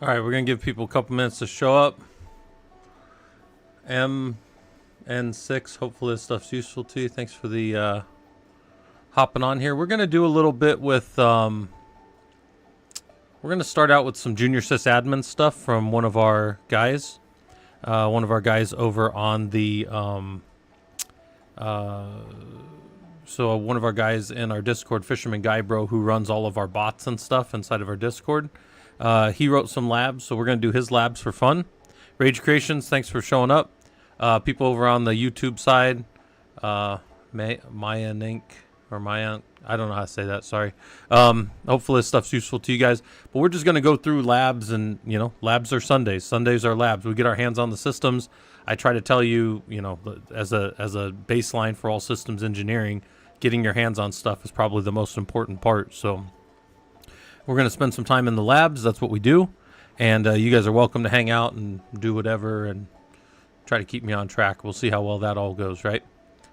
All right, we're going to give people a couple minutes to show up. MN6, hopefully this stuff's useful to you. Thanks for the hopping on here. We're going to do a little bit with, we're going to start out with some junior sysadmin stuff from one of our guys. One of our guys over on the, so one of our guys in our Discord, Fisherman Guy Bro, who runs all of our bots and stuff inside of our Discord. He wrote some labs, so we're going to do his labs for fun. Rage Creations, thanks for showing up. People over on the YouTube side, Maya Nink, or Maya, I don't know how to say that, sorry. Hopefully this stuff's useful to you guys. But we're just going to go through labs, and, you know, labs are Sundays. Sundays are labs. We get our hands on the systems. I try to tell you, you know, as a baseline for all systems engineering, getting your hands on stuff is probably the most important part, so we're going to spend some time in the labs. That's what we do. And you guys are welcome to hang out and do whatever and try to keep me on track. We'll see how well that all goes, right?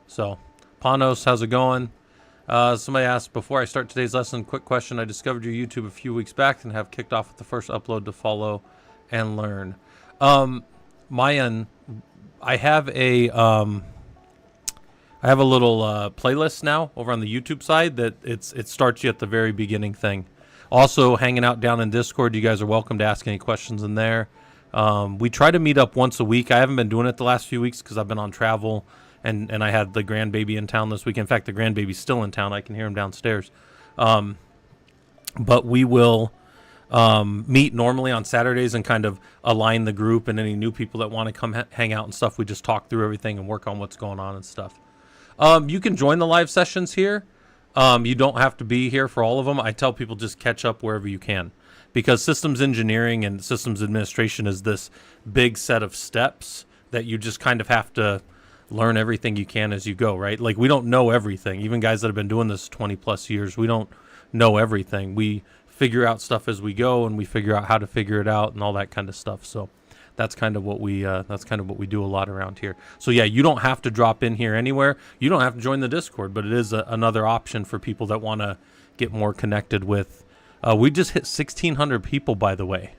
So, Panos, how's it going? Somebody asked, before I start today's lesson, quick question. I discovered your YouTube a few weeks back and have kicked off with the first upload to follow and learn. Mayan, I have a little playlist now over on the YouTube side that it starts you at the very beginning thing. Also, hanging out down in Discord, you guys are welcome to ask any questions in there. We try to meet up once a week. I haven't been doing it the last few weeks because I've been on travel, and I had the grandbaby in town this week. In fact, the grandbaby's still in town. I can hear him downstairs. But we will meet normally on Saturdays and kind of align the group, and any new people that want to come hang out and stuff, we just talk through everything and work on what's going on and stuff. You can join the live sessions here. You don't have to be here for all of them. I tell people just catch up wherever you can, because systems engineering and systems administration is this big set of steps that you just kind of have to learn everything you can as you go, right? Like, we don't know everything. Even guys that have been doing this 20 plus years, we don't know everything. We figure out stuff as we go, and we figure out how to figure it out and all that kind of stuff. So that's kind of what we do a lot around here. So yeah, you don't have to drop in here anywhere. You don't have to join the Discord, but it is another option for people that want to get more connected with. We just hit 1,600 people, by the way.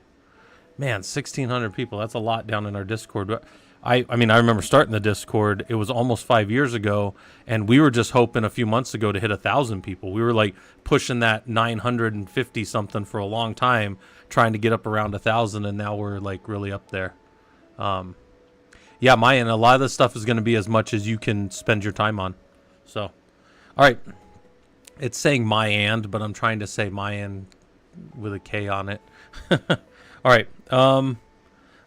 Man, 1,600 people. That's a lot down in our Discord. I mean, I remember starting the Discord. It was almost 5 years ago, and we were just hoping a few months ago to hit 1,000 people. We were like pushing that 950 something for a long time, trying to get up around 1,000, and now we're like really up there. Yeah, Mayan, a lot of this stuff is going to be as much as you can spend your time on. So, all right. It's saying Mayan, but I'm trying to say Mayan with a K on it. All right.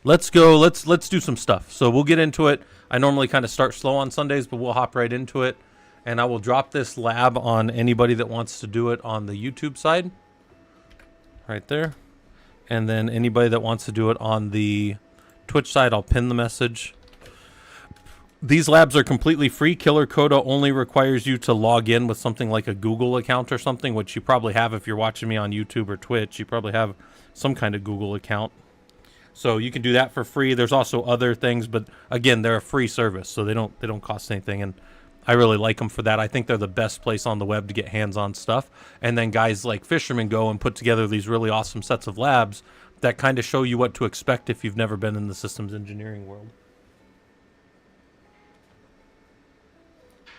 Let's go. Let's do some stuff. So we'll get into it. I normally kind of start slow on Sundays, but we'll hop right into it. And I will drop this lab on anybody that wants to do it on the YouTube side. Right there. And then anybody that wants to do it on the Twitch side, I'll pin the message. These labs are completely free. Killercoda only requires you to log in with something like a Google account or something, which you probably have if you're watching me on YouTube or Twitch. You probably have some kind of Google account. So you can do that for free. There's also other things, but again, they're a free service, so they don't cost anything, and I really like them for that. I think they're the best place on the web to get hands-on stuff. And then guys like Fisherman go and put together these really awesome sets of labs that kind of show you what to expect if you've never been in the systems engineering world.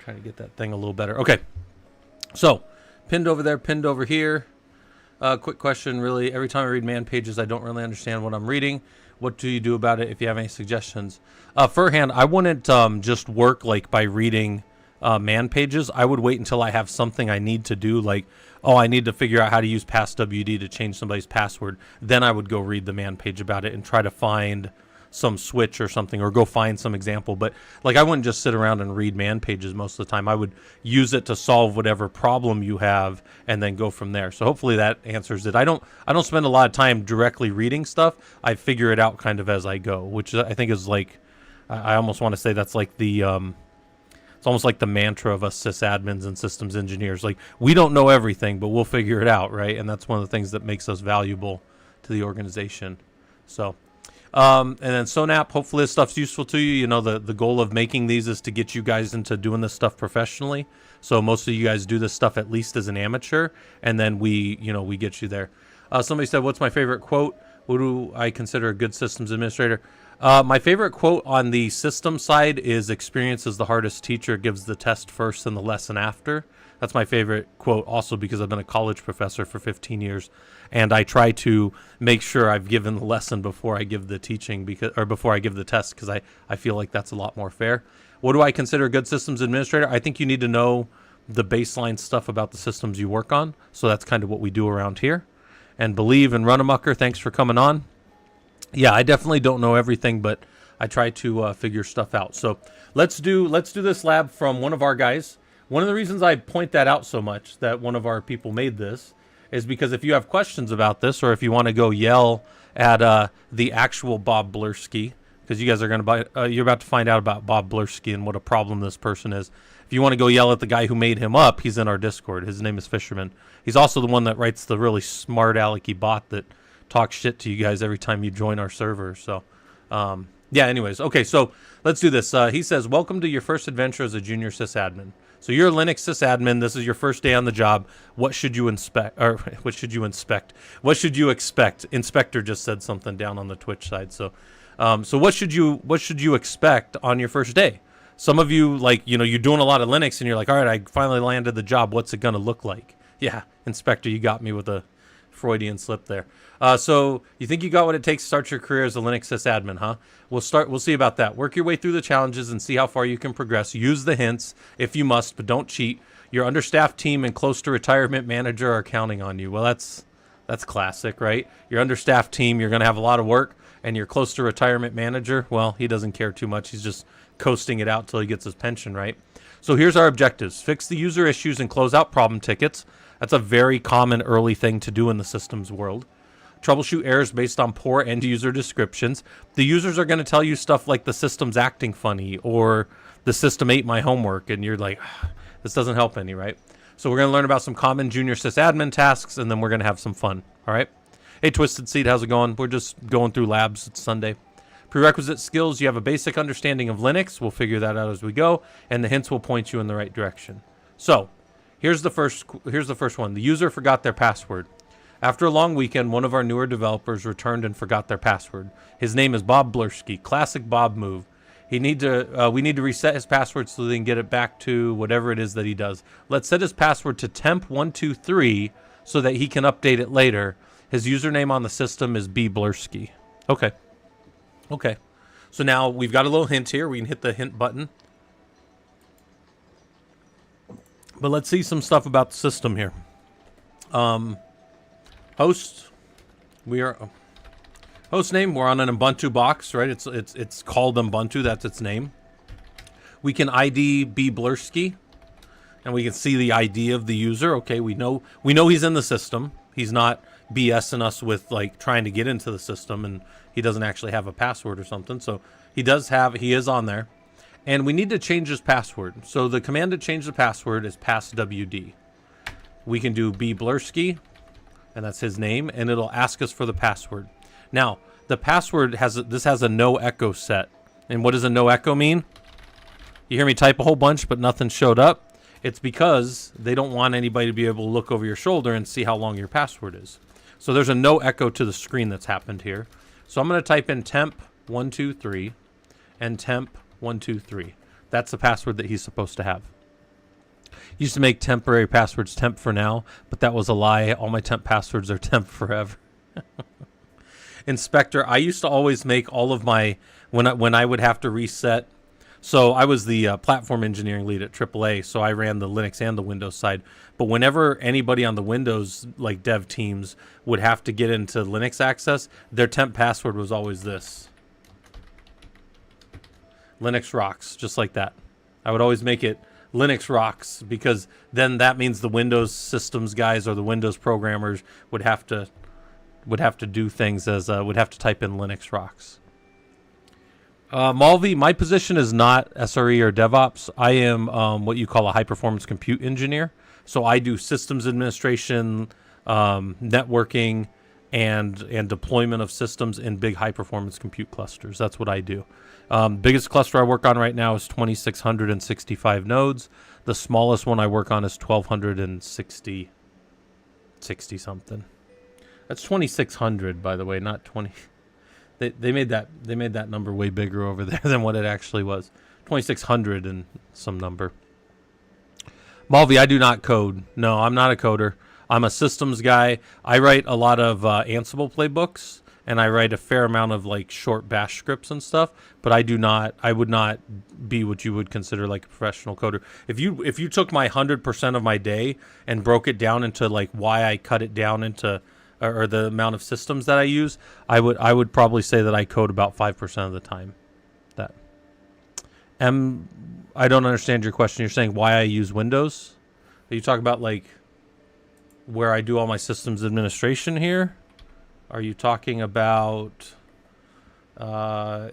Trying to get that thing a little better. Okay, so pinned over there, pinned over here. Quick question, really. Every time I read man pages, I don't really understand what I'm reading. What do you do about it if you have any suggestions? Furhand, I wouldn't just work like by reading man pages. I would wait until I have something I need to do, like, oh, I need to figure out how to use passwd to change somebody's password. Then I would go read the man page about it and try to find some switch or something, or go find some example. But like, I wouldn't just sit around and read man pages most of the time. I would use it to solve whatever problem you have and then go from there. So hopefully that answers it. I don't spend a lot of time directly reading stuff. I figure it out kind of as I go, which I think is like, I almost want to say that's like the it's almost like the mantra of us sysadmins and systems engineers. Like, we don't know everything, but we'll figure it out, right? And that's one of the things that makes us valuable to the organization. So and then Sonap, hopefully this stuff's useful to you. You know, the goal of making these is to get you guys into doing this stuff professionally. So most of you guys do this stuff at least as an amateur, and then we get you there. Somebody said, what's my favorite quote? What do I consider a good systems administrator? My favorite quote on the system side is experience is the hardest teacher, gives the test first and the lesson after. That's my favorite quote also because I've been a college professor for 15 years and I try to make sure I've given the lesson before I give the teaching before I give the test because I feel like that's a lot more fair. What do I consider a good systems administrator? I think you need to know the baseline stuff about the systems you work on. So that's kind of what we do around here. And Believe and Runamucker, thanks for coming on. Yeah, I definitely don't know everything, but I try to figure stuff out. So let's do this lab from one of our guys. One of the reasons I point that out so much, that one of our people made this, is because if you have questions about this, or if you want to go yell at the actual Bob Blursky, because you guys are going to you're about to find out about Bob Blursky and what a problem this person is. If you want to go yell at the guy who made him up, he's in our Discord. His name is Fisherman. He's also the one that writes the really smart alecky bot that talks shit to you guys every time you join our server. So, yeah, anyways. Okay, so let's do this. He says, welcome to your first adventure as a junior sysadmin. So you're a Linux sysadmin. This is your first day on the job. What should you inspect? Or what should you inspect? What should you expect? Inspector just said something down on the Twitch side. So, so what should you expect on your first day? Some of you, like, you know, you're doing a lot of Linux and you're like, all right, I finally landed the job. What's it going to look like? Yeah, Inspector, you got me with a Freudian slip there. So you think you got what it takes to start your career as a Linux sysadmin, huh? We'll see about that. Work your way through the challenges and see how far you can progress. Use the hints if you must, but don't cheat. Your understaffed team and close to retirement manager are counting on you. Well, that's classic, right? Your understaffed team, you're going to have a lot of work, and your close to retirement manager, well, he doesn't care too much. He's just coasting it out till he gets his pension, right? So here's our objectives. Fix the user issues and close out problem tickets. That's a very common early thing to do in the systems world. Troubleshoot errors based on poor end user descriptions. The users are going to tell you stuff like the system's acting funny or the system ate my homework, and you're like, this doesn't help any, right? So we're going to learn about some common junior sysadmin tasks, and then we're going to have some fun, all right? Hey, Twisted Seed, how's it going? We're just going through labs. It's Sunday. Prerequisite skills, you have a basic understanding of Linux. We'll figure that out as we go, and the hints will point you in the right direction. So here's the first one. The user forgot their password. After a long weekend, one of our newer developers returned and forgot their password. His name is Bob Blursky. Classic Bob move. We need to reset his password so they can get it back to whatever it is that he does. Let's set his password to temp123 so that he can update it later. His username on the system is B Blursky. Okay. Okay. So now we've got a little hint here. We can hit the hint button. But let's see some stuff about the system here. Host. Host name. We're on an Ubuntu box, right? It's called Ubuntu. That's its name. We can ID B Blursky, and we can see the ID of the user. Okay, we know he's in the system. He's not BSing us with like trying to get into the system, and he doesn't actually have a password or something. So he is on there, and we need to change his password. So the command to change the password is passwd. We can do B Blursky, and that's his name, and it'll ask us for the password. Now the password has a no echo set, and what does a no echo mean? You hear me type a whole bunch, but nothing showed up. It's because they don't want anybody to be able to look over your shoulder and see how long your password is. So there's a no echo to the screen that's happened here. So I'm going to type in temp123 and temp123. That's the password that he's supposed to have. Used to make temporary passwords temp for now, but that was a lie. All my temp passwords are temp forever. Inspector, I used to always make all of my, when I would have to reset. So I was the platform engineering lead at AAA, so I ran the Linux and the Windows side. But whenever anybody on the Windows like dev teams would have to get into Linux access, their temp password was always this. Linux rocks, just like that. I would always make it Linux rocks, because then that means the Windows systems guys or the Windows programmers would have to do things as would have to type in Linux rocks. Malvi, my position is not SRE or DevOps. I am what you call a high-performance compute engineer. So I do systems administration, networking, and deployment of systems in big high-performance compute clusters. That's what I do. Biggest cluster I work on right now is 2,665 nodes. The smallest one I work on is 1,260 something. That's 2600, by the way, not 20. They made that number way bigger over there than what it actually was. 2600 and some number. Malvi, I do not code. No, I'm not a coder. I'm a systems guy. I write a lot of Ansible playbooks, and I write a fair amount of like short bash scripts and stuff, but I would not be what you would consider like a professional coder. If you took my 100% of my day and broke it down into like why I cut it down into or the amount of systems that I use, I would probably say that I code about 5% of the time. That I don't understand your question. You're saying why I use Windows? Are you talking about like where I do all my systems administration here? Are you talking about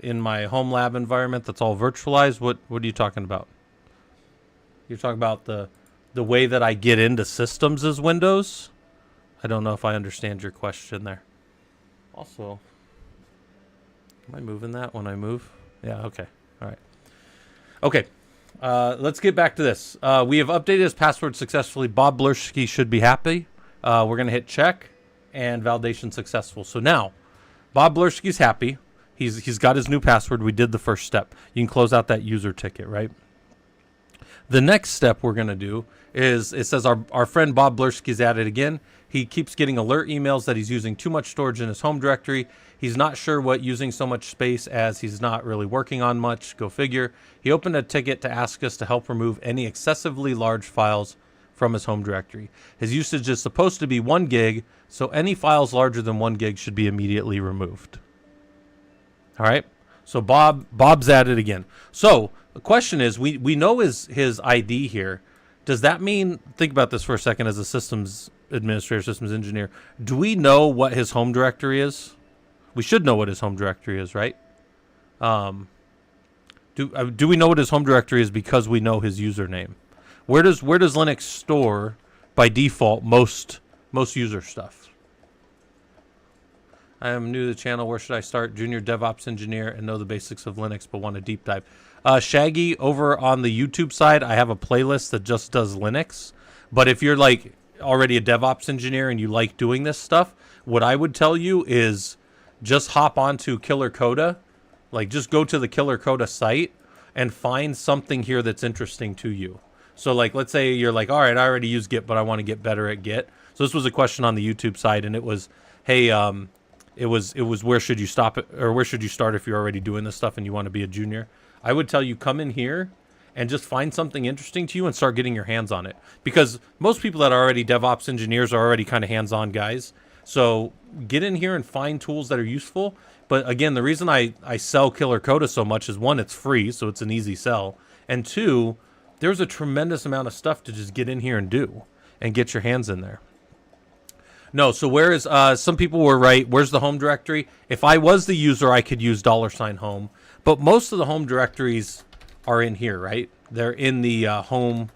in my home lab environment that's all virtualized? What are you talking about? You're talking about the way that I get into systems is Windows? I don't know if I understand your question there. Also, am I moving that when I move? Yeah, okay. All right. Okay. Let's get back to this. We have updated his password successfully. Bob Blursky should be happy. We're going to hit check and validation successful. So now, Bob Blursky's happy. He's got his new password. We did the first step. You can close out that user ticket, right? The next step we're going to do is, it says our friend Bob Blursky's at it again. He keeps getting alert emails that he's using too much storage in his home directory. He's not sure what using so much space as he's not really working on much. Go figure. He opened a ticket to ask us to help remove any excessively large files from his home directory. His usage is supposed to be 1 gig, so any files larger than 1 gig should be immediately removed. All right. So Bob's at it again. So the question is, we know his ID here. Does that mean, think about this for a second as a systems administrator, systems engineer, do we know what his home directory is? We should know what his home directory is, right? Do we know what his home directory is because we know his username? Where does Linux store by default most user stuff? I am new to the channel. Where should I start? Junior DevOps engineer and know the basics of Linux, but want a deep dive. Shaggy, over on the YouTube side, I have a playlist that just does Linux. But if you're like already a DevOps engineer and you like doing this stuff, what I would tell you is just hop onto Killercoda. Like, just go to the Killercoda site and find something here that's interesting to you. So, like, let's say you're like, all right, I already use Git, but I want to get better at Git. So this was a question on the YouTube side, and it was, hey, it was where should you stop it, or where should you start if you're already doing this stuff and you want to be a junior? I would tell you, come in here and just find something interesting to you and start getting your hands on it. Because most people that are already DevOps engineers are already kind of hands-on guys. So get in here and find tools that are useful. But again, the reason I sell Killercoda so much is, one, it's free, so it's an easy sell. And two, there's a tremendous amount of stuff to just get in here and do and get your hands in there. No, so where is, some people were right. Where's the home directory? If I was the user, I could use $home. But most of the home directories are in here, right? They're in the home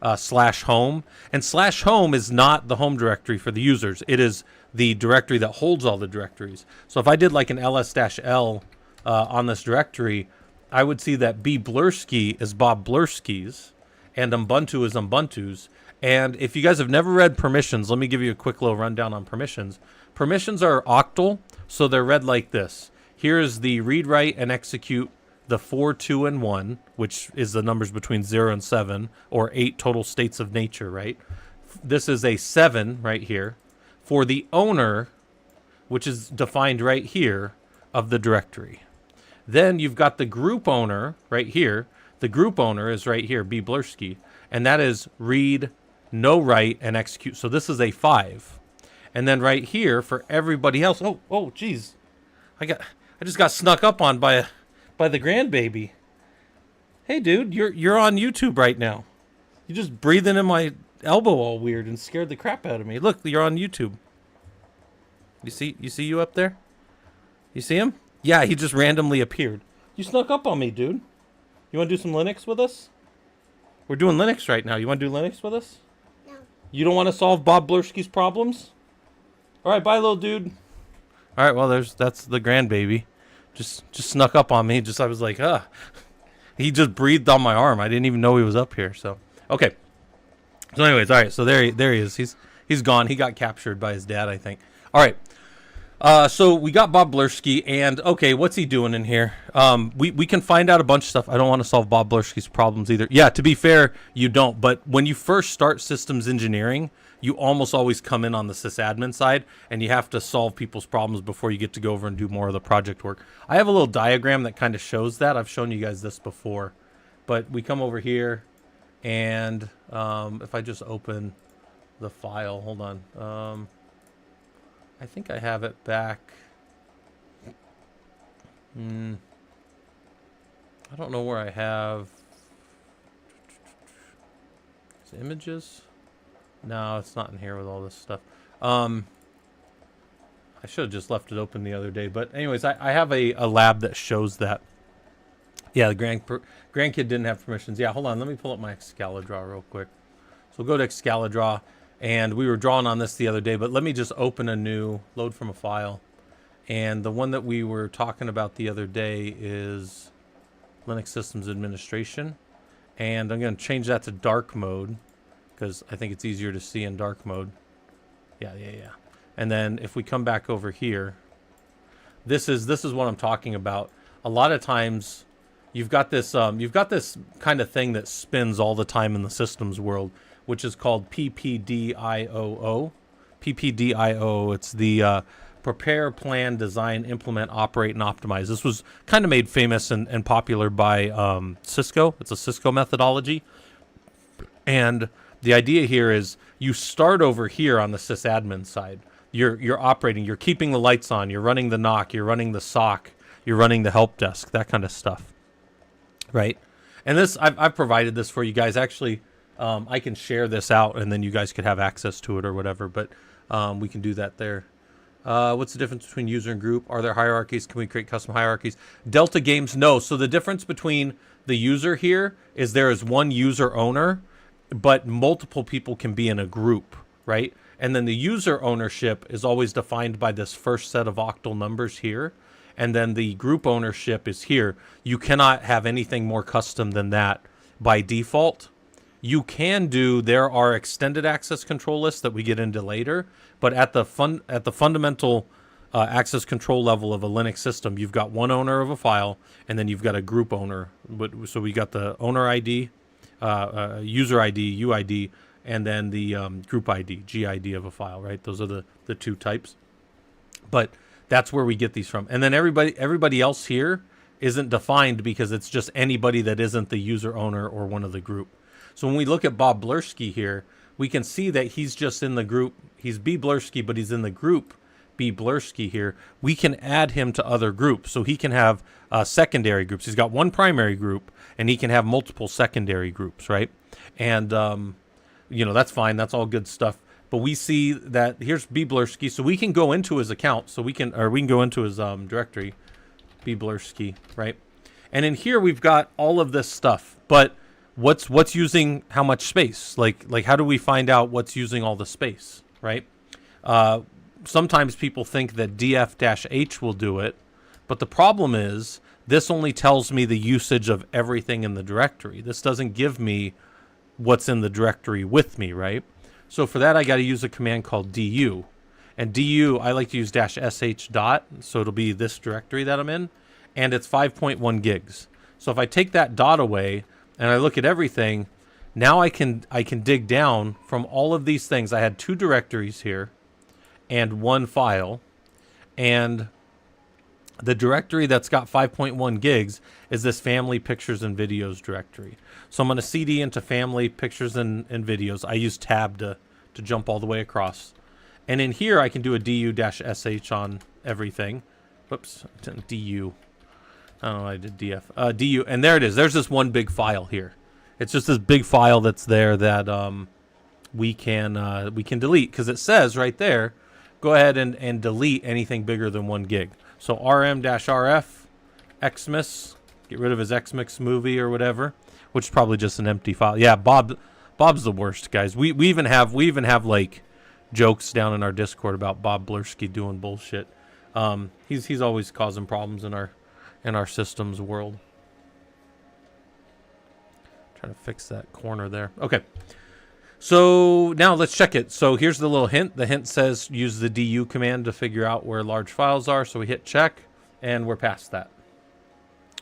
/home. And /home is not the home directory for the users. It is the directory that holds all the directories. So if I did like an ls-l on this directory, I would see that B Blursky is Bob Blursky's and Ubuntu is Ubuntu's. And if you guys have never read permissions, let me give you a quick little rundown on permissions. Permissions are octal, so they're read like this. Here's the read, write, and execute the 4, 2, and 1, which is the numbers between 0 and 7, or 8 total states of nature, right? This is a 7 right here for the owner, which is defined right here, of the directory. Then you've got the group owner right here. The group owner is right here, B Blursky, and that is read, no write, and execute. So this is a 5. And then right here for everybody else. Oh, geez. I just got snuck up on by the grandbaby. Hey, dude, you're on YouTube right now. You just breathing in my elbow all weird and scared the crap out of me. Look, you're on YouTube. You see you up there? You see him? Yeah, he just randomly appeared. You snuck up on me, dude. You want to do some Linux with us? We're doing Linux right now. You want to do Linux with us? No. You don't want to solve Bob Blursky's problems? All right, bye, little dude. All right, well, that's the grandbaby. Just snuck up on me. I was like, He just breathed on my arm. I didn't even know he was up here. So, okay. So anyways, all right. So there he is. He's gone. He got captured by his dad, I think. All right. So we got Bob Blursky, and okay, what's he doing in here? We can find out a bunch of stuff. I don't want to solve Bob Blursky's problems either. Yeah, to be fair, you don't. But when you first start systems engineering, you almost always come in on the sysadmin side, and you have to solve people's problems before you get to go over and do more of the project work. I have a little diagram that kind of shows that. I've shown you guys this before. But we come over here, and if I just open the file, hold on. I think I have it back. I don't know where I have images. No, it's not in here with all this stuff. I should have just left it open the other day. But anyways, I have a lab that shows that. Yeah, the grandkid didn't have permissions. Yeah, hold on. Let me pull up my Excalidraw real quick. So we'll go to Excalidraw. And we were drawing on this the other day, but let me just open a new, load from a file. And the one that we were talking about the other day is Linux Systems Administration. And I'm going to change that to dark mode because I think it's easier to see in dark mode. Yeah. And then if we come back over here, this is what I'm talking about. A lot of times you've got this kind of thing that spins all the time in the systems world, which is called PPDIOO. PPDIOO, it's the Prepare, Plan, Design, Implement, Operate, and Optimize. This was kind of made famous and popular by Cisco. It's a Cisco methodology. And the idea here is you start over here on the sysadmin side. You're operating, you're keeping the lights on, you're running the NOC, you're running the SOC, you're running the help desk, that kind of stuff. Right? And this, I've provided this for you guys. Actually, I can share this out and then you guys could have access to it or whatever, but we can do that there. What's the difference between user and group? Are there hierarchies? Can we create custom hierarchies? Delta Games, no. So the difference between the user here is there is one user owner, but multiple people can be in a group, right? And then the user ownership is always defined by this first set of octal numbers here. And then the group ownership is here. You cannot have anything more custom than that by default. You can do, there are extended access control lists that we get into later, but at the fundamental access control level of a Linux system, you've got one owner of a file, and then you've got a group owner. So we got the owner ID, user ID, UID, and then the group ID, GID of a file, right? Those are the two types. But that's where we get these from. And then everybody else here isn't defined because it's just anybody that isn't the user owner or one of the group. So when we look at Bob Blursky here, we can see that he's just in the group. He's B Blursky, but he's in the group B Blursky here. We can add him to other groups. So he can have secondary groups. He's got one primary group, and he can have multiple secondary groups, right? And, that's fine. That's all good stuff. But we see that here's B Blursky. So we can go into his account. So we can go into his directory, B Blursky, right? And in here, we've got all of this stuff. But what's using how much space? Like how do we find out what's using all the space, right? Sometimes people think that df-h will do it, but the problem is this only tells me the usage of everything in the directory. This doesn't give me what's in the directory with me, right? So for that, I got to use a command called du. And du, I like to use -sh dot, so it'll be this directory that I'm in, and it's 5.1 gigs. So if I take that dot away, and I look at everything, now I can dig down from all of these things. I had two directories here and one file. And the directory that's got 5.1 gigs is this family pictures and videos directory. So I'm going to cd into family pictures and videos. I use tab to jump all the way across. And in here, I can do a du-sh on everything. Whoops, du. Oh, I did df. Du, and there it is. There's this one big file here. It's just this big file that's there that we can delete, because it says right there, go ahead and delete anything bigger than 1 gig. So rm-rf xmix, get rid of his xmix movie or whatever, which is probably just an empty file. Yeah, Bob's the worst, guys. We even have like jokes down in our Discord about Bob Blursky doing bullshit. He's always causing problems in our systems world. Trying to fix that corner there. Okay. So now let's check it. So here's the little hint. The hint says use the du command to figure out where large files are. So we hit check, and we're past that.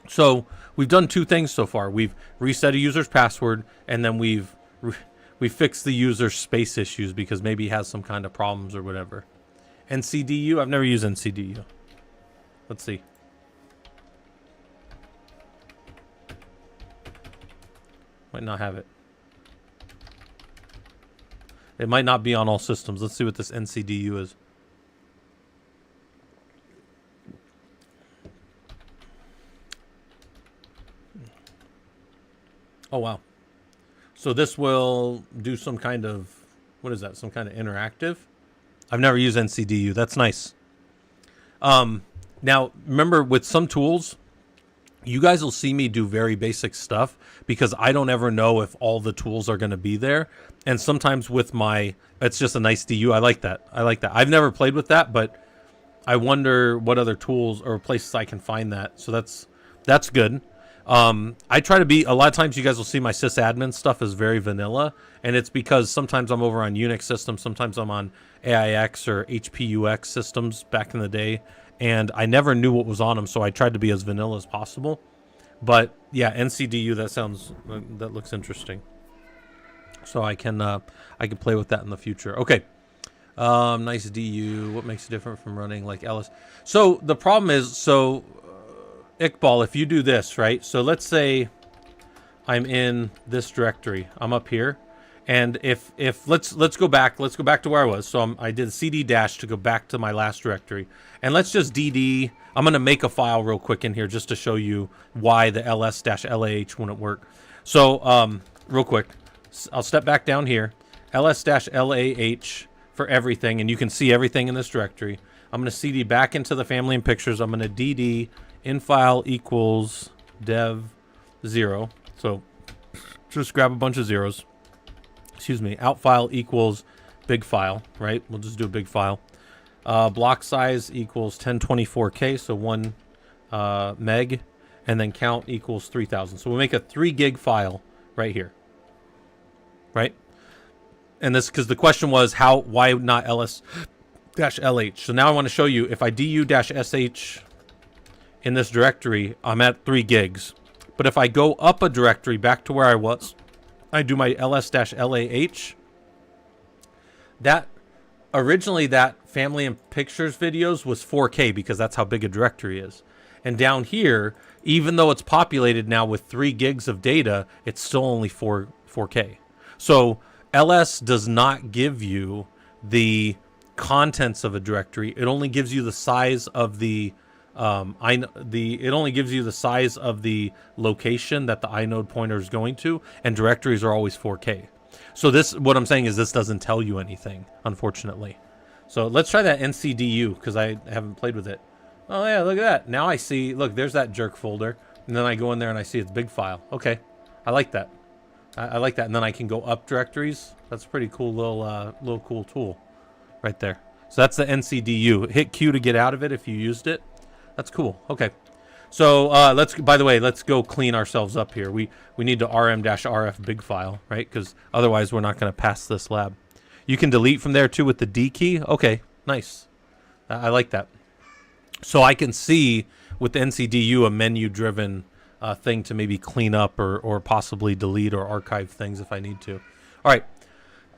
So we've done two things so far. We've reset a user's password, and then we fixed the user's space issues because maybe he has some kind of problems or whatever. NCDU? I've never used NCDU. Let's see. Might not have it. It might not be on all systems. Let's see what this NCDU is. Oh, wow. So this will do some kind of, what is that? Some kind of interactive? I've never used NCDU. That's nice. Now, remember, with some tools, you guys will see me do very basic stuff because I don't ever know if all the tools are going to be there. And sometimes with it's just a nice DU. I like that. I've never played with that, but I wonder what other tools or places I can find that. So that's good. I try to be, a lot of times you guys will see my sysadmin stuff is very vanilla, and it's because sometimes I'm over on Unix systems, sometimes I'm on AIX or HPUX systems back in the day, and I never knew what was on them, so I tried to be as vanilla as possible. But yeah, NCDU, that looks interesting. So I can play with that in the future. Okay. Nice DU. What makes it different from running like LS? So the problem is, Iqbal, if you do this, right? So let's say I'm in this directory. I'm up here. And if let's go back to where I was. So I did cd dash to go back to my last directory. And let's just dd. I'm going to make a file real quick in here just to show you why the ls-lah wouldn't work. So real quick, I'll step back down here. ls-lah for everything, and you can see everything in this directory. I'm going to cd back into the family and pictures. I'm going to dd infile equals dev 0. So just grab a bunch of zeros. Excuse me. Out file equals big file, right? We'll just do a big file. Block size equals 1024K, so 1 meg, and then count equals 3000. So we'll make a 3 gig file right here, right? And this, because the question was why not ls-lh? So now I want to show you if I du-sh in this directory, I'm at 3 gigs. But if I go up a directory back to where I was, I do my ls-lah, that originally that family and pictures videos was 4K because that's how big a directory is. And down here, even though it's populated now with 3 gigs of data, it's still only 4K. So ls does not give you the contents of a directory. It only gives you the size of the it only gives you the size of the location that the inode pointer is going to, and directories are always 4K. So what I'm saying is this doesn't tell you anything, unfortunately. So let's try that NCDU because I haven't played with it. Oh yeah, look at that. Now I see, look, there's that jerk folder, and then I go in there and I see it's big file. Okay, I like that. I like that, and then I can go up directories. That's a pretty cool little cool tool right there. So that's the NCDU. Hit Q to get out of it if you used it. That's cool. Okay. So by the way, let's go clean ourselves up here. We need to rm-rf big file, right? Because otherwise we're not going to pass this lab. You can delete from there too with the D key. Okay, nice. I like that. So I can see with the NCDU a menu-driven thing to maybe clean up or possibly delete or archive things if I need to. All right.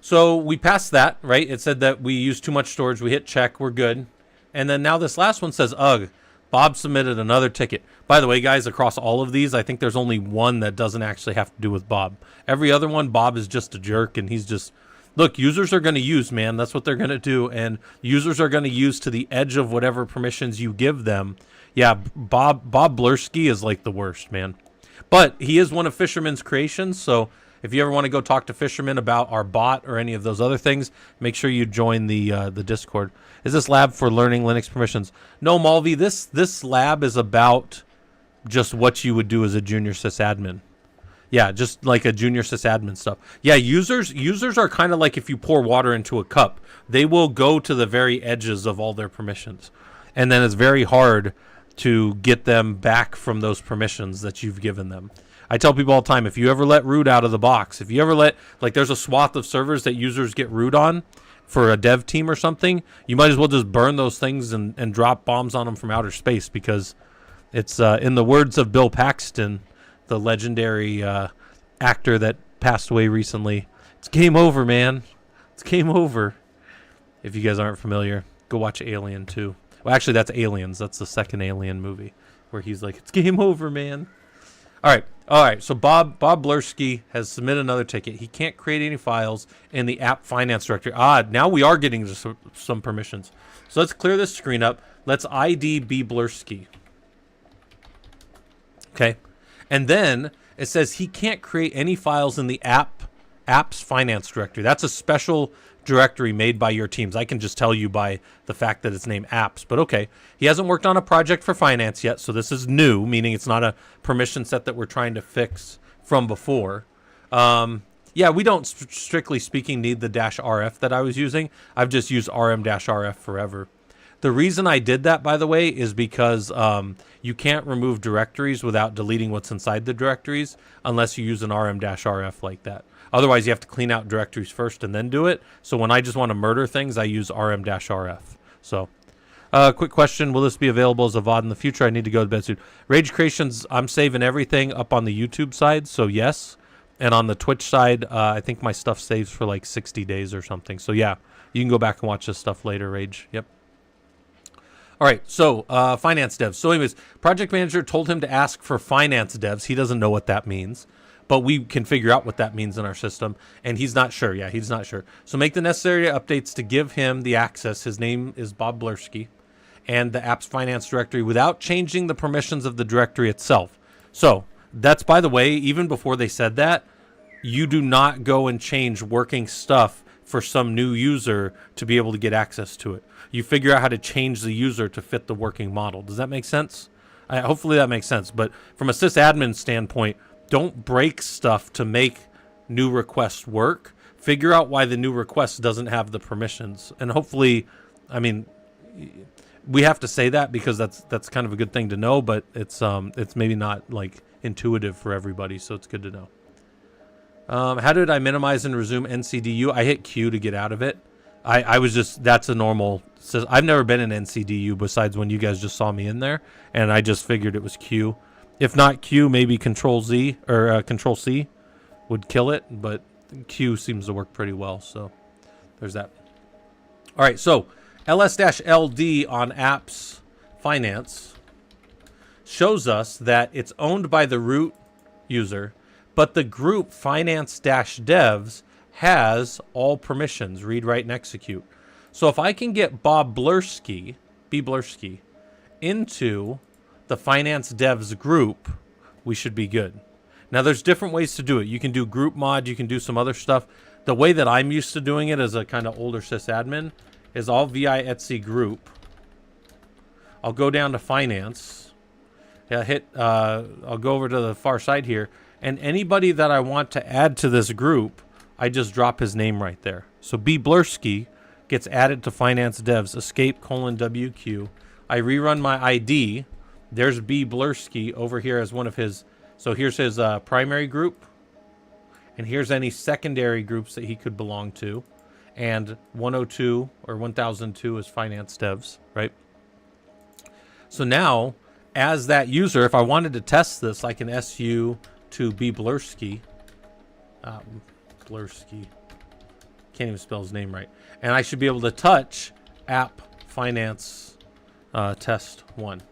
So we passed that, right? It said that we used too much storage. We hit check. We're good. And then now this last one says, ugh. Bob submitted another ticket. By the way, guys, across all of these, I think there's only one that doesn't actually have to do with Bob. Every other one, Bob is just a jerk, and he's just... Look, users are going to use, man. That's what they're going to do, and users are going to use to the edge of whatever permissions you give them. Yeah, Bob Blursky is like the worst, man. But he is one of Fisherman's creations, so if you ever want to go talk to Fisherman about our bot or any of those other things, make sure you join the Discord. Is this lab for learning Linux permissions? No, Malvi, this lab is about just what you would do as a junior sysadmin. Yeah, just like a junior sysadmin stuff. Yeah, users are kind of like if you pour water into a cup. They will go to the very edges of all their permissions. And then it's very hard to get them back from those permissions that you've given them. I tell people all the time, if you ever let root out of the box, if you ever let, like there's a swath of servers that users get root on for a dev team or something, you might as well just burn those things and drop bombs on them from outer space, because it's, in the words of Bill Paxton, the legendary actor that passed away recently, it's game over, man. It's game over. If you guys aren't familiar, go watch Alien 2. Well, actually, that's Aliens. That's the second Alien movie where he's like, it's game over, man. All right. So Bob Blursky has submitted another ticket. He can't create any files in the app finance directory. Now we are getting some permissions. So let's clear this screen up. Let's ID B Blursky. Okay. And then it says he can't create any files in the apps finance directory. That's a special directory made by your teams. I can just tell you by the fact that it's named apps, but okay. He hasn't worked on a project for finance yet, so this is new, meaning it's not a permission set that we're trying to fix from before. Yeah, we don't, strictly speaking, need the -rf that I was using. I've just used rm-rf forever. The reason I did that, by the way, is because you can't remove directories without deleting what's inside the directories unless you use an rm-rf like that. Otherwise, you have to clean out directories first and then do it. So when I just want to murder things, I use rm-rf. So, quick question. Will this be available as a VOD in the future? I need to go to bed soon. Rage Creations, I'm saving everything up on the YouTube side, so yes. And on the Twitch side, I think my stuff saves for like 60 days or something. So yeah, you can go back and watch this stuff later, Rage. Yep. All right, so finance devs. So anyways, project manager told him to ask for finance devs. He doesn't know what that means, but we can figure out what that means in our system, and he's not sure. Yeah, he's not sure. So make the necessary updates to give him the access. His name is Bob Blursky, and the app's finance directory without changing the permissions of the directory itself. So that's, by the way, even before they said that, you do not go and change working stuff for some new user to be able to get access to it. You figure out how to change the user to fit the working model. Does that make sense? Hopefully that makes sense. But from a sysadmin standpoint, don't break stuff to make new requests work. Figure out why the new request doesn't have the permissions. And hopefully, I mean, we have to say that because that's kind of a good thing to know, but it's maybe not like intuitive for everybody, so it's good to know. How did I minimize and resume NCDU? I hit Q to get out of it. I was just, that's a normal, I've never been in NCDU besides when you guys just saw me in there, and I just figured it was Q. If not Q, maybe Control Z or Control C would kill it, but Q seems to work pretty well, so there's that. All right, so ls-ld on apps finance shows us that it's owned by the root user, but the group finance-devs has all permissions, read, write, and execute. So if I can get Bob Blursky, B. Blursky, into the finance devs group, we should be good. Now, there's different ways to do it. You can do group mod. You can do some other stuff. The way that I'm used to doing it as a kind of older sysadmin is I'll VI etc group. I'll go down to finance. Yeah, I'll go over to the far side here. And anybody that I want to add to this group, I just drop his name right there. So B. Blursky gets added to finance devs, escape:_WQ. I rerun my ID. There's B. Blursky over here as one of his. So here's his primary group. And here's any secondary groups that he could belong to. And 102 or 1002 is finance devs, right? So now, as that user, if I wanted to test this, I can SU to B. Blursky. Blursky. Can't even spell his name right. And I should be able to touch app finance test 1.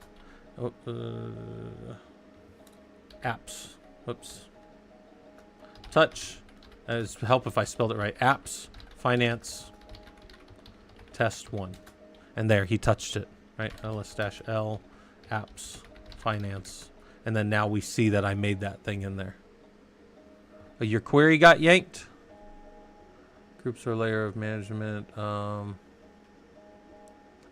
Apps. Whoops. Touch. As help if I spelled it right. Apps finance test 1. And there, he touched it. Right? ls-l apps finance. And then now we see that I made that thing in there. Your query got yanked. Groups are a layer of management. I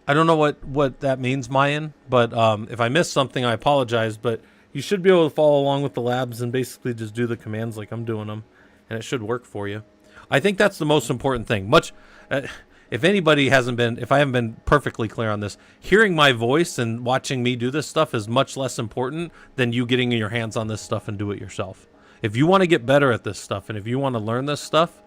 don't know what that means, Mayan, but if I missed something, I apologize. But you should be able to follow along with the labs and basically just do the commands like I'm doing them, and it should work for you. I think that's the most important thing. if anybody hasn't been, if I haven't been perfectly clear on this, hearing my voice and watching me do this stuff is much less important than you getting your hands on this stuff and do it yourself. If you want to get better at this stuff and if you want to learn this stuff,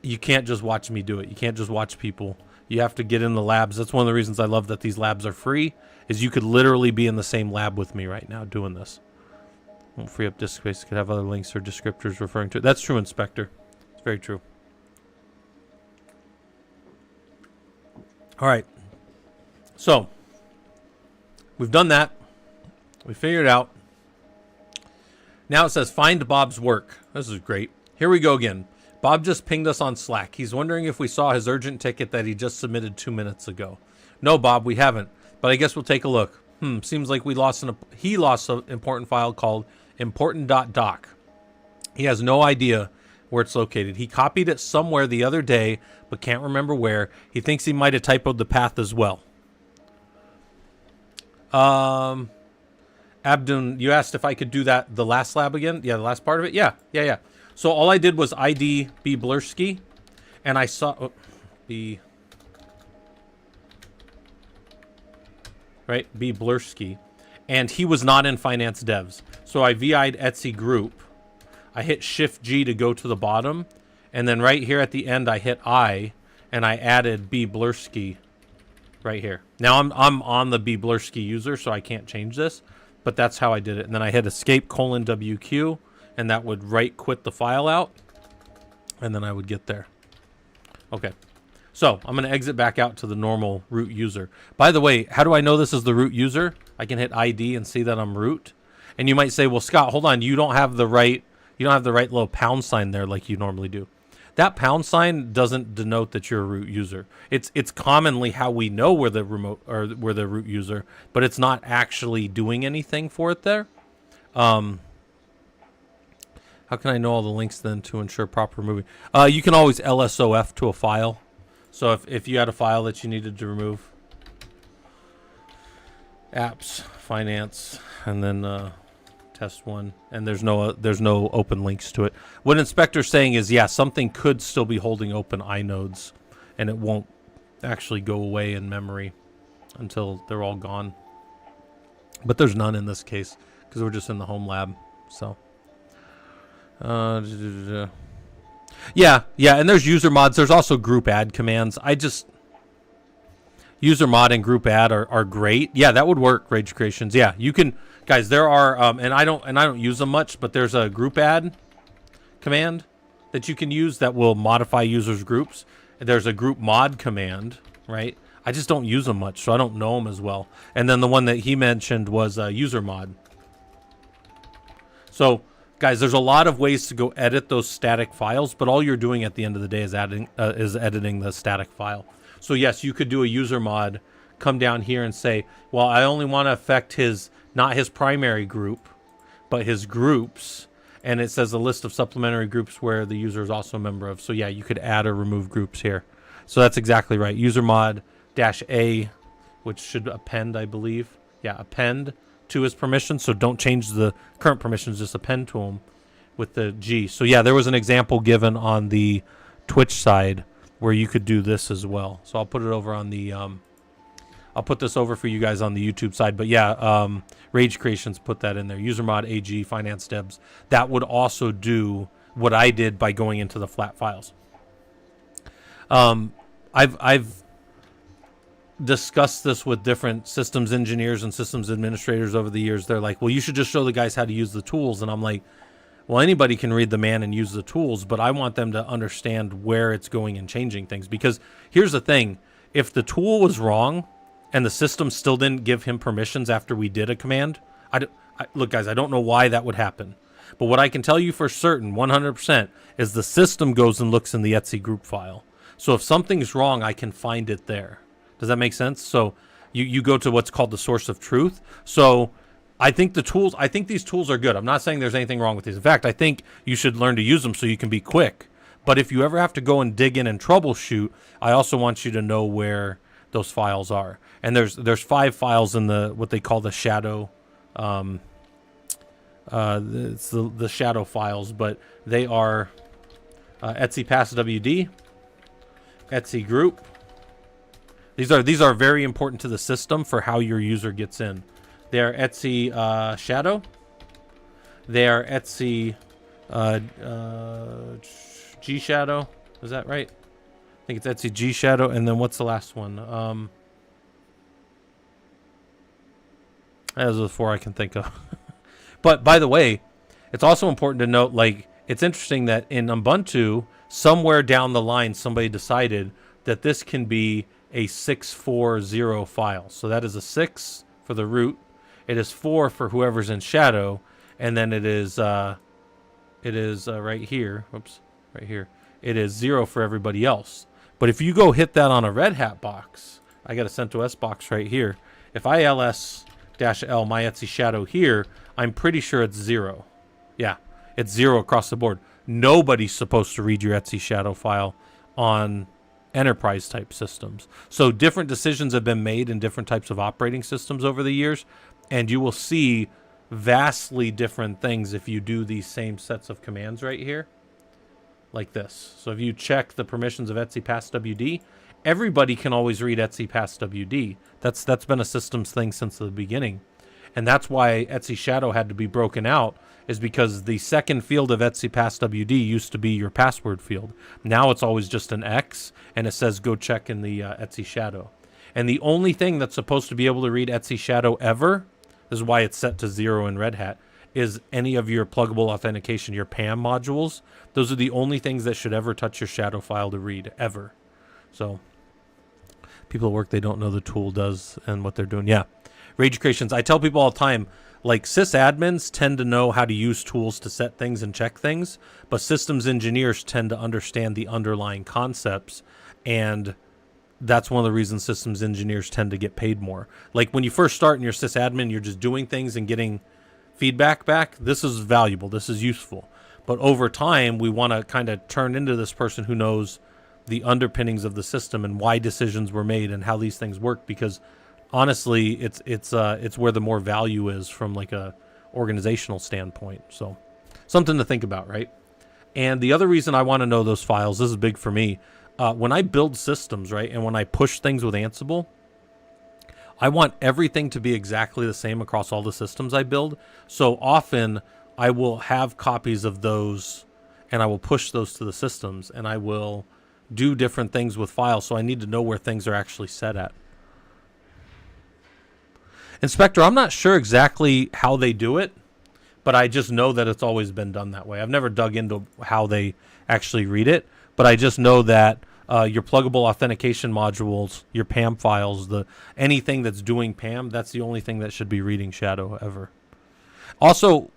you can't just watch me do it. You can't just watch people. You have to get in the labs. That's one of the reasons I love that these labs are free, is you could literally be in the same lab with me right now doing this. Won't free up disk space. Could have other links or descriptors referring to it. That's true, Inspector. It's very true. All right. So, we've done that. We figured it out. Now it says find Bob's work. This is great. Here we go again. Bob just pinged us on Slack. He's wondering if we saw his urgent ticket that he just submitted 2 minutes ago. No, Bob, we haven't. But I guess we'll take a look. Seems like he lost an important file called important.doc. He has no idea where it's located. He copied it somewhere the other day, but can't remember where. He thinks he might have typoed the path as well. Abdun, you asked if I could do that, the last lab again? Yeah, the last part of it? Yeah. So all I did was ID B. Blursky, and I saw... B Blursky, and he was not in Finance Devs. So I VI'd Etsy Group. I hit Shift-G to go to the bottom, and then right here at the end I hit I, and I added B. Blursky right here. Now I'm on the B. Blursky user, so I can't change this, but that's how I did it. And then I hit Escape:WQ, and that would quit the file out, and then I would get there. Okay, so I'm going to exit back out to the normal root user. By the way, how do I know this is the root user? I can hit ID and see that I'm root. And you might say, well, Scott, hold on, you don't have the right little pound sign there like you normally do. That pound sign doesn't denote that you're a root user. It's commonly how we know we're the root user, but it's not actually doing anything for it there. How can I know all the links then to ensure proper removing? You can always LSOF to a file. So if you had a file that you needed to remove, apps, finance, and then test one, and there's no open links to it. What Inspector's saying is, yeah, something could still be holding open inodes, and it won't actually go away in memory until they're all gone. But there's none in this case because we're just in the home lab. So. Yeah, and there's user mods. There's also group add commands. User mod and group add are great. Yeah, that would work. Rage creations. Yeah, you can, guys. There are and I don't use them much, but there's a group add command that you can use that will modify users' groups. There's a group mod command, right? I just don't use them much, so I don't know them as well. And then the one that he mentioned was user mod. So. Guys, there's a lot of ways to go edit those static files, but all you're doing at the end of the day is editing the static file. So yes, you could do a user mod, come down here and say, well, I only want to affect not his primary group, but his groups. And it says a list of supplementary groups where the user is also a member of. So yeah, you could add or remove groups here. So that's exactly right. User mod -A, which should append, I believe. Yeah, append to his permissions, so don't change the current permissions, just append to them with the G. So yeah, there was an example given on the Twitch side where you could do this as well. So I'll put it over on the I'll put this over for you guys on the YouTube side. But yeah, Rage Creations put that in there. User mod AG Finance Devs. That would also do what I did by going into the flat files. I've discussed this with different systems engineers and systems administrators over the years. They're like, well, you should just show the guys how to use the tools. And I'm like, well, anybody can read the man and use the tools, but I want them to understand where it's going and changing things. Because here's the thing. If the tool was wrong and the system still didn't give him permissions after we did a command, look, guys, I don't know why that would happen. But what I can tell you for certain, 100%, is the system goes and looks in the Etsy group file. So if something's wrong, I can find it there. Does that make sense? So you go to what's called the source of truth. So I think these tools are good. I'm not saying there's anything wrong with these. In fact, I think you should learn to use them so you can be quick. But if you ever have to go and dig in and troubleshoot, I also want you to know where those files are. And there's 5 files in what they call the shadow. It's the shadow files, but they are Etsy pass WD, Etsy group, These are very important to the system for how your user gets in. They are etc shadow. They are etc G shadow. Is that right? I think it's etc G shadow. And then what's the last one? Those are the 4 I can think of. But by the way, it's also important to note, like, it's interesting that in Ubuntu, somewhere down the line, somebody decided that this can be a 640 file. So that is a 6 for the root. It is 4 for whoever's in shadow, and then it is right here. Whoops, right here. It is 0 for everybody else. But if you go hit that on a Red Hat box, I got a CentOS box right here. If I ls-l my etc shadow here, I'm pretty sure it's 0. Yeah, it's 0 across the board. Nobody's supposed to read your etc shadow file on enterprise type systems. So different decisions have been made in different types of operating systems over the years, and you will see vastly different things if you do these same sets of commands right here, like this. So if you check the permissions of etc passwd, everybody can always read etc passwd. That's been a systems thing since the beginning. And that's why etc shadow had to be broken out, is because the second field of etc passwd used to be your password field. Now it's always just an X, and it says go check in the etc shadow. And the only thing that's supposed to be able to read etc shadow ever, this is why it's set to 0 in Red Hat, is any of your pluggable authentication, your PAM modules. Those are the only things that should ever touch your shadow file to read, ever. So people at work, they don't know the tool does and what they're doing. Yeah. Rage creations. I tell people all the time, like, sysadmins tend to know how to use tools to set things and check things, but systems engineers tend to understand the underlying concepts, and that's one of the reasons systems engineers tend to get paid more. Like, when you first start and you're sysadmin, you're just doing things and getting feedback back. This is valuable. This is useful. But over time, we want to kind of turn into this person who knows the underpinnings of the system and why decisions were made and how these things work, because honestly, it's where the more value is from, like, a organizational standpoint. So something to think about, right? And the other reason I want to know those files, this is big for me, when I build systems, right, and when I push things with Ansible, I want everything to be exactly the same across all the systems I build. So often I will have copies of those and I will push those to the systems, and I will do different things with files. So I need to know where things are actually set at. Inspector, I'm not sure exactly how they do it, but I just know that it's always been done that way. I've never dug into how they actually read it, but I just know that your pluggable authentication modules, your PAM files, anything that's doing PAM, that's the only thing that should be reading shadow ever. Also,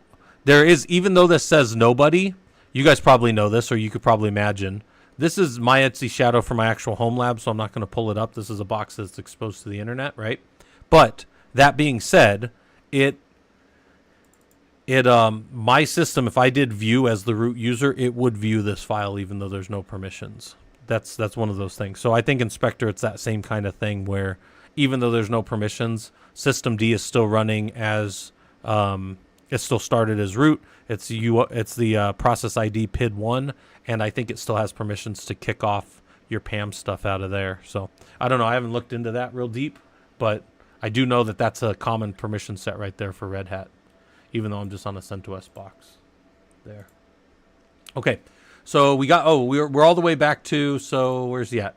there is, even though this says nobody, you guys probably know this, or you could probably imagine, this is my etc shadow for my actual home lab, so I'm not going to pull it up. This is a box that's exposed to the internet, right? But that being said, my system, if I did view as the root user, it would view this file even though there's no permissions. That's one of those things. So I think Inspector, it's that same kind of thing where even though there's no permissions, systemd is still running as it's still started as root. It's the process ID PID1, and I think it still has permissions to kick off your PAM stuff out of there. So I don't know. I haven't looked into that real deep, but I do know that that's a common permission set right there for Red Hat, even though I'm just on a CentOS box there. Okay, so we got, we're all the way back to, so where's he at?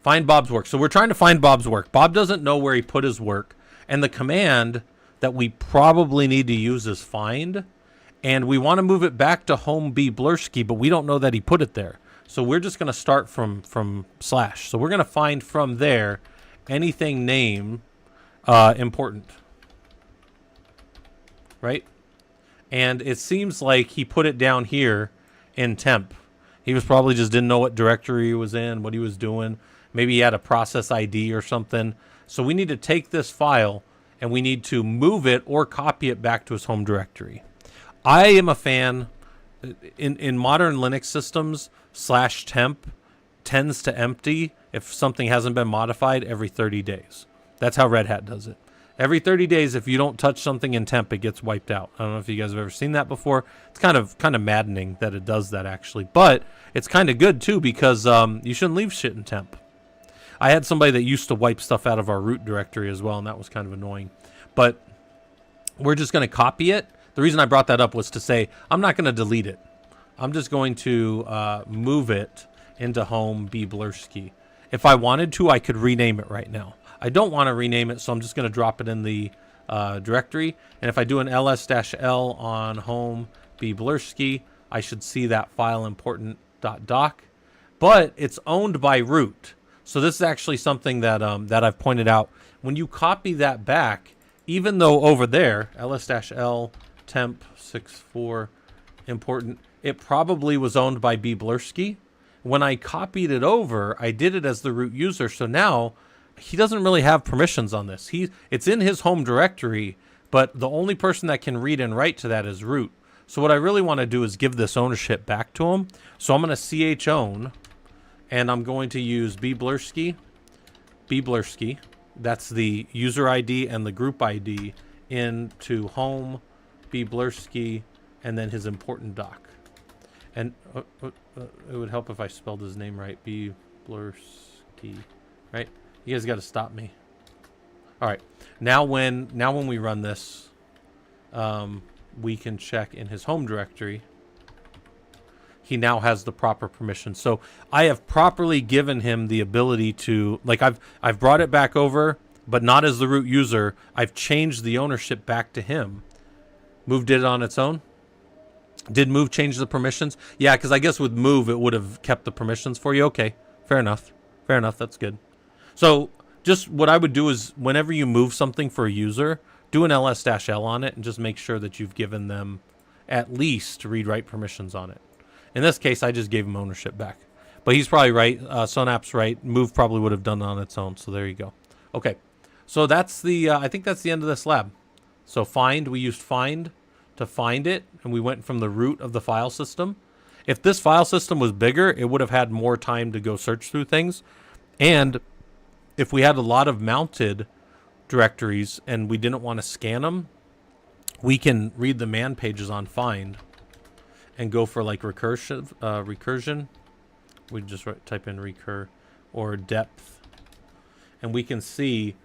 Find Bob's work. So we're trying to find Bob's work. Bob doesn't know where he put his work, and the command that we probably need to use is find, and we want to move it back to home B Blursky, but we don't know that he put it there. So we're just going to start from slash. So we're going to find from there anything name important, right? And it seems like he put it down here in temp. He was probably just didn't know what directory he was in, what he was doing. Maybe he had a process ID or something. So we need to take this file and we need to move it or copy it back to his home directory. I am a fan in modern Linux systems. /temp tends to empty if something hasn't been modified every 30 days. That's how Red Hat does it. Every 30 days, if you don't touch something in temp, it gets wiped out. I don't know if you guys have ever seen that before. It's kind of maddening that it does that, actually. But it's kind of good, too, because you shouldn't leave shit in temp. I had somebody that used to wipe stuff out of our root directory as well, and that was kind of annoying. But we're just going to copy it. The reason I brought that up was to say I'm not going to delete it. I'm just going to move it into home bblurski. If I wanted to, I could rename it right now. I don't want to rename it, so I'm just going to drop it in the directory. And if I do an ls-l on home bblurski, I should see that file important.doc. But it's owned by root. So this is actually something that that I've pointed out. When you copy that back, even though over there, ls-l temp 64 important, it probably was owned by bblurski. When I copied it over, I did it as the root user. So now he doesn't really have permissions on this. It's in his home directory, but the only person that can read and write to that is root. So what I really want to do is give this ownership back to him. So I'm going to chown, and I'm going to use bblurski. That's the user ID and the group ID into home bblurski, and then his important doc. And it would help if I spelled his name right. bblurski, right? You guys got to stop me. All right. Now when we run this, we can check in his home directory. He now has the proper permission. So I have properly given him the ability to, like, I've brought it back over, but not as the root user. I've changed the ownership back to him. Move did it on its own. Did move change the permissions? Yeah, because I guess with move it would have kept the permissions for you. Okay, fair enough. Fair enough. That's good. So just what I would do is whenever you move something for a user, do an ls-l on it and just make sure that you've given them at least read-write permissions on it. In this case, I just gave him ownership back. But he's probably right. Sonap's right. Move probably would have done it on its own. So there you go. Okay. So that's the, I think that's the end of this lab. So find, we used find to find it, and we went from the root of the file system. If this file system was bigger, it would have had more time to go search through things. And if we had a lot of mounted directories and we didn't want to scan them, we can read the man pages on find and go for like recursion. We just type in recur or depth, and we can see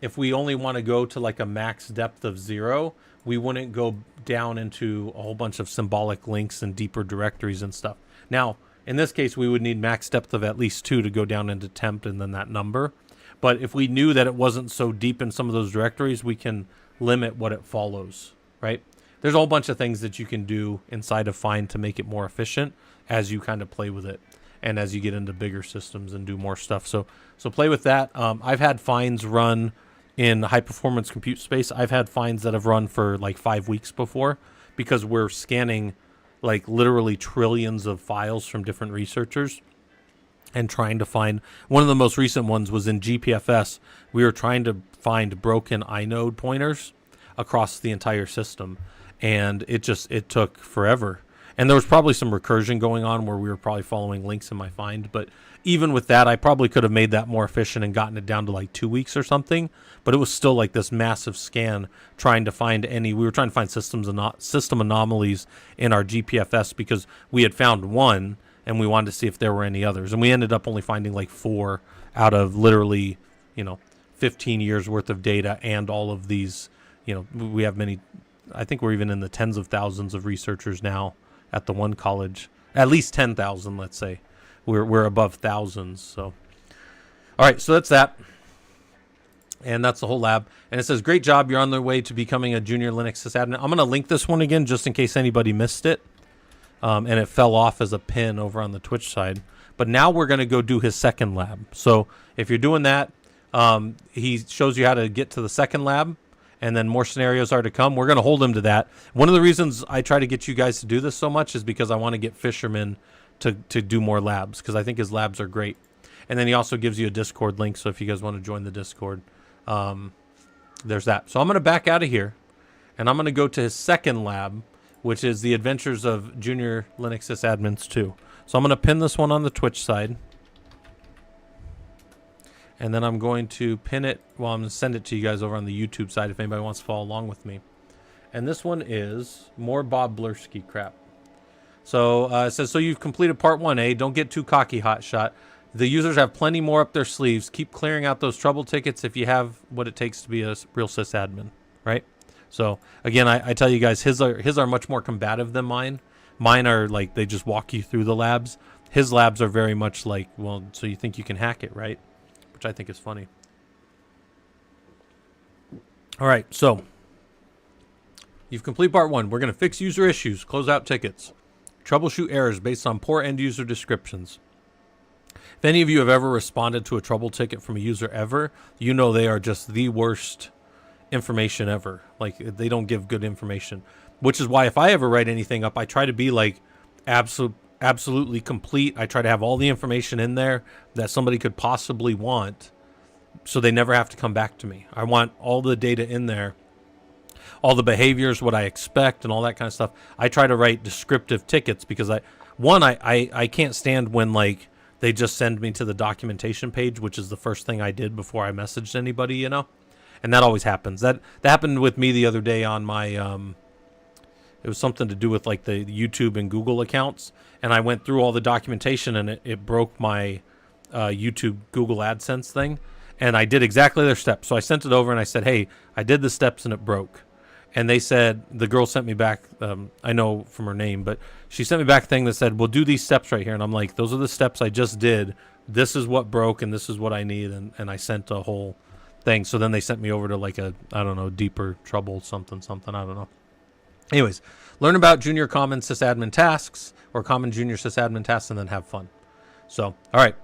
if we only want to go to like a max depth of 0, we wouldn't go down into a whole bunch of symbolic links and deeper directories and stuff. Now, in this case, we would need max depth of at least 2 to go down into temp and then that number. But if we knew that it wasn't so deep in some of those directories, we can limit what it follows, right? There's a whole bunch of things that you can do inside of find to make it more efficient as you kind of play with it and as you get into bigger systems and do more stuff. So play with that. I've had finds run in high performance compute space. I've had finds that have run for like 5 weeks before because we're scanning like literally trillions of files from different researchers and trying to find. One of the most recent ones was in GPFS. We were trying to find broken inode pointers across the entire system, and it took forever. And there was probably some recursion going on where we were probably following links in my find, but even with that, I probably could have made that more efficient and gotten it down to like 2 weeks or something. But it was still like this massive scan trying to find we were trying to find system anomalies in our GPFS because we had found one and we wanted to see if there were any others. And we ended up only finding like 4 out of literally, 15 years worth of data and all of these, we have many, I think we're even in the tens of thousands of researchers now at the one college, at least 10,000, let's say. We're above thousands. So, all right, so that's that. And that's the whole lab. And it says, great job. You're on the way to becoming a junior Linux sysadmin. I'm going to link this one again just in case anybody missed it. And it fell off as a pin over on the Twitch side. But now we're going to go do his second lab. So if you're doing that, he shows you how to get to the second lab. And then more scenarios are to come. We're going to hold him to that. One of the reasons I try to get you guys to do this so much is because I want to get Fisherman to do more labs, because I think his labs are great. And then he also gives you a Discord link, so if you guys want to join the Discord, there's that. So I'm going to back out of here, and I'm going to go to his second lab, which is the Adventures of Junior Linux Sysadmins 2. So I'm going to pin this one on the Twitch side. And then I'm going to pin it, I'm going to send it to you guys over on the YouTube side if anybody wants to follow along with me. And this one is more Bob Blursky crap. So it says, so you've completed part 1A. Don't get too cocky, hotshot. The users have plenty more up their sleeves. Keep clearing out those trouble tickets if you have what it takes to be a real sysadmin, right? So again, I tell you guys, his are much more combative than mine. Mine are like, they just walk you through the labs. His labs are very much like, well, so you think you can hack it, right? Which I think is funny. All right, so you've completed part 1. We're going to fix user issues, close out tickets, troubleshoot errors based on poor end user descriptions. If any of you have ever responded to a trouble ticket from a user ever, you know they are just the worst information ever. Like, they don't give good information, which is why if I ever write anything up, I try to be like absolutely complete. I try to have all the information in there that somebody could possibly want, so they never have to come back to me. I want all the data in there, all the behaviors, what I expect, and all that kind of stuff. I try to write descriptive tickets because I can't stand when like they just send me to the documentation page, which is the first thing I did before I messaged anybody, you know? And that always happens. That happened with me the other day on my it was something to do with like the YouTube and Google accounts, and I went through all the documentation and it broke my YouTube Google AdSense thing. And I did exactly their steps. So I sent it over and I said, hey, I did the steps and it broke. And they said, the girl sent me back, I know from her name, but she sent me back a thing that said, well, do these steps right here. And I'm like, those are the steps I just did. This is what broke and this is what I need. And I sent a whole thing. So then they sent me over to like a, I don't know, deeper trouble, something, I don't know. Anyways, learn about junior common sysadmin tasks or common junior sysadmin tasks and then have fun. So, all right,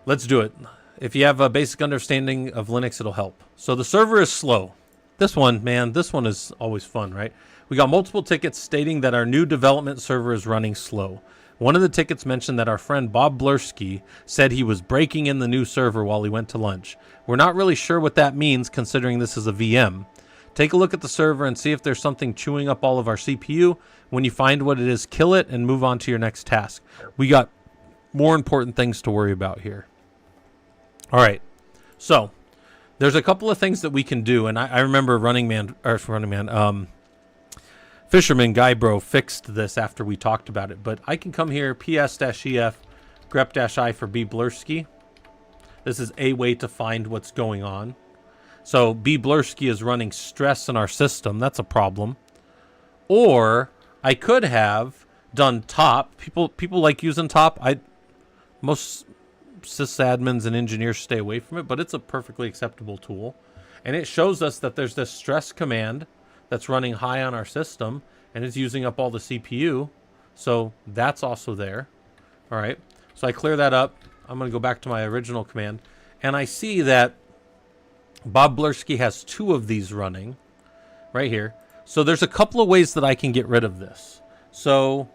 let's do it. If you have a basic understanding of Linux, it'll help. So the server is slow. This one, man, this one is always fun, right? We got multiple tickets stating that our new development server is running slow. One of the tickets mentioned that our friend Bob Blursky said he was breaking in the new server while he went to lunch. We're not really sure what that means considering this is a VM. Take a look at the server and see if there's something chewing up all of our CPU. When you find what it is, kill it and move on to your next task. We got more important things to worry about here. All right, so there's a couple of things that we can do, and I remember Fisherman Guybro fixed this after we talked about it, but I can come here, ps-ef, grep-i for B. Blursky. This is a way to find what's going on. So B. Blursky is running stress in our system. That's a problem. Or I could have done top. People like using top. Most sysadmins and engineers stay away from it, but it's a perfectly acceptable tool. And it shows us that there's this stress command that's running high on our system, and it's using up all the CPU. So that's also there. All right. So I clear that up. I'm going to go back to my original command, and I see that Bob Blursky has 2 of these running right here. So there's a couple of ways that I can get rid of this. So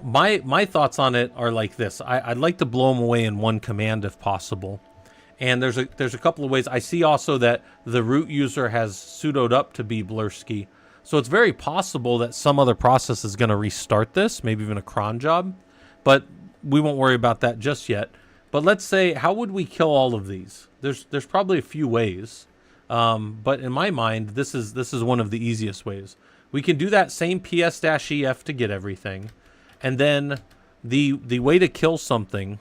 my thoughts on it are like this. I'd like to blow them away in one command if possible. And there's a couple of ways. I see also that the root user has sudoed up to be Blursky. So it's very possible that some other process is going to restart this, maybe even a cron job. But we won't worry about that just yet. But let's say, how would we kill all of these? There's probably a few ways. But in my mind, this is one of the easiest ways. We can do that same ps-ef to get everything. And then the way to kill something,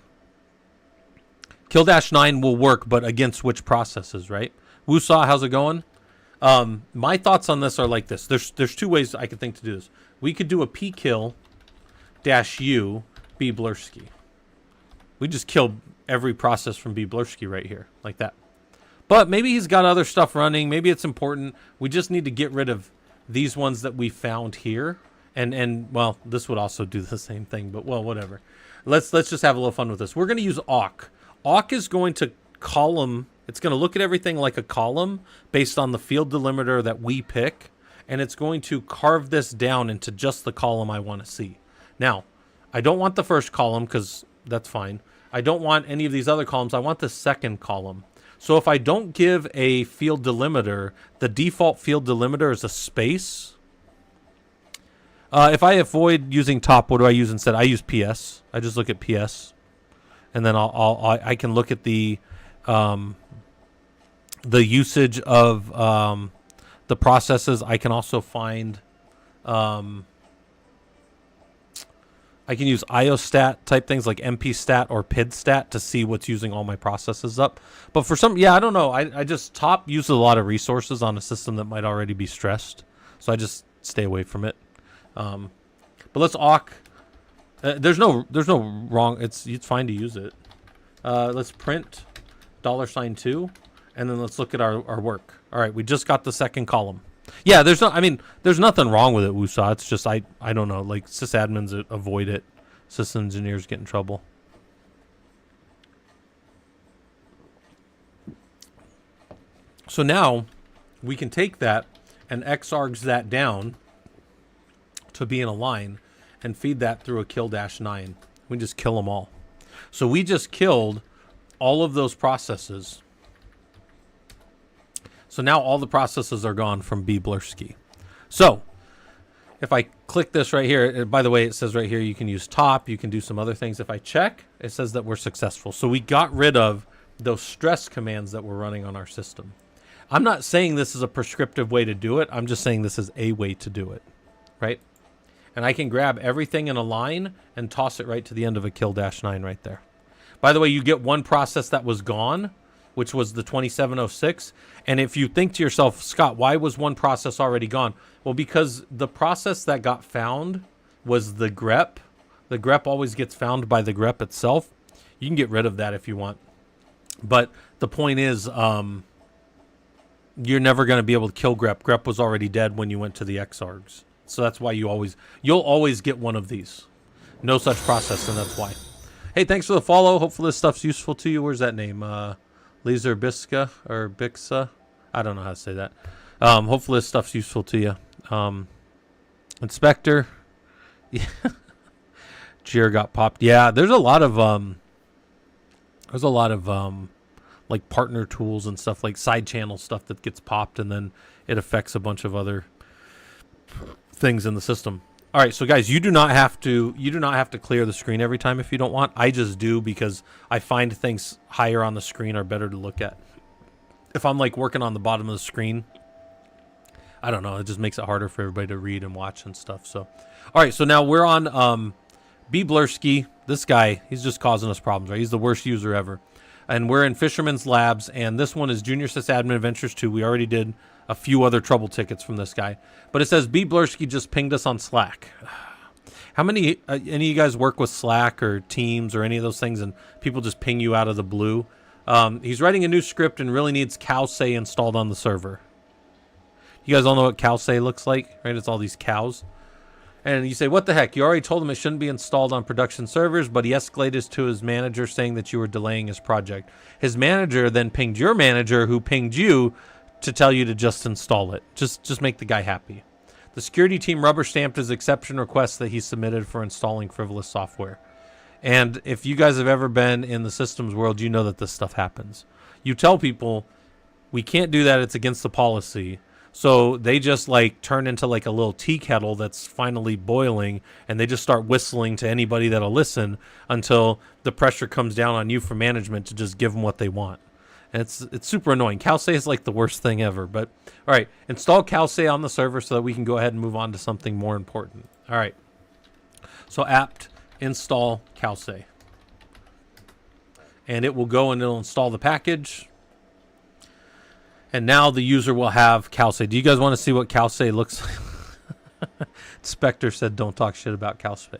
kill-9 will work, but against which processes, right? Woosaw, how's it going? My thoughts on this are like this. There's 2 ways I could think to do this. We could do a pkill-u B. Blursky. We just killed every process from B. Blursky right here, like that. But maybe he's got other stuff running. Maybe it's important. We just need to get rid of these ones that we found here. And well, this would also do the same thing, but well, whatever. Let's just have a little fun with this. We're going to use awk. Awk is going to column. It's going to look at everything like a column based on the field delimiter that we pick, and it's going to carve this down into just the column I want to see. Now, I don't want the first column because that's fine. I don't want any of these other columns. I want the second column. So if I don't give a field delimiter, the default field delimiter is a space. If I avoid using top, what do I use instead? I use PS. I just look at PS, and then I can look at the usage of the processes. I can also find I can use iostat type things like mpstat or pidstat to see what's using all my processes up. But for some, yeah, I don't know. I just top uses a lot of resources on a system that might already be stressed. So I just stay away from it. But let's awk. There's no wrong. It's fine to use it. Let's print $2, and then let's look at our work. All right, we just got the second column. Yeah, there's nothing wrong with it, Wusa. It's just I don't know. Like sysadmins avoid it. System engineers get in trouble. So now we can take that and xargs that down to be in a line and feed that through a kill-9. We just kill them all. So we just killed all of those processes. So now all the processes are gone from bblurski. So if I click this right here, by the way, it says right here you can use top, you can do some other things. If I check, it says that we're successful. So we got rid of those stress commands that were running on our system. I'm not saying this is a prescriptive way to do it. I'm just saying this is a way to do it, right? And I can grab everything in a line and toss it right to the end of a kill-9 right there. By the way, you get one process that was gone, which was the 2706. And if you think to yourself, Scott, why was one process already gone? Well, because the process that got found was the grep. The grep always gets found by the grep itself. You can get rid of that if you want. But the point is, you're never going to be able to kill grep. Grep was already dead when you went to the xargs. So that's why you'll always get one of these. No such process, and that's why. Hey, thanks for the follow. Hopefully this stuff's useful to you. Where's that name? Laser Biska or Bixa? I don't know how to say that. Hopefully this stuff's useful to you. Inspector. Yeah. Cheer got popped. Yeah, there's a lot of like partner tools and stuff, like side channel stuff that gets popped, and then it affects a bunch of other things in the system. All right, so guys, you do not have to clear the screen every time if you don't want. I just do because I find things higher on the screen are better to look at. If I'm like working on the bottom of the screen, I don't know, it just makes it harder for everybody to read and watch and stuff. So, all right, so now we're on bblurski. This guy, he's just causing us problems, right? He's the worst user ever. And we're in Fisherman's Labs, and this one is Junior Sysadmin Adventures 2. We already did a few other trouble tickets from this guy. But it says, bblurski just pinged us on Slack. How many, any of you guys work with Slack or Teams or any of those things, and people just ping you out of the blue? He's writing a new script and really needs cowsay installed on the server. You guys all know what cowsay looks like, right? It's all these cows. And you say, what the heck? You already told him it shouldn't be installed on production servers, but he escalated to his manager saying that you were delaying his project. His manager then pinged your manager, who pinged you to tell you to just install it. Just make the guy happy. The security team rubber stamped his exception request that he submitted for installing frivolous software. And if you guys have ever been in the systems world, you know that this stuff happens. You tell people, we can't do that, it's against the policy. So they just like turn into like a little tea kettle that's finally boiling, and they just start whistling to anybody that'll listen until the pressure comes down on you from management to just give them what they want. And it's super annoying. Cowsay is like the worst thing ever. But all right, install Cowsay on the server so that we can go ahead and move on to something more important. All right. So apt install Cowsay. And it will go and it'll install the package. And now the user will have Cowsay. Do you guys want to see what Cowsay looks like? Spectre said, "Don't talk shit about Cowsay."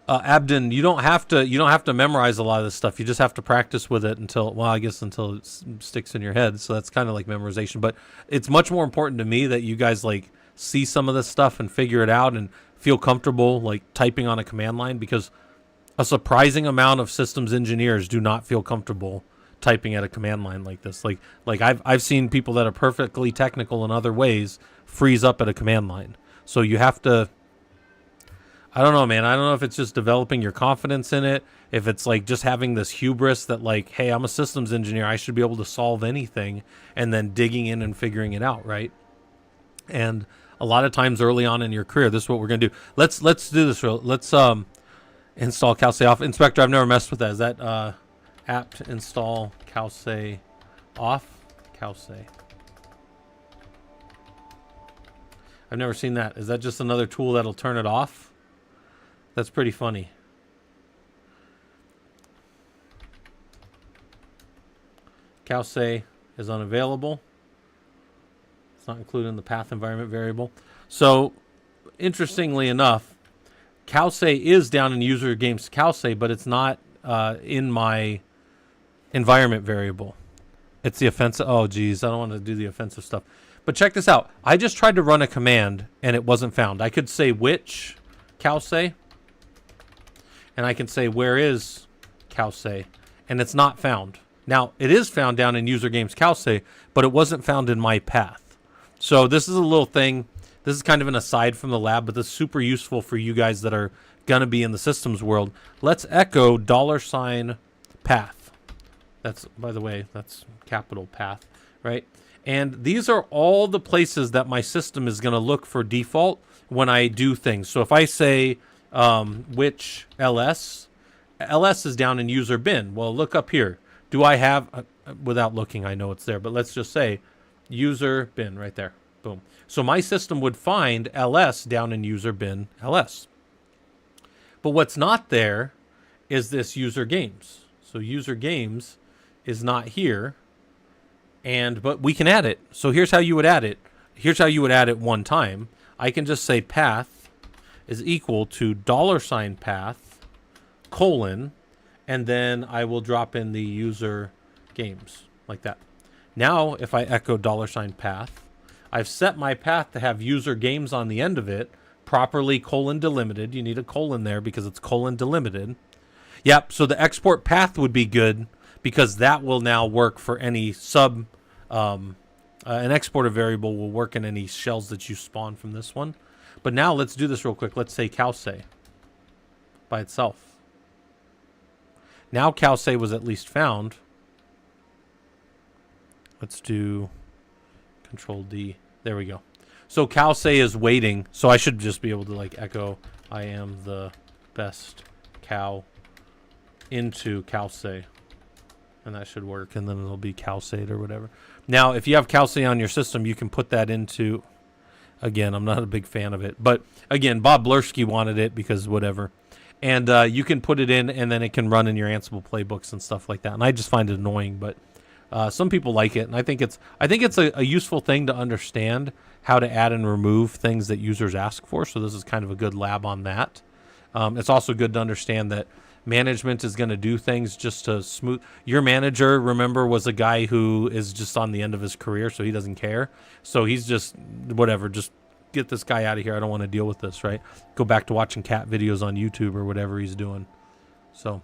Abden, you don't have to memorize a lot of this stuff. You just have to practice with it until it sticks in your head. So that's kind of like memorization. But it's much more important to me that you guys like see some of this stuff and figure it out and feel comfortable like typing on a command line, because a surprising amount of systems engineers do not feel comfortable typing at a command line like this. Like I've seen people that are perfectly technical in other ways freeze up at a command line. So you have to, I don't know, man. I don't know if it's just developing your confidence in it, if it's like just having this hubris that like, hey, I'm a systems engineer, I should be able to solve anything, and then digging in and figuring it out, right? And a lot of times early on in your career, this is what we're going to do. Let's do this. Let's install Cowsay off. Inspector, I've never messed with that. Is that apt install Cowsay off? Cowsay. I've never seen that. Is that just another tool that'll turn it off? That's pretty funny. Calsay is unavailable. It's not included in the path environment variable. So, interestingly enough, Calsay is down in user games Calsay, but it's not in my environment variable. It's the offensive. Oh, geez, I don't want to do the offensive stuff. But check this out. I just tried to run a command, and it wasn't found. I could say which Calsay, and I can say where is Calsay, and it's not found. Now, it is found down in user games Calsay, but it wasn't found in my path. So this is a little thing. This is kind of an aside from the lab, but this is super useful for you guys that are going to be in the systems world. Let's echo $path. That's, by the way, that's capital path, right? And these are all the places that my system is going to look for default when I do things. So if I say which ls is down in user bin. Well, look up here. Do I have, without looking, I know it's there, but let's just say user bin right there. Boom. So my system would find ls down in user bin ls. But what's not there is this user games. So user games is not here, but we can add it. So here's how you would add it. Here's how you would add it one time. I can just say path is equal to $path colon, and then I will drop in the user games like that. Now, if I echo $path, I've set my path to have user games on the end of it, properly colon delimited. You need a colon there because it's colon delimited. Yep, so the export path would be good because that will now work for any an exporter variable will work in any shells that you spawn from this one. But now let's do this real quick. Let's say Calsay by itself. Now Calsay was at least found. Let's do Control D. There we go. So Calsay is waiting. So I should just be able to like echo I am the best cow into Calsay. And that should work. And then it'll be Calsate or whatever. Now, if you have Calsay on your system, you can put that into... Again, I'm not a big fan of it. But again, Bob Blursky wanted it because whatever. And you can put it in and then it can run in your Ansible playbooks and stuff like that. And I just find it annoying, but some people like it. And I think it's a useful thing to understand how to add and remove things that users ask for. So this is kind of a good lab on that. It's also good to understand that management is going to do things just to smooth. Your manager, remember, was a guy who is just on the end of his career, so he doesn't care. So he's just, whatever, just get this guy out of here. I don't want to deal with this, right? Go back to watching cat videos on YouTube or whatever he's doing. So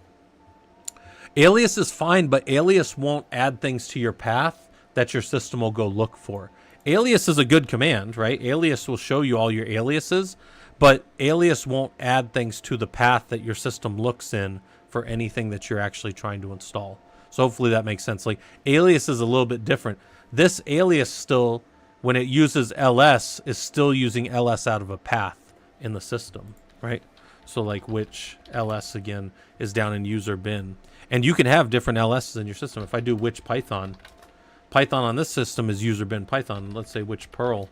alias is fine, but alias won't add things to your path that your system will go look for. Alias is a good command, right? Alias will show you all your aliases, but alias won't add things to the path that your system looks in for anything that you're actually trying to install. So hopefully that makes sense. Like alias is a little bit different. This alias still, when it uses ls, is still using ls out of a path in the system, right? So like which ls again is down in user bin. And you can have different ls's in your system. If I do which Python on this system is user bin Python. Let's say which Perl,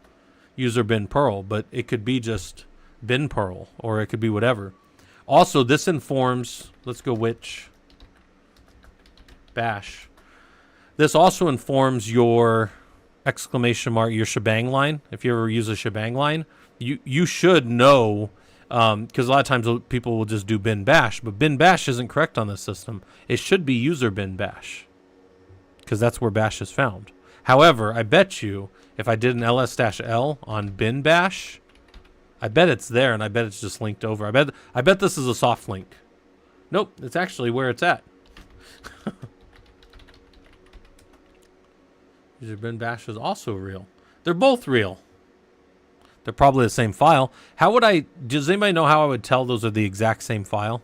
user bin Perl, but it could be just bin Perl, or it could be whatever. Also, this informs, let's go which bash. This also informs your exclamation mark, your shebang line. If you ever use a shebang line, you should know, because a lot of times people will just do bin bash, but bin bash isn't correct on this system. It should be user bin bash, because that's where bash is found. However, I bet you if I did an ls-l on bin bash, I bet it's there, and I bet it's just linked over. I bet this is a soft link. Nope, it's actually where it's at. User bin bash is also real. They're both real. They're probably the same file. Does anybody know how I would tell those are the exact same file?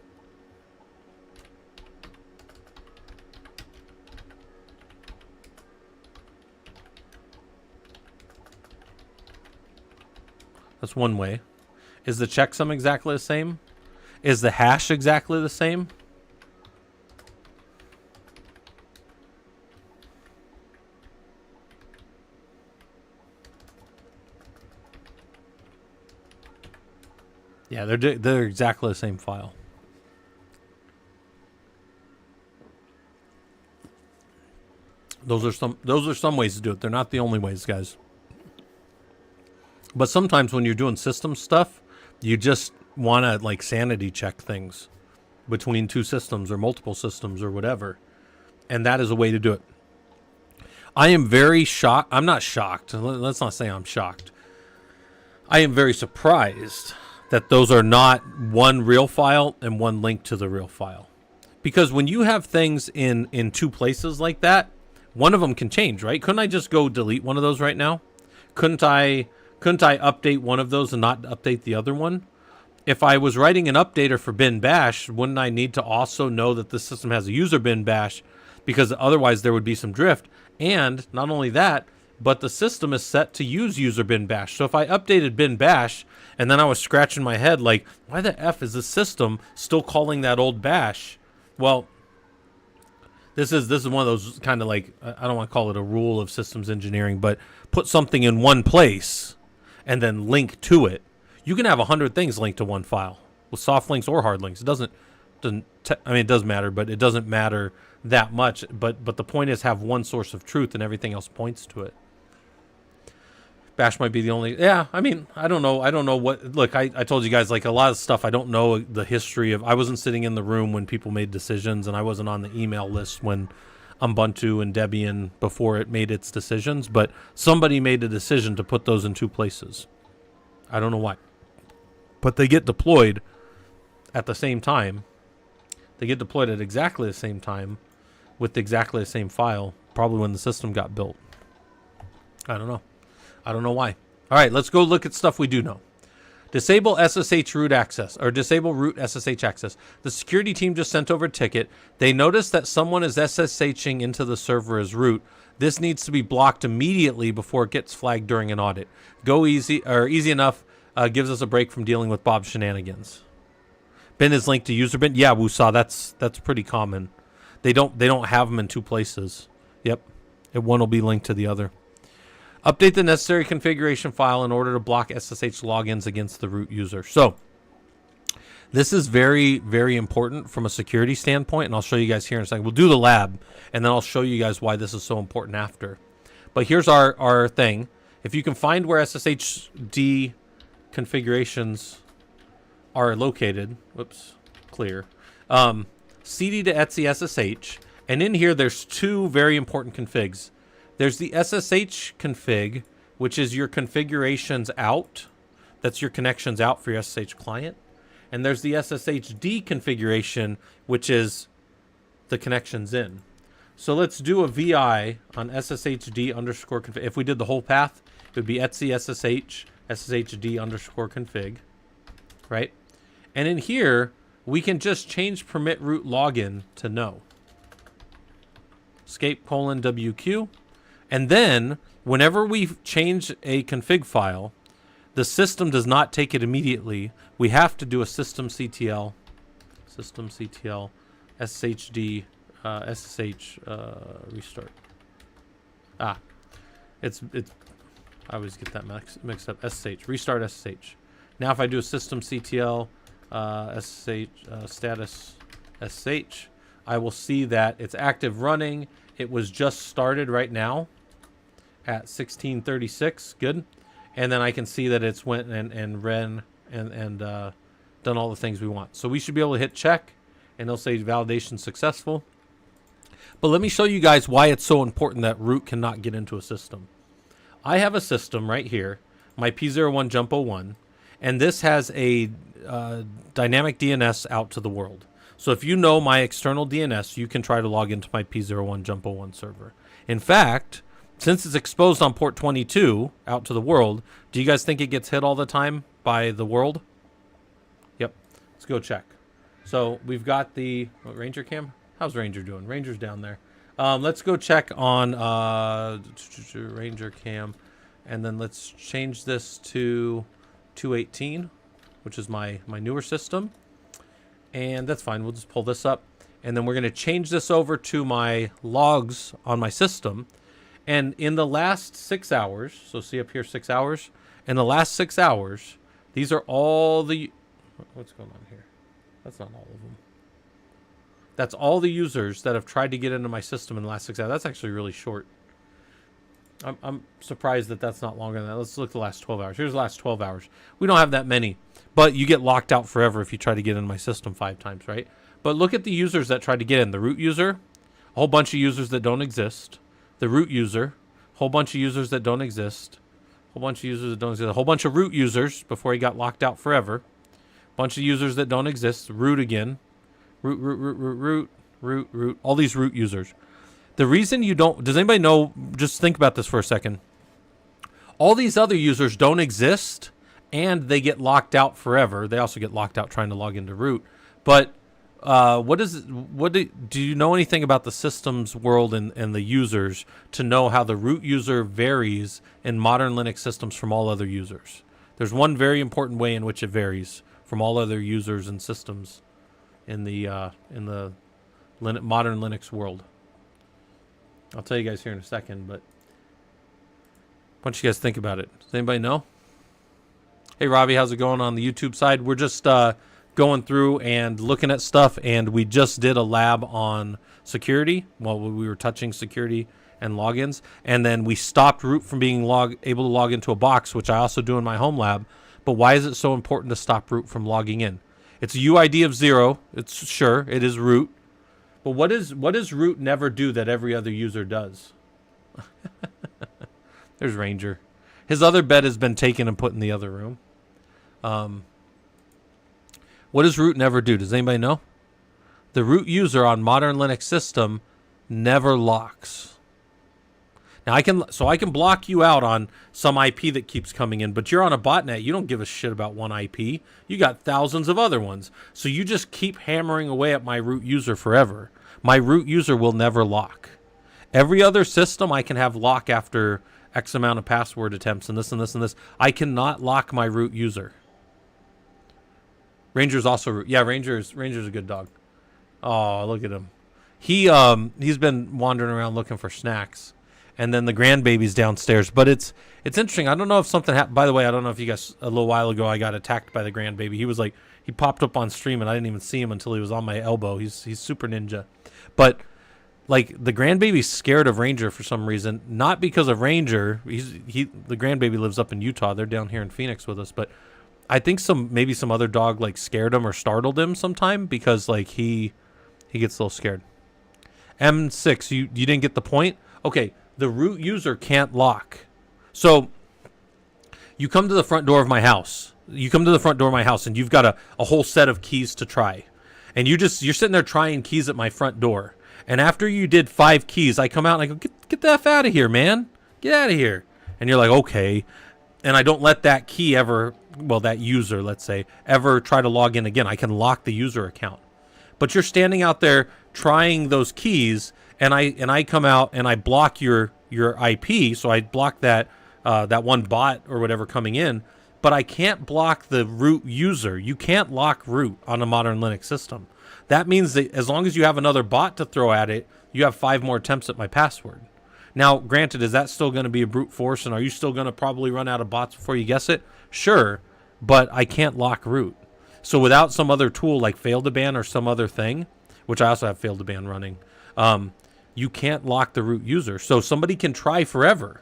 That's one way. Is the checksum exactly the same? Is the hash exactly the same? Yeah, they're exactly the same file. Those are some ways to do it. They're not the only ways, guys. But sometimes when you're doing system stuff, you just want to like sanity check things between two systems or multiple systems or whatever. And that is a way to do it. I am very shocked. I'm not shocked. Let's not say I'm shocked. I am very surprised that those are not one real file and one link to the real file. Because when you have things in two places like that, one of them can change, right? Couldn't I just go delete one of those right now? Couldn't I update one of those and not update the other one? If I was writing an updater for bin bash, wouldn't I need to also know that the system has a user bin bash? Because otherwise there would be some drift. And not only that, but the system is set to use user bin bash. So if I updated bin bash and then I was scratching my head like, why the F is the system still calling that old bash? Well, this is one of those kind of like, I don't want to call it a rule of systems engineering, but put something in one place and then link to it. You can have 100 things linked to one file with soft links or hard links. It doesn't it does matter, but it doesn't matter that much. But the point is have one source of truth and everything else points to it. Bash might be the only, yeah, I mean, I don't know what, look, I told you guys, like, a lot of stuff, I don't know the history of, I wasn't sitting in the room when people made decisions, and I wasn't on the email list when Ubuntu and Debian, before it made its decisions, but somebody made a decision to put those in two places. I don't know why. But they get deployed at the same time. They get deployed at exactly the same time with exactly the same file, probably when the system got built. I don't know why. All right, let's go look at stuff we do know. Disable SSH root access, or disable root SSH access. The security team just sent over a ticket. They noticed that someone is SSHing into the server as root. This needs to be blocked immediately before it gets flagged during an audit. Go easy, or easy enough, gives us a break from dealing with Bob's shenanigans. Bin is linked to user bin. Yeah, Wusaw, that's pretty common. They don't have them in two places. Yep, and one will be linked to the other. Update the necessary configuration file in order to block SSH logins against the root user. So this is very, very important from a security standpoint, and I'll show you guys here in a second. We'll do the lab, and then I'll show you guys why this is so important after. But here's our thing. If you can find where SSHD configurations are located, whoops, clear, CD to etc SSH, and in here there's two very important configs. There's the SSH config, which is your configurations out. That's your connections out for your SSH client. And there's the SSHD configuration, which is the connections in. So let's do a VI on SSHD underscore config. If we did the whole path, it would be etc SSH SSHD underscore config, right? And in here, we can just change permit root login to no. Escape : WQ. And then, whenever we change a config file, the system does not take it immediately. We have to do a systemctl sshd ssh restart. It's I always get that mixed up. Ssh restart ssh. Now, if I do a systemctl ssh status sh, I will see that it's active running. It was just started right now at 1636. Good. And then I can see that it's went and ran and done all the things we want. So we should be able to hit check, and it'll say validation successful. But let me show you guys why it's so important that root cannot get into a system. I have a system right here, my P01 Jump 01, and this has a dynamic DNS out to the world. So if you know my external DNS, you can try to log into my P01 Jump 01 server. In fact, since it's exposed on port 22 out to the world, do you guys think it gets hit all the time by the world? Yep. Let's go check. So we've got the Ranger cam. How's Ranger doing? Ranger's down there. Let's go check on Ranger cam, and then let's change this to 218, which is my newer system. And that's fine. We'll just pull this up, and then we're going to change this over to my logs on my system. And in the last 6 hours, so see up here 6 hours, in the last 6 hours, these are all the, What's going on here? That's not all of them. That's all the users that have tried to get into my system in the last 6 hours. That's actually really short. I'm surprised that that's not longer than that. Let's look at the last 12 hours. Here's the last 12 hours. We don't have that many, but you get locked out forever if you try to get into my system 5 times, right? But look at the users that tried to get in. The root user, a whole bunch of users that don't exist. The root user, a whole bunch of users that don't exist. A whole bunch of users that don't exist. A whole bunch of root users before he got locked out forever. A bunch of users that don't exist. Root again. Root. All these root users. The reason you don't... Does anybody know... Just think about this for a second. All these other users don't exist, and they get locked out forever. They also get locked out trying to log into root. But do you know anything about the systems world and the users to know how the root user varies in modern Linux systems from all other users? There's one very important way in which it varies from all other users and systems in the modern Linux world. I'll tell you guys here in a second, but why don't you guys think about it? Does anybody know? Hey, Robbie, how's it going on the YouTube side? We're just going through and looking at stuff, and we just did a lab on security while we were touching security and logins, and then we stopped root from being able to log into a box, which I also do in my home lab. But why is it so important to stop root from logging in? It's a UID of 0. It's sure it is root. But what does root never do that every other user does? There's Ranger. His other bed has been taken and put in the other room. What does root never do? Does anybody know? The root user on modern Linux system never locks. Now I can block you out on some IP that keeps coming in, but you're on a botnet. You don't give a shit about one IP. You got thousands of other ones. So you just keep hammering away at my root user forever. My root user will never lock. Every other system I can have lock after X amount of password attempts and this and this and this. I cannot lock my root user. Ranger's also root. Yeah, Ranger's a good dog. Oh, look at him. He's been wandering around looking for snacks. And then the grandbaby's downstairs. But it's interesting. I don't know if something happened. By the way, I don't know if you guys, a little while ago, I got attacked by the grandbaby. He popped up on stream and I didn't even see him until he was on my elbow. He's super ninja. But like the grandbaby's scared of Ranger for some reason. Not because of Ranger. The grandbaby lives up in Utah. They're down here in Phoenix with us. But I think maybe some other dog like scared him or startled him sometime because like he gets a little scared. M6, you didn't get the point? Okay. The root user can't lock. So you come to the front door of my house. And you've got a whole set of keys to try. And you're sitting there trying keys at my front door. And after you did 5 keys, I come out and I go, get the F out of here, man. Get out of here. And you're like, okay. And I don't let that key that user, let's say, ever try to log in again. I can lock the user account. But you're standing out there trying those keys, and I come out and I block your IP, so I block that one bot or whatever coming in, but I can't block the root user. You can't lock root on a modern Linux system. That means that as long as you have another bot to throw at it, you have 5 more attempts at my password. Now, granted, is that still going to be a brute force, and are you still going to probably run out of bots before you guess it? Sure, but I can't lock root. So without some other tool like fail to ban or some other thing, which I also have fail to ban running, you can't lock the root user. So somebody can try forever,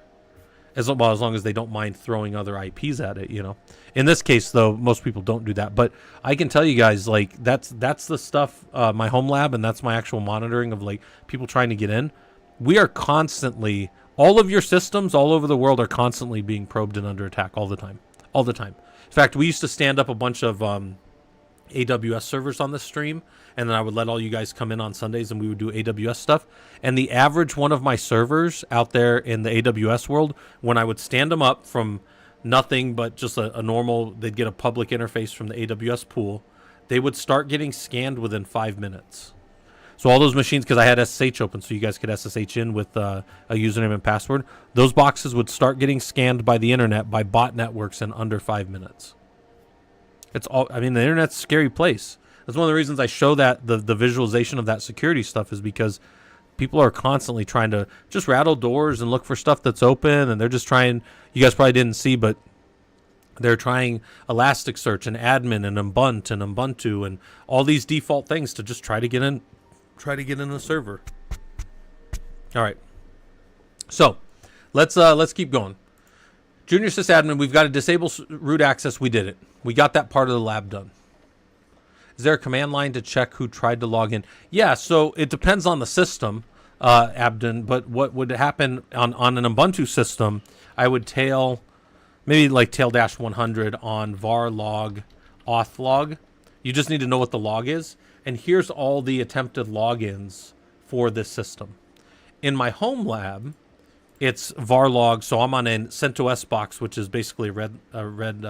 as long as they don't mind throwing other IPs at it, you know. In this case, though, most people don't do that. But I can tell you guys, like, that's the stuff, my home lab, and that's my actual monitoring of, like, people trying to get in. We are constantly, all of your systems all over the world are constantly being probed and under attack all the time. All the time. In fact, we used to stand up a bunch of AWS servers on this stream, and then I would let all you guys come in on Sundays and we would do AWS stuff. And the average one of my servers out there in the AWS world, when I would stand them up from nothing but just a normal, they'd get a public interface from the AWS pool, they would start getting scanned within 5 minutes. So all those machines, because I had SSH open so you guys could SSH in with a username and password, those boxes would start getting scanned by the internet, by bot networks in under 5 minutes. The internet's a scary place. That's one of the reasons I show that the visualization of that security stuff is because people are constantly trying to just rattle doors and look for stuff that's open, and they're just trying. You guys probably didn't see, but They're trying Elasticsearch and admin and Ubuntu and all these default things to just try to get in the server. All right. So let's keep going. Junior sysadmin, we've got to disable root access. We did it. We got that part of the lab done. Is there a command line to check who tried to log in? Yeah, so it depends on the system, Abden, but what would happen on an Ubuntu system, I would maybe like tail dash 100 on var log auth log. You just need to know what the log is. And here's all the attempted logins for this system. In my home lab, it's var log, so I'm on a CentOS box, which is basically a red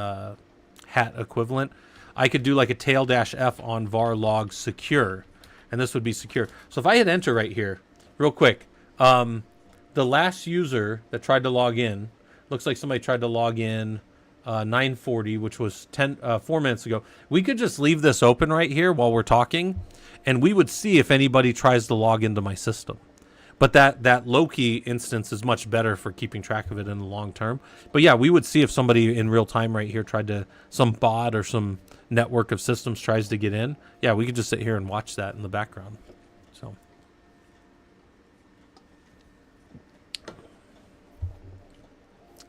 hat equivalent. I could do like a tail dash F on var log secure, and this would be secure. So if I hit enter right here, real quick, the last user that tried to log in, looks like somebody tried to log in 9:40, which was 4 minutes ago. We could just leave this open right here while we're talking, and we would see if anybody tries to log into my system. But that Loki instance is much better for keeping track of it in the long term. But yeah, we would see if somebody in real time right here some bot or some network of systems tries to get in. Yeah, we could just sit here and watch that in the background. So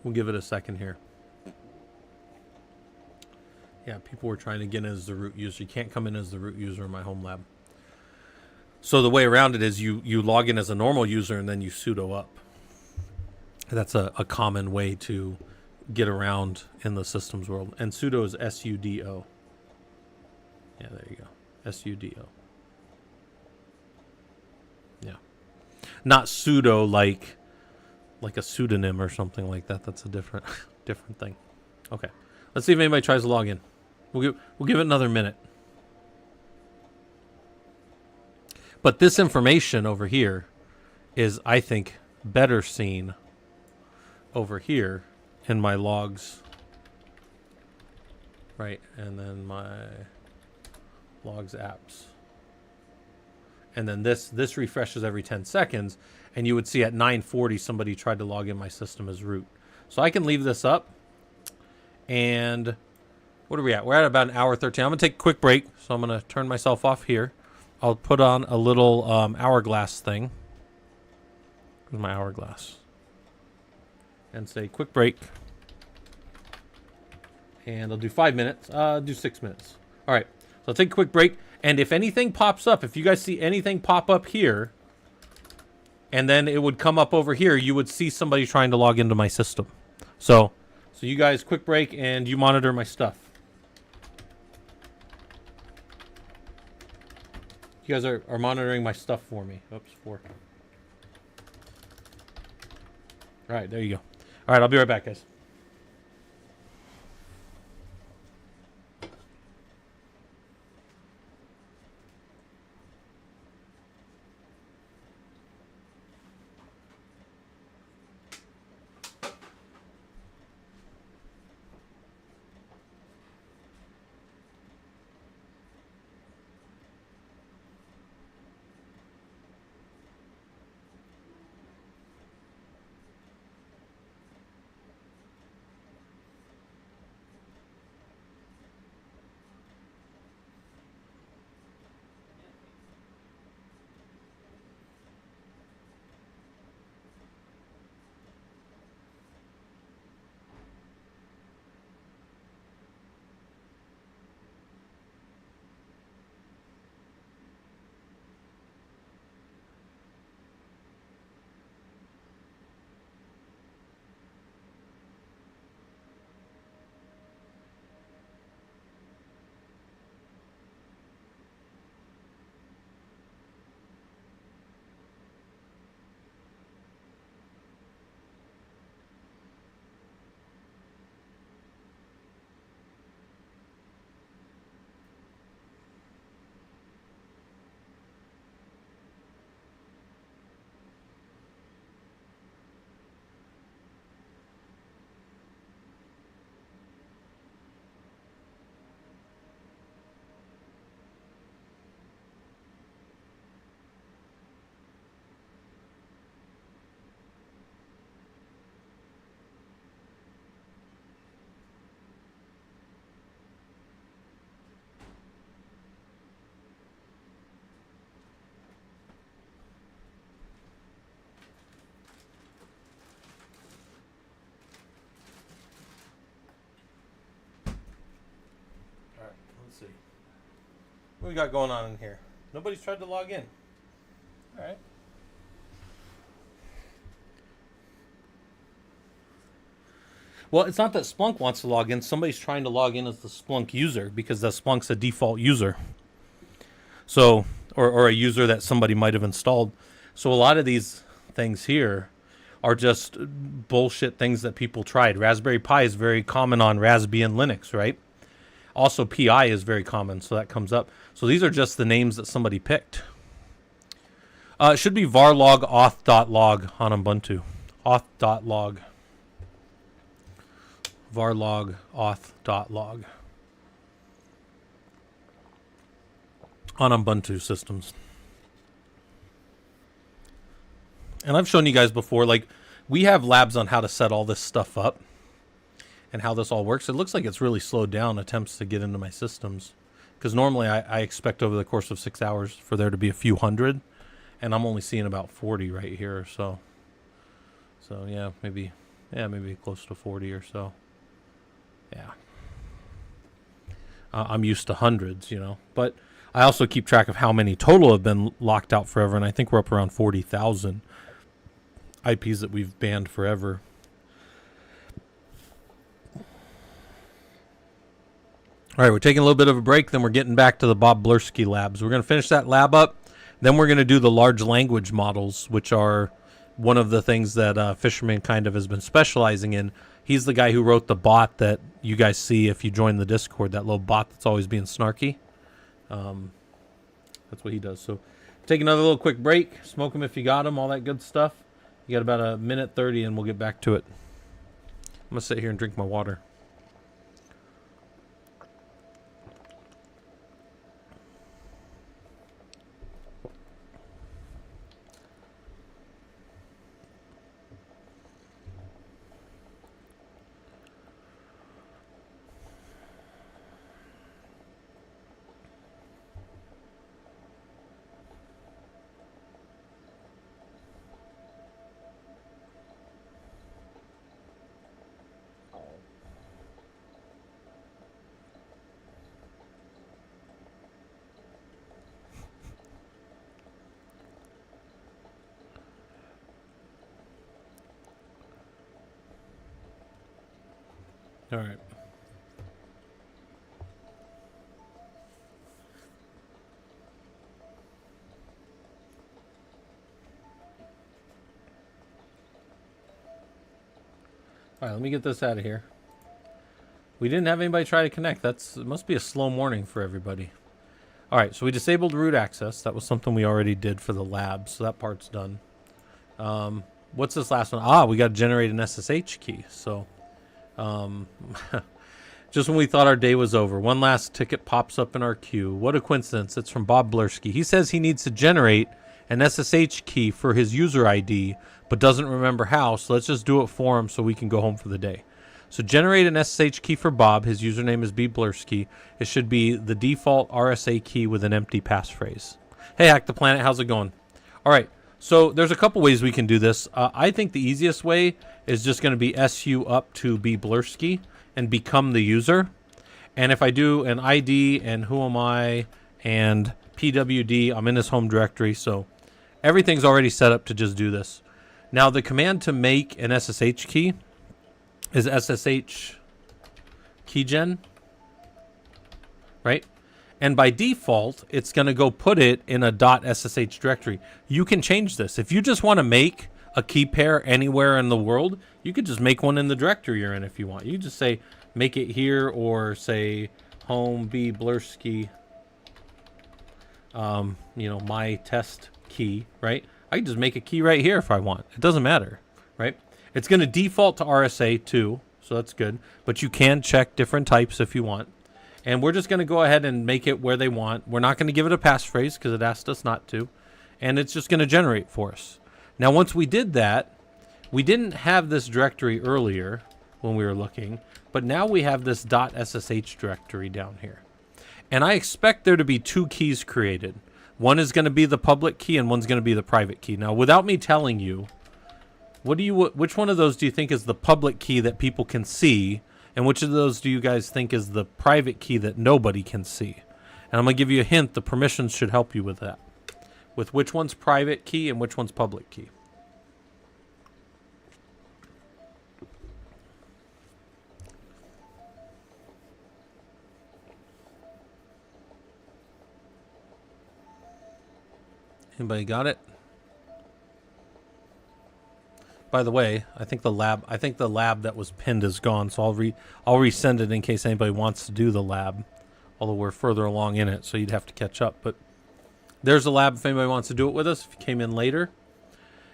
we'll give it a second here. Yeah, people were trying to get in as the root user. You can't come in as the root user in my home lab. So the way around it is you log in as a normal user and then you sudo up. That's a common way to get around in the systems world. And sudo is sudo. Yeah, there you go. sudo. Yeah. Not sudo like a pseudonym or something like that. That's a different thing. Okay. Let's see if anybody tries to log in. We'll give it another minute. But this information over here is, I think, better seen over here in my logs. Right, and then my logs apps. And then this refreshes every 10 seconds, and you would see at 9:40 somebody tried to log in my system as root. So I can leave this up. And what are we at? We're at about an hour 13. I'm going to take a quick break, so I'm going to turn myself off here. I'll put on a little hourglass thing. Where's my hourglass? And say quick break. And I'll do 5 minutes. Do 6 minutes. All right. So I'll take a quick break. And if anything pops up, if you guys see anything pop up here, and then it would come up over here, you would see somebody trying to log into my system. So you guys, quick break, and you monitor my stuff. You guys are monitoring my stuff for me. Oops, 4. All right, there you go. All right, I'll be right back, guys. see. What we got going on in here? Nobody's tried to log in. All right. Well, it's not that Splunk wants to log in. Somebody's trying to log in as the Splunk user because the Splunk's a default user. So, or a user that somebody might have installed. So a lot of these things here are just bullshit things that people tried. Raspberry Pi is very common on Raspbian Linux, right? Also, PI is very common, so that comes up. So these are just the names that somebody picked. It should be varlog auth.log on Ubuntu. Auth.log. Varlog auth.log. On Ubuntu systems. And I've shown you guys before, like, we have labs on how to set all this stuff up and how this all works. It looks like it's really slowed down attempts to get into my systems. Because normally I expect over the course of 6 hours for there to be a few hundred. And I'm only seeing about 40 right here or so. So, yeah, maybe close to 40 or so. Yeah. I'm used to hundreds, you know. But I also keep track of how many total have been locked out forever. And I think we're up around 40,000 IPs that we've banned forever. All right, we're taking a little bit of a break. Then we're getting back to the Bob Blursky labs. We're going to finish that lab up. Then we're going to do the large language models, which are one of the things that Fisherman kind of has been specializing in. He's the guy who wrote the bot that you guys see if you join the Discord, that little bot that's always being snarky. That's what he does. So take another little quick break. Smoke them if you got them, all that good stuff. You got about a minute 30 and we'll get back to it. I'm going to sit here and drink my water. All right. All right, let me get this out of here. We didn't have anybody try to connect. It must be a slow morning for everybody. All right, so we disabled root access. That was something we already did for the lab, so that part's done. What's this last one? We got to generate an SSH key. So just when we thought our day was over, one last ticket pops up in our queue. What a coincidence. It's from Bob Blursky. He says he needs to generate an SSH key for his user ID, but doesn't remember how, so let's just do it for him so we can go home for the day. So generate an SSH key for Bob. His username is bblursky. It should be the default RSA key with an empty passphrase. Hey, Hack the Planet, how's it going? All right, so there's a couple ways we can do this. I think the easiest way is just going to be SU up to bblursky and become the user. And if I do an ID and who am I and pwd, I'm in his home directory, so everything's already set up to just do this. Now, the command to make an SSH key is SSH keygen, right? And by default, it's going to go put it in a .ssh directory. You can change this. If you just want to make a key pair anywhere in the world, you could just make one in the directory you're in if you want. You just say, make it here, or say home bblursky, my test key, right? I can just make a key right here if I want. It doesn't matter, right? It's going to default to RSA too, so that's good. But you can check different types if you want. And we're just going to go ahead and make it where they want. We're not going to give it a passphrase because it asked us not to. And it's just going to generate for us. Now, once we did that, we didn't have this directory earlier when we were looking. But now we have this .ssh directory down here. And I expect there to be two keys created. One is going to be the public key and one's going to be the private key. Now, without me telling you, which one of those do you think is the public key that people can see, And which of those do you guys think is the private key that nobody can see? And I'm going to give you a hint. The permissions should help you with that. With which one's private key and which one's public key. Anybody got it? By the way, I think the lab that was pinned is gone, so I'll resend it in case anybody wants to do the lab. Although we're further along in it, so you'd have to catch up. But there's a lab if anybody wants to do it with us, if you came in later.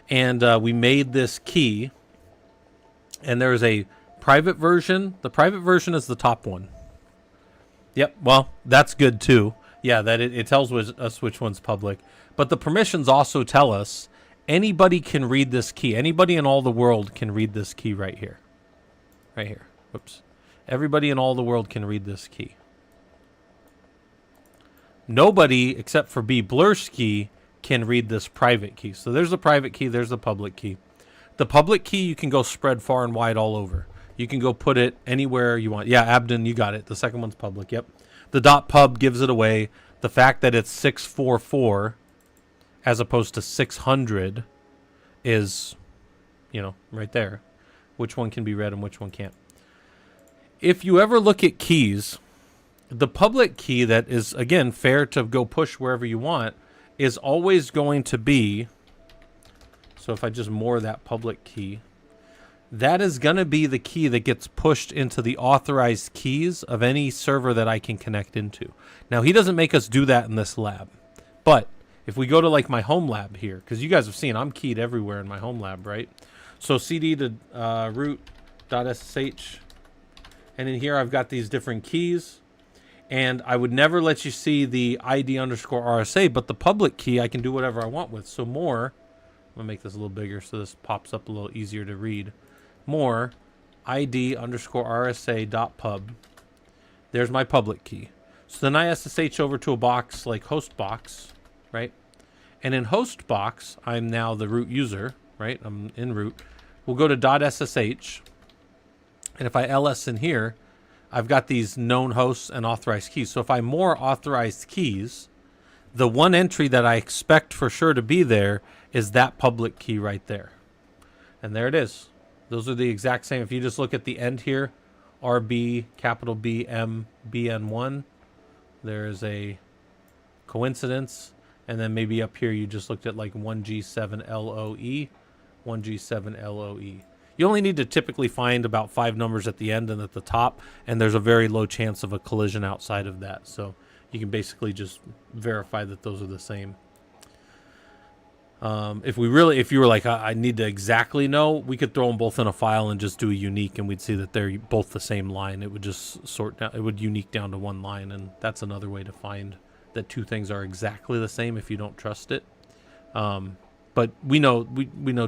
And we made this key. And there's a private version. The private version is the top one. Yep, well, that's good too. Yeah, that it tells us which one's public. But the permissions also tell us anybody can read this key. Anybody in all the world can read this key right here. Right here. Whoops. Everybody in all the world can read this key. Nobody, except for B. Blurski, can read this private key. So there's the private key, there's the public key. The public key you can go spread far and wide all over. You can go put it anywhere you want. Yeah, Abden, you got it. The second one's public, yep. The .pub gives it away. The fact that it's 644 as opposed to 600 is, right there. Which one can be read and which one can't. If you ever look at keys, the public key that is, again, fair to go push wherever you want is always going to be, so if I just more that public key, that is going to be the key that gets pushed into the authorized keys of any server that I can connect into. Now, he doesn't make us do that in this lab, but if we go to like my home lab here, because you guys have seen I'm keyed everywhere in my home lab, right? So cd to root.ssh, and in here I've got these different keys. And I would never let you see the ID underscore RSA, but the public key I can do whatever I want with. So more, I'm going to make this a little bigger so this pops up a little easier to read. More ID underscore RSA dot pub. There's my public key. So then I SSH over to a box like host box, right? And in host box, I'm now the root user, right? I'm in root. We'll go to .ssh. And if I ls in here, I've got these known hosts and authorized keys. So if I more authorized keys, the one entry that I expect for sure to be there is that public key right there. And there it is. Those are the exact same. If you just look at the end here, RB, capital B, M, BN1, there's a coincidence. And then maybe up here you just looked at like 1G7LOE, 1G7LOE. You only need to typically find about 5 numbers at the end and at the top, and there's a very low chance of a collision outside of that. So you can basically just verify that those are the same. If you were like, I need to exactly know, we could throw them both in a file and just do a unique, and we'd see that they're both the same line. It would just sort down, it would unique down to one line, and that's another way to find that two things are exactly the same if you don't trust it. But we know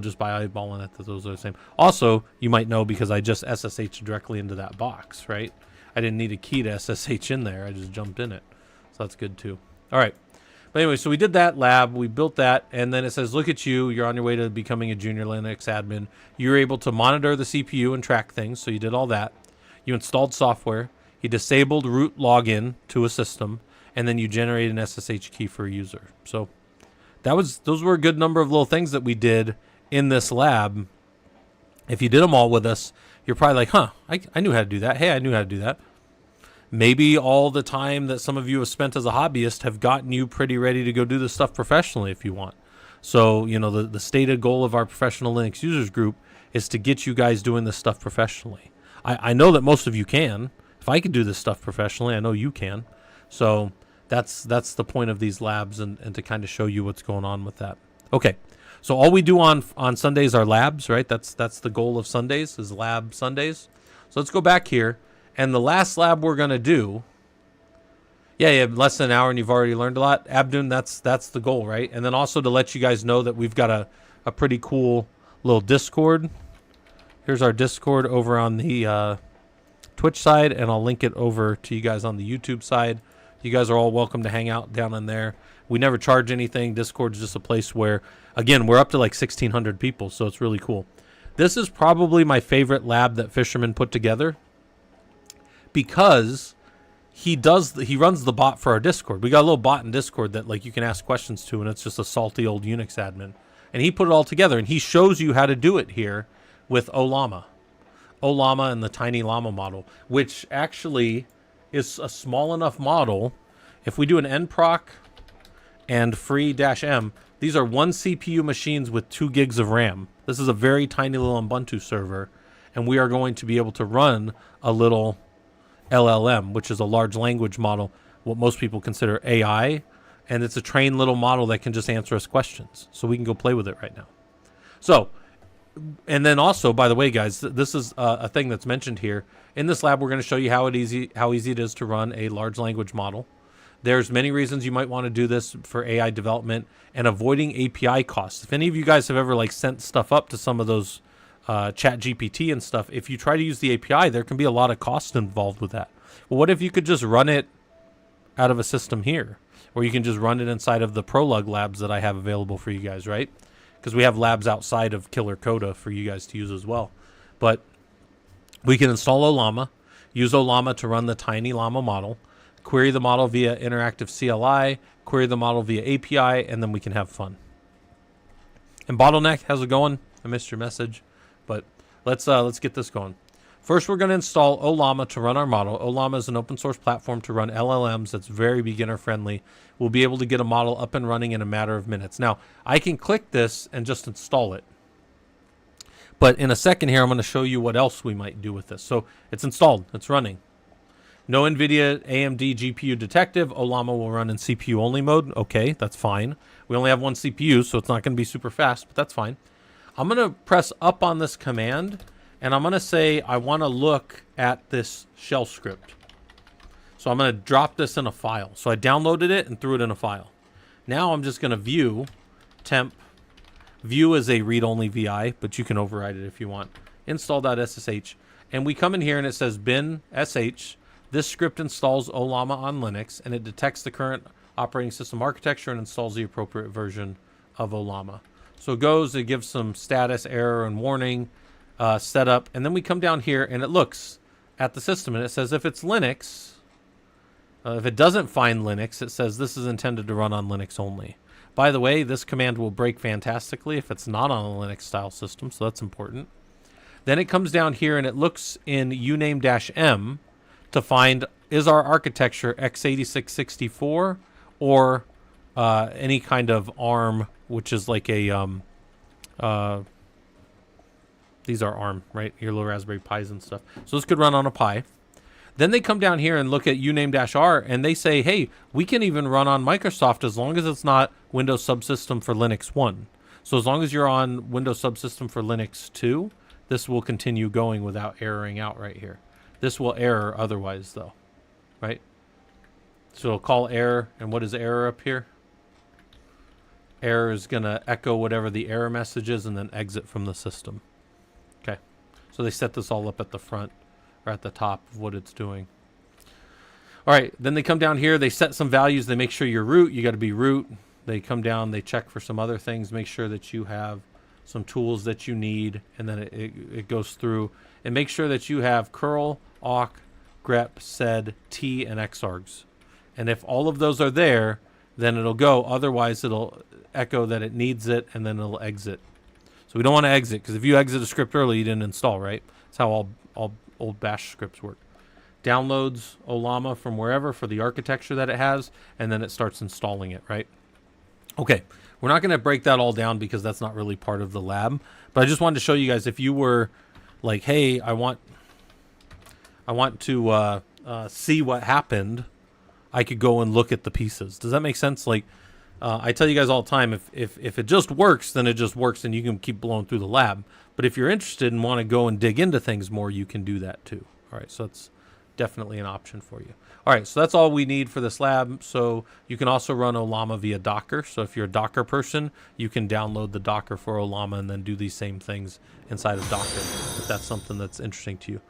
just by eyeballing it that those are the same. Also, you might know because I just SSH directly into that box, right? I didn't need a key to SSH in there. I just jumped in it. So that's good too. All right. But anyway, so we did that lab. We built that. And then it says, look at you. You're on your way to becoming a junior Linux admin. You're able to monitor the CPU and track things. So you did all that. You installed software. You disabled root login to a system. And then you generated an SSH key for a user. So those were a good number of little things that we did in this lab. If you did them all with us, you're probably like, huh, I knew how to do that. Hey, I knew how to do that. Maybe all the time that some of you have spent as a hobbyist have gotten you pretty ready to go do this stuff professionally if you want. So, the stated goal of our professional Linux users group is to get you guys doing this stuff professionally. I know that most of you can. If I could do this stuff professionally, I know you can. So that's the point of these labs and to kind of show you what's going on with that. Okay, so all we do on Sundays are labs, right? That's the goal of Sundays is lab Sundays. So let's go back here. And the last lab we're going to do, yeah, less than an hour and you've already learned a lot. Abdun, that's the goal, right? And then also to let you guys know that we've got a pretty cool little Discord. Here's our Discord over on the Twitch side, and I'll link it over to you guys on the YouTube side. You guys are all welcome to hang out down in there. We never charge anything. Discord's just a place where, again, we're up to like 1,600 people, so it's really cool. This is probably my favorite lab that Fisherman put together. because he runs the bot for our Discord. We got a little bot in Discord that like you can ask questions to, and it's just a salty old Unix admin. And he put it all together, and he shows you how to do it here with Ollama and the Tiny Llama model, which actually is a small enough model. If we do an nproc and free-m, these are 1 CPU machines with 2 gigs of RAM. This is a very tiny little Ubuntu server, and we are going to be able to run a little LLM, which is a large language model, what most people consider AI, and it's a trained little model that can just answer us questions. So we can go play with it right now. So, and then also, by the way, guys, this is a thing that's mentioned here. In this lab, we're going to show you how easy it is to run a large language model. There's many reasons you might want to do this for AI development and avoiding API costs. If any of you guys have ever like sent stuff up to some of those Chat GPT and stuff, if you try to use the API, there can be a lot of cost involved with that. Well, what if you could just run it out of a system here? Or you can just run it inside of the Prolog labs that I have available for you guys, right? Because we have labs outside of Killercoda for you guys to use as well. But we can install Ollama, use Ollama to run the Tiny Llama model, query the model via interactive CLI, query the model via API, and then we can have fun. And Bottleneck, how's it going? I missed your message, but let's get this going. First, we're going to install Ollama to run our model. Ollama is an open source platform to run LLMs that's very beginner friendly. We'll be able to get a model up and running in a matter of minutes. Now, I can click this and just install it. But in a second here, I'm going to show you what else we might do with this. So it's installed. It's running. No NVIDIA AMD GPU detective. Ollama will run in CPU only mode. Okay, that's fine. We only have 1 CPU, so it's not going to be super fast, but that's fine. I'm going to press up on this command, and I'm going to say I want to look at this shell script. So I'm going to drop this in a file. So I downloaded it and threw it in a file. Now I'm just going to view temp. View is a read-only VI, but you can override it if you want. Install.ssh. And we come in here and it says bin sh. This script installs Ollama on Linux, and it detects the current operating system architecture and installs the appropriate version of Ollama. So it goes, it gives some status, error, and warning, setup, and then we come down here and it looks at the system and it says if it's Linux, if it doesn't find Linux, it says this is intended to run on Linux only. By the way, this command will break fantastically if it's not on a Linux style system, so that's important. Then it comes down here and it looks in uname-m to find is our architecture x86-64 or any kind of ARM, which is like a these are ARM, right? Your little Raspberry Pis and stuff. So this could run on a Pi. Then they come down here and look at uname-r, and they say, hey, we can even run on Microsoft as long as it's not Windows Subsystem for Linux 1. So as long as you're on Windows Subsystem for Linux 2, this will continue going without erroring out right here. This will error otherwise, though, right? So it'll call error, and what is error up here? Error is going to echo whatever the error message is and then exit from the system. Okay, so they set this all up at the front or at the top of what it's doing. All right, then they come down here, they set some values, they make sure you're root, you got to be root. They come down, they check for some other things, make sure that you have some tools that you need, and then it goes through and make sure that you have curl, awk, grep, sed, t, and xargs. And if all of those are there, then it'll go. Otherwise, it'll echo that it needs it, and then it'll exit. So we don't want to exit, because if you exit a script early, you didn't install, right? That's how all old bash scripts work. Downloads Ollama from wherever for the architecture that it has, and then it starts installing it, right? Okay, we're not going to break that all down because that's not really part of the lab, but I just wanted to show you guys if you were like, hey, I want to see what happened, I could go and look at the pieces. Does that make sense? Like, I tell you guys all the time, if it just works, then it just works and you can keep blowing through the lab. But if you're interested and want to go and dig into things more, you can do that too. All right, so that's definitely an option for you. All right, so that's all we need for this lab. So you can also run Ollama via Docker. So if you're a Docker person, you can download the Docker for Ollama and then do these same things inside of Docker, if that's something that's interesting to you.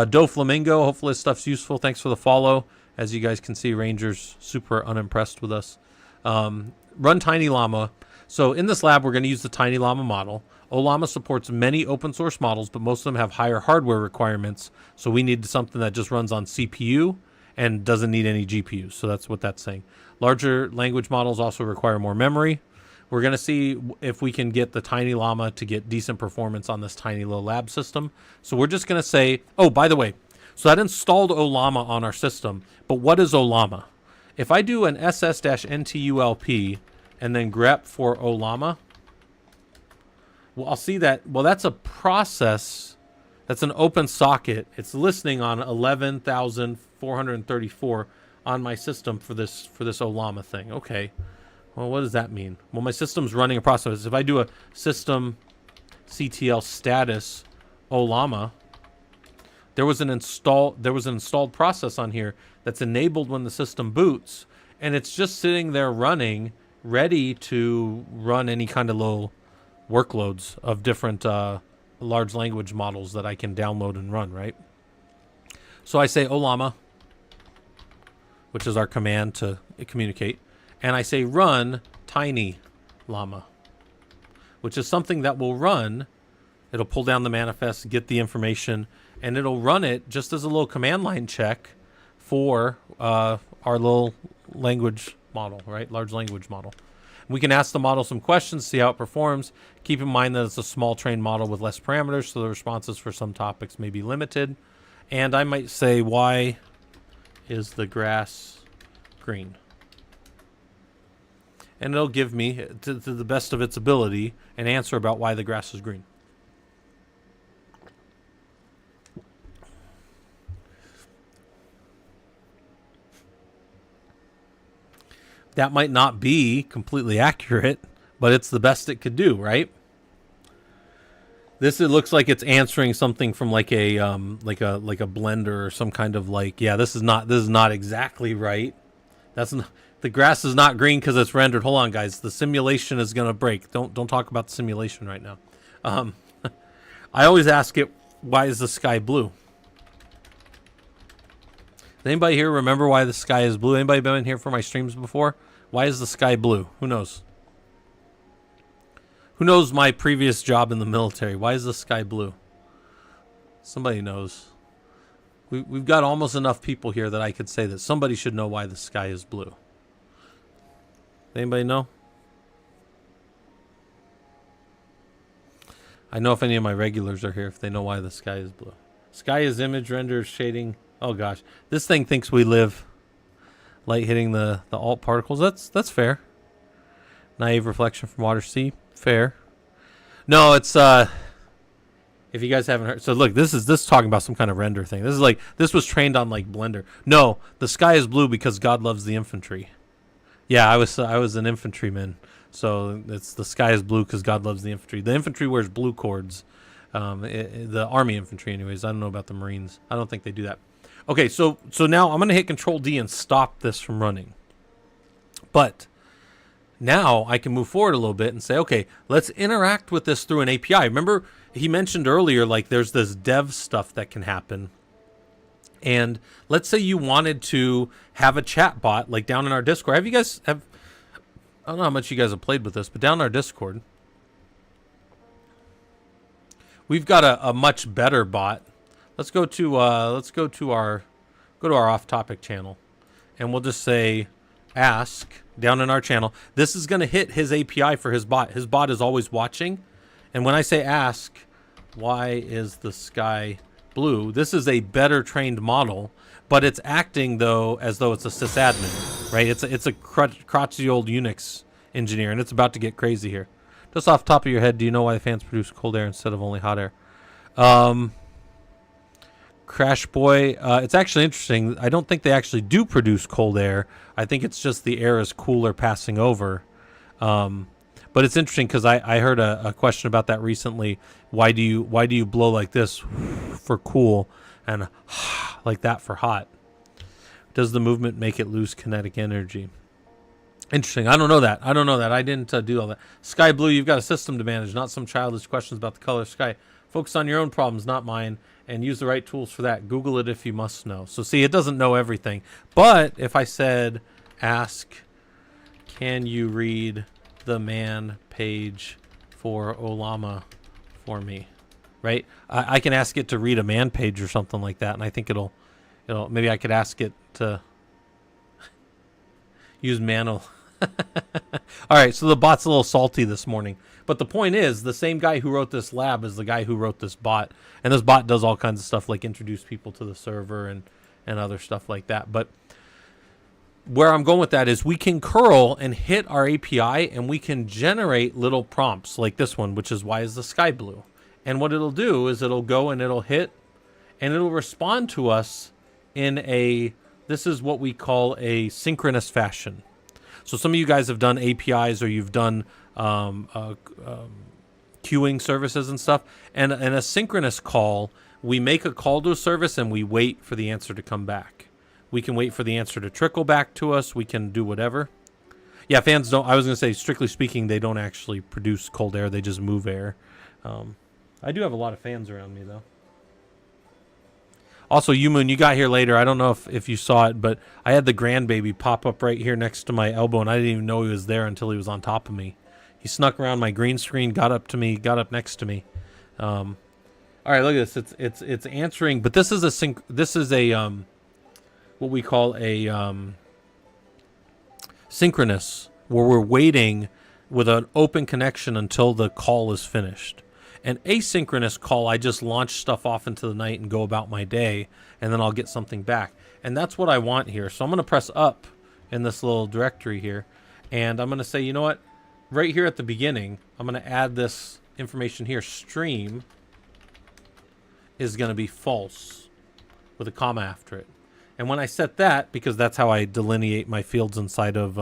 Do Flamingo, hopefully this stuff's useful. Thanks for the follow. As you guys can see, Ranger's super unimpressed with us. Run Tiny Llama. So in this lab, we're going to use the Tiny Llama model. Ollama supports many open source models, but most of them have higher hardware requirements. So we need something that just runs on CPU and doesn't need any GPUs. So that's what that's saying. Larger language models also require more memory. We're going to see if we can get the Tiny Llama to get decent performance on this tiny little lab system. So we're just going to say, oh, by the way, so that installed Ollama on our system. But what is Ollama? If I do an ss-ntulp and then grep for Ollama, well, I'll see that, well, that's a process. That's an open socket. It's listening on 11,434 on my system for this Ollama thing. Okay. Well, what does that mean? Well, my system's running a process. If I do a system CTL status Ollama, there was an installed process on here that's enabled when the system boots, and it's just sitting there running, ready to run any kind of low workloads of different large language models that I can download and run, right? So I say Ollama, which is our command to communicate, and I say run Tiny Llama, which is something that will run. It'll pull down the manifest, get the information, and it'll run it just as a little command line check for our little language model, right? Large language model. We can ask the model some questions, see how it performs. Keep in mind that it's a small trained model with less parameters, so the responses for some topics may be limited. And I might say, why is the grass green? And it'll give me, to the best of its ability, an answer about why the grass is green. That might not be completely accurate, but it's the best it could do, right? This, it looks like it's answering something from like a blender or some kind of like, yeah, this is not exactly right. That's not, the grass is not green because it's rendered. Hold on, guys. The simulation is gonna break. Don't talk about the simulation right now. I always ask it, why is the sky blue? Does anybody here remember why the sky is blue? Anybody been here for my streams before? Why is the sky blue? Who knows? Who knows my previous job in the military? Why is the sky blue? Somebody knows. We've got almost enough people here that I could say that somebody should know why the sky is blue. Anybody know? I know if any of my regulars are here, if they know why the sky is blue. Sky is image render shading. Oh gosh, this thing thinks we live. Light hitting the alt particles. That's fair. Naive reflection from water sea. Fair. No, it's if you guys haven't heard. So look, this is talking about some kind of render thing. This is like, this was trained on like Blender. No, the sky is blue because God loves the infantry. Yeah, I was an infantryman. So it's the sky is blue because God loves the infantry. The infantry wears blue cords. The army infantry anyways. I don't know about the Marines. I don't think they do that. Okay, so now I'm going to hit Control D and stop this from running. But now I can move forward a little bit and say, okay, let's interact with this through an API. Remember, he mentioned earlier, like there's this dev stuff that can happen. And let's say you wanted to have a chat bot like down in our Discord. I don't know how much you guys have played with this, but down in our Discord, we've got a much better bot. Let's go to our off-topic channel, and we'll just say ask down in our channel. This is going to hit his API for his bot. His bot is always watching, and when I say ask, why is the sky blue? This is a better trained model, but it's acting though as though it's a sysadmin, right? It's a crotchety old Unix engineer, and it's about to get crazy here. Just off the top of your head, do you know why the fans produce cold air instead of only hot air? Crash Boy, it's actually interesting. I don't think they actually do produce cold air. I think it's just the air is cooler passing over. But it's interesting because I heard a question about that recently. Why do you blow like this for cool and like that for hot? Does the movement make it lose kinetic energy? Interesting. I don't know that. I didn't do all that. Sky blue, you've got a system to manage, not some childish questions about the color of sky. Focus on your own problems, not mine, and use the right tools for that. Google it if you must know. So see, it doesn't know everything. But if I said, ask, can you read the man page for Ollama for me, right? I can ask it to read a man page or something like that, and I think it'll maybe I could ask it to use manual. All right, so the bot's a little salty this morning. But the point is, the same guy who wrote this lab is the guy who wrote this bot. And this bot does all kinds of stuff like introduce people to the server and other stuff like that. But where I'm going with that is we can curl and hit our API and we can generate little prompts like this one, which is why is the sky blue? And what it'll do is it'll go and it'll hit and it'll respond to us in this is what we call a synchronous fashion. So some of you guys have done APIs or you've done queuing services and stuff. And in a synchronous call, we make a call to a service and we wait for the answer to come back. We can wait for the answer to trickle back to us. We can do whatever. Yeah, fans don't, I was going to say, strictly speaking, they don't actually produce cold air. They just move air. I do have a lot of fans around me, though. Also, Yumoon, you got here later. I don't know if you saw it, but I had the grandbaby pop up right here next to my elbow, and I didn't even know he was there until he was on top of me. He snuck around my green screen, got up next to me. All right, look at this. It's answering, but this is what we call a synchronous, where we're waiting with an open connection until the call is finished. An asynchronous call, I just launch stuff off into the night and go about my day, and then I'll get something back. And that's what I want here. So I'm going to press up in this little directory here, and I'm going to say, you know what? Right here at the beginning, I'm going to add this information here. Stream is going to be false with a comma after it. And when I set that, because that's how I delineate my fields inside of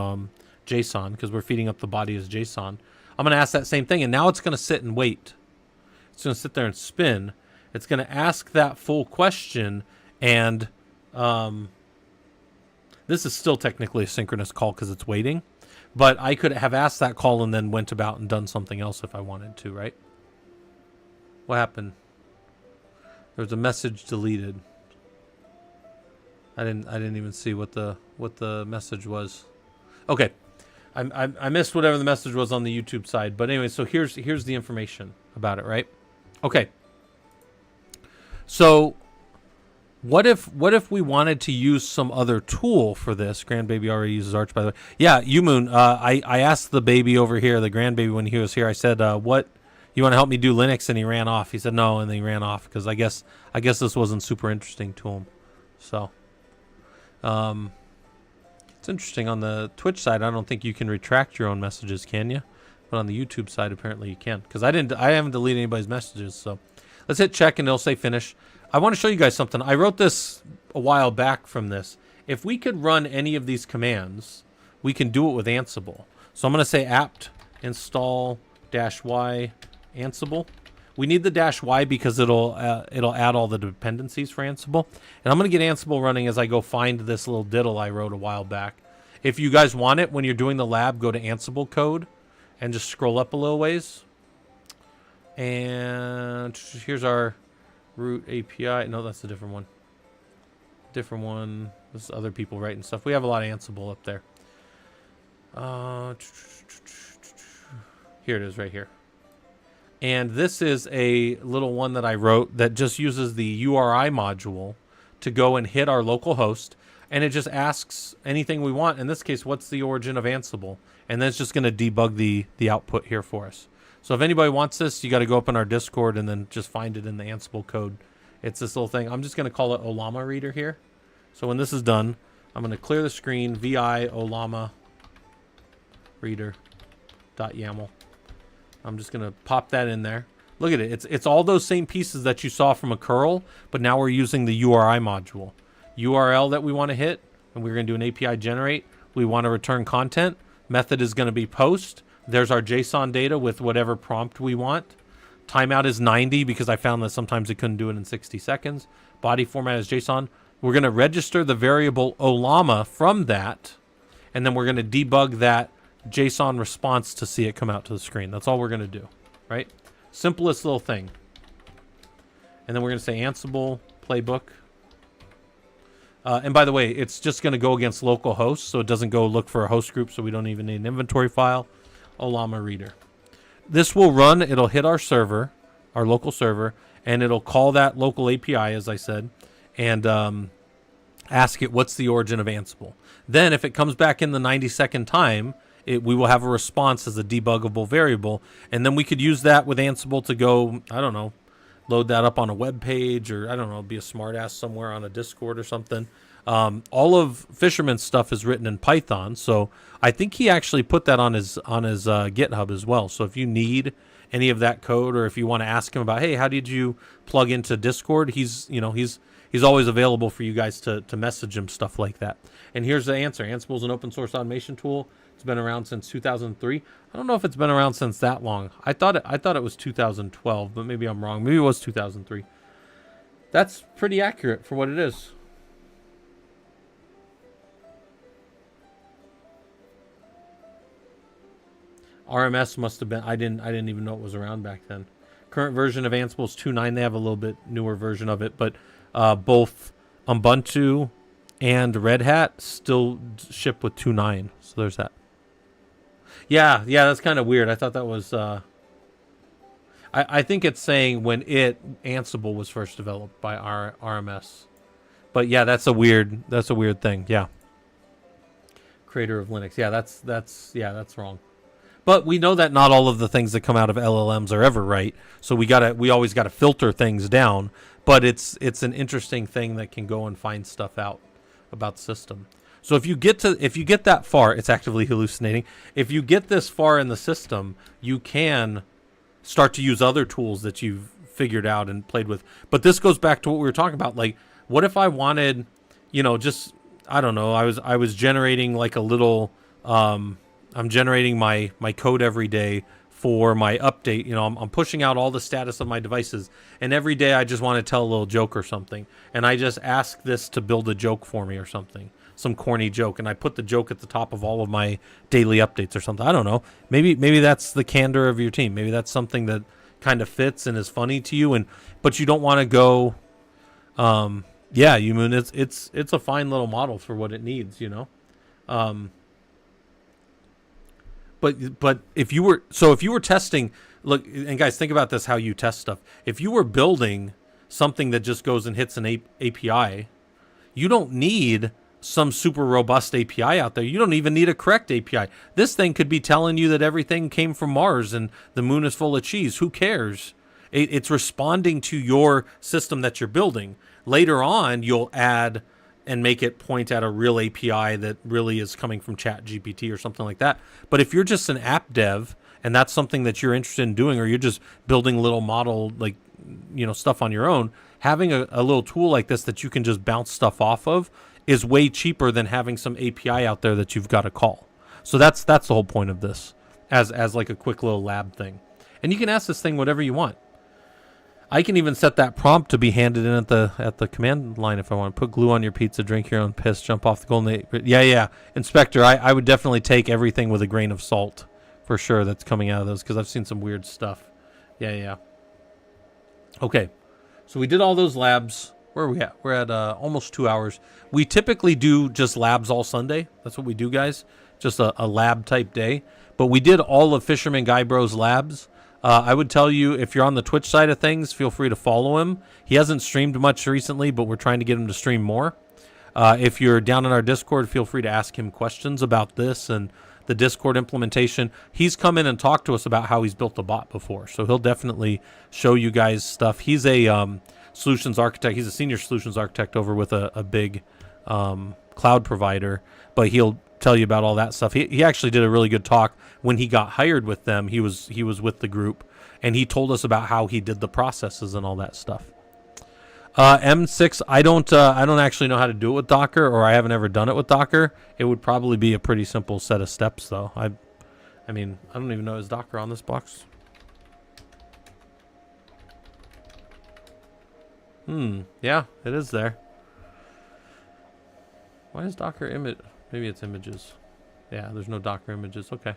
JSON, because we're feeding up the body as JSON, I'm going to ask that same thing, and now it's going to sit and wait. It's going to sit there and spin. It's going to ask that full question, and this is still technically a synchronous call because it's waiting, but I could have asked that call and then went about and done something else if I wanted to, right? What happened? There was a message deleted. I didn't even see what the message was. Okay, I missed whatever the message was on the YouTube side, but anyway, so here's the information about it, right? Okay. So what if we wanted to use some other tool for this? Grandbaby already uses Arch, by the way. Yeah, Yumoon, I asked the baby over here, the grandbaby, when he was here, I said, what, you want to help me do Linux? And he ran off. He said no, and then he ran off because I guess this wasn't super interesting to him. So it's interesting. On the Twitch side, I don't think you can retract your own messages, can you? But on the YouTube side, apparently you can, because I haven't deleted anybody's messages. So let's hit check, and it'll say finish. I want to show you guys something. I wrote this a while back from this. If we could run any of these commands, we can do it with Ansible. So I'm going to say apt install -y Ansible. We need the -y because it'll add all the dependencies for Ansible. And I'm going to get Ansible running as I go find this little diddle I wrote a while back. If you guys want it, when you're doing the lab, go to Ansible code and just scroll up a little ways. And here's our root API. No, that's a different one. Different one. This is other people writing stuff. We have a lot of Ansible up there. Here it is right here. And this is a little one that I wrote that just uses the URI module to go and hit our local host. And it just asks anything we want. In this case, what's the origin of Ansible? And then it's just going to debug the output here for us. So if anybody wants this, you got to go up in our Discord and then just find it in the Ansible code. It's this little thing. I'm just going to call it Olama Reader here. So when this is done, I'm going to clear the screen, vi olama reader.yaml. I'm just going to pop that in there. Look at it. It's all those same pieces that you saw from a curl, but now we're using the URI module. URL that we want to hit, and we're going to do an API generate. We want to return content. Method is going to be post. There's our JSON data with whatever prompt we want. Timeout is 90 because I found that sometimes it couldn't do it in 60 seconds. Body format is JSON. We're going to register the variable Olama from that, and then we're going to debug that JSON response to see it come out to the screen. That's all we're going to do, right? Simplest little thing. And then we're going to say Ansible playbook. And by the way, it's just going to go against local hosts, so it doesn't go look for a host group, so we don't even need an inventory file. Olama Reader. This will run. It'll hit our server. our local server, and it'll call that local API, as I said, and ask it what's the origin of Ansible. Then if it comes back in the 90-second time, we will have a response as a debuggable variable, and then we could use that with Ansible to go, I don't know, load that up on a web page, or I don't know, be a smartass somewhere on a Discord or something. All of Fisherman's stuff is written in Python, so I think he actually put that on his GitHub as well. So if you need any of that code, or if you want to ask him about, hey, how did you plug into Discord, he's always available for you guys to message him stuff like that. And here's the answer. Ansible is an open source automation tool. It's been around since 2003. I don't know if it's been around since that long. I thought it was 2012, but maybe I'm wrong. Maybe it was 2003. That's pretty accurate for what it is. RMS must have been. I didn't even know it was around back then. Current version of Ansible is 2.9. They have a little bit newer version of it, but both Ubuntu and Red Hat still ship with 2.9. So there's that. Yeah, that's kind of weird. I thought that was. I think it's saying when Ansible was first developed by RMS, but yeah, that's a weird thing. Yeah. Creator of Linux. Yeah, that's wrong. But we know that not all of the things that come out of LLMs are ever right. So we always gotta filter things down. But it's an interesting thing that can go and find stuff out about the system. So if you get that far, it's actively hallucinating. If you get this far in the system, you can start to use other tools that you've figured out and played with. But this goes back to what we were talking about. Like, what if I wanted, just, I don't know, I was generating like a little, I'm generating my code every day for my update. I'm pushing out all the status of my devices, and every day I just want to tell a little joke or something, and I just ask this to build a joke for me or something, some corny joke, and I put the joke at the top of all of my daily updates or something. I don't know. Maybe that's the candor of your team. Maybe that's something that kind of fits and is funny to you, but you don't want to go. It's a fine little model for what it needs, But if you were testing, look, and guys, think about this, how you test stuff. If you were building something that just goes and hits an API, you don't need some super robust API out there. You don't even need a correct API. This thing could be telling you that everything came from Mars and the moon is full of cheese. Who cares? It's responding to your system that you're building. Later on, you'll add and make it point at a real API that really is coming from ChatGPT or something like that. But if you're just an app dev and that's something that you're interested in doing, or you're just building little model, like, stuff on your own, having a little tool like this that you can just bounce stuff off of is way cheaper than having some API out there that you've got to call. So that's the whole point of this, as like a quick little lab thing. And you can ask this thing whatever you want. I can even set that prompt to be handed in at the command line if I want. Put glue on your pizza, drink your own piss, jump off the golden... Yeah. Inspector, I would definitely take everything with a grain of salt, for sure, that's coming out of those, because I've seen some weird stuff. Yeah. Okay, so we did all those labs. Where are we at? We're at almost 2 hours. We typically do just labs all Sunday. That's what we do, guys. Just a lab-type day. But we did all of Fisherman Guy Bro's labs. I would tell you, if you're on the Twitch side of things, feel free to follow him. He hasn't streamed much recently, but we're trying to get him to stream more. If you're down in our Discord, feel free to ask him questions about this and the Discord implementation. He's come in and talked to us about how he's built a bot before, so he'll definitely show you guys stuff. He's a solutions architect. He's a senior solutions architect over with a big cloud provider, but he'll tell you about all that stuff. He actually did a really good talk when he got hired with them. He was with the group, and he told us about how he did the processes and all that stuff. M6, I don't actually know how to do it with Docker, or I haven't ever done it with Docker. It would probably be a pretty simple set of steps, though. I mean, I don't even know, is Docker on this box? Yeah, it is there. Why is Docker image? Maybe it's images. Yeah, there's no Docker images. Okay.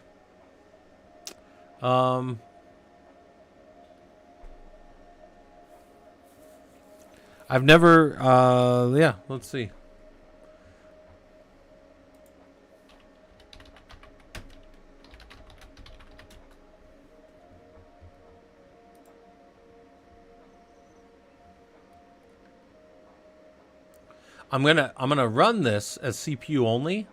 I've never, yeah, let's see. I'm gonna run this as CPU only,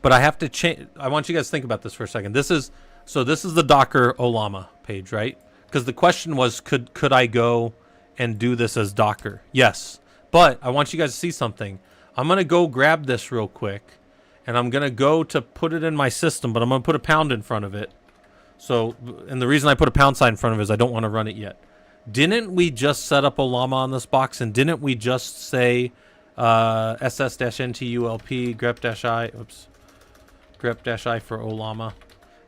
but I have to change. I want you guys to think about this for a second. This is the Docker Olama page, right? Because the question was, could I go and do this as Docker? Yes, but I want you guys to see something. I'm gonna go grab this real quick, and I'm gonna go to put it in my system, but I'm gonna put a pound in front of it. So, and the reason I put a pound sign in front of it is I don't want to run it yet. Didn't we just set up Olama on this box, and didn't we just say ss-ntulp grep-i, grep-i for Olama?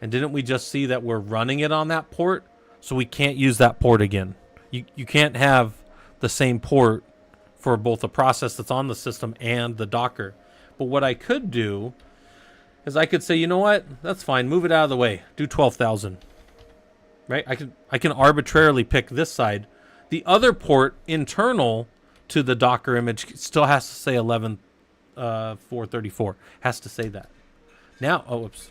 And didn't we just see that we're running it on that port? So we can't use that port again. You can't have the same port for both the process that's on the system and the Docker. But what I could do is I could say, you know what? That's fine. Move it out of the way. Do 12,000. Right? I can arbitrarily pick this side. The other port internal to the Docker image still has to say 11.434. Has to say that. Now, oh, whoops.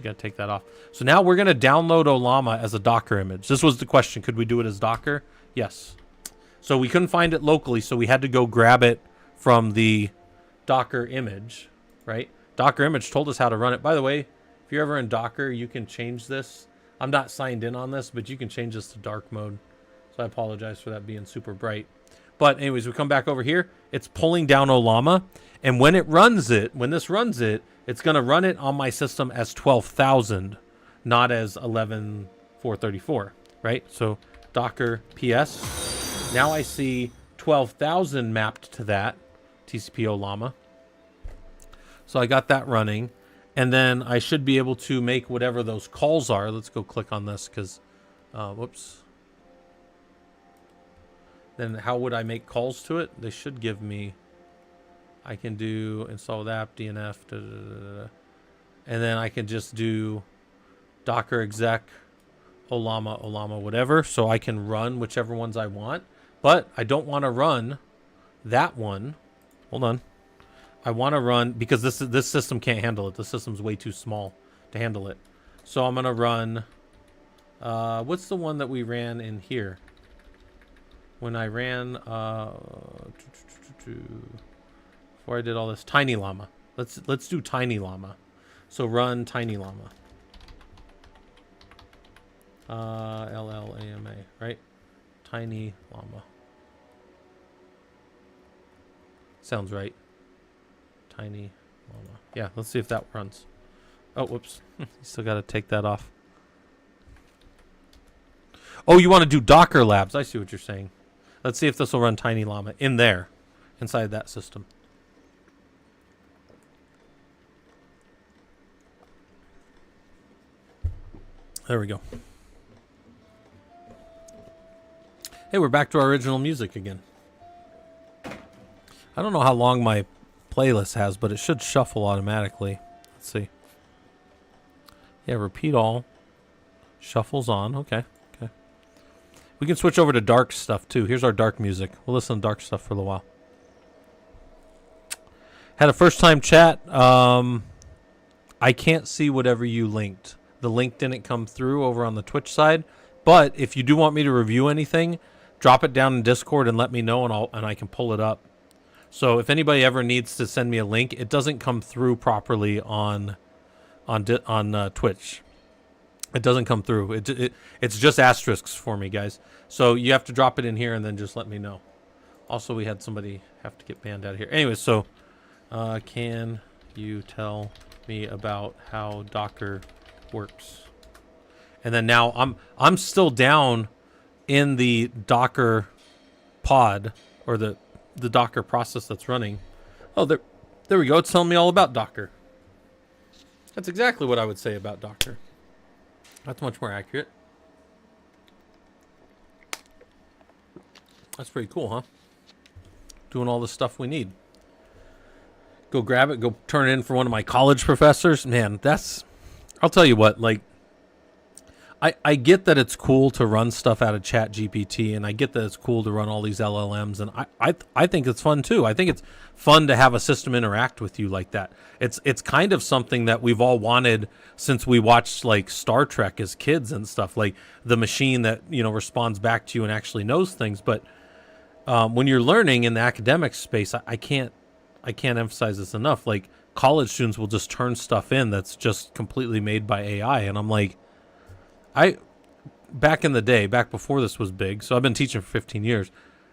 Got to take that off. So now we're going to download Olama as a Docker image. This was the question. Could we do it as Docker? Yes. So we couldn't find it locally, so we had to go grab it from the Docker image, right? Docker image told us how to run it. By the way, if you're ever in Docker, you can change this. I'm not signed in on this, but you can change this to dark mode. So I apologize for that being super bright. But anyways, we come back over here. It's pulling down Olama. And when it runs it, when this runs it, it's going to run it on my system as 12,000, not as 11.434, right? So Docker PS. Now I see 12,000 mapped to that TCP Olama. So I got that running. And then I should be able to make whatever those calls are. Let's go click on this because, whoops. Then how would I make calls to it? They should give me, I can do install with app, DNF, and then I can just do Docker exec, Olama, whatever. So I can run whichever ones I want. But I don't want to run that one. Hold on. I want to run, because this system can't handle it. The system's way too small to handle it. So I'm going to run, what's the one that we ran in here? When I ran, before I did all this, Tiny Llama. Let's do Tiny Llama. So run Tiny Llama. LLAMA, right? Tiny Llama. Sounds right. Tiny Llama. Yeah, let's see if that runs. Oh, whoops. You still got to take that off. Oh, you want to do Docker Labs. I see what you're saying. Let's see if this will run Tiny Llama in there, inside that system. There we go. Hey, we're back to our original music again. I don't know how long my playlist has, but it should shuffle automatically. Let's see. Yeah, repeat all. Shuffles on. Okay. Okay. We can switch over to dark stuff too. Here's our dark music. We'll listen to dark stuff for a little while. Had a first time chat. I can't see whatever you linked. The link didn't come through over on the Twitch side. But if you do want me to review anything, drop it down in Discord and let me know, and I can pull it up. So if anybody ever needs to send me a link, it doesn't come through properly on Twitch. It doesn't come through. It's just asterisks for me, guys. So you have to drop it in here and then just let me know. Also, we had somebody have to get banned out of here. Anyway, so can you tell me about how Docker works? And then now I'm still down in the Docker pod, or the Docker process that's running. Oh, there we go. It's telling me all about Docker. That's exactly what I would say about Docker. That's much more accurate. That's pretty cool, huh? Doing all the stuff we need. Go grab it. Go turn it in for one of my college professors. Man, I'll tell you what, like, I get that it's cool to run stuff out of ChatGPT, and I get that it's cool to run all these LLMs, and I think it's fun too. I think it's fun to have a system interact with you like that. It's kind of something that we've all wanted since we watched like Star Trek as kids and stuff, like the machine that, you know, responds back to you and actually knows things. But when you're learning in the academic space, I can't I can't emphasize this enough. Like, college students will just turn stuff in that's just completely made by AI, and I'm like, back in the day, back before this was big, so I've been teaching for 15 years,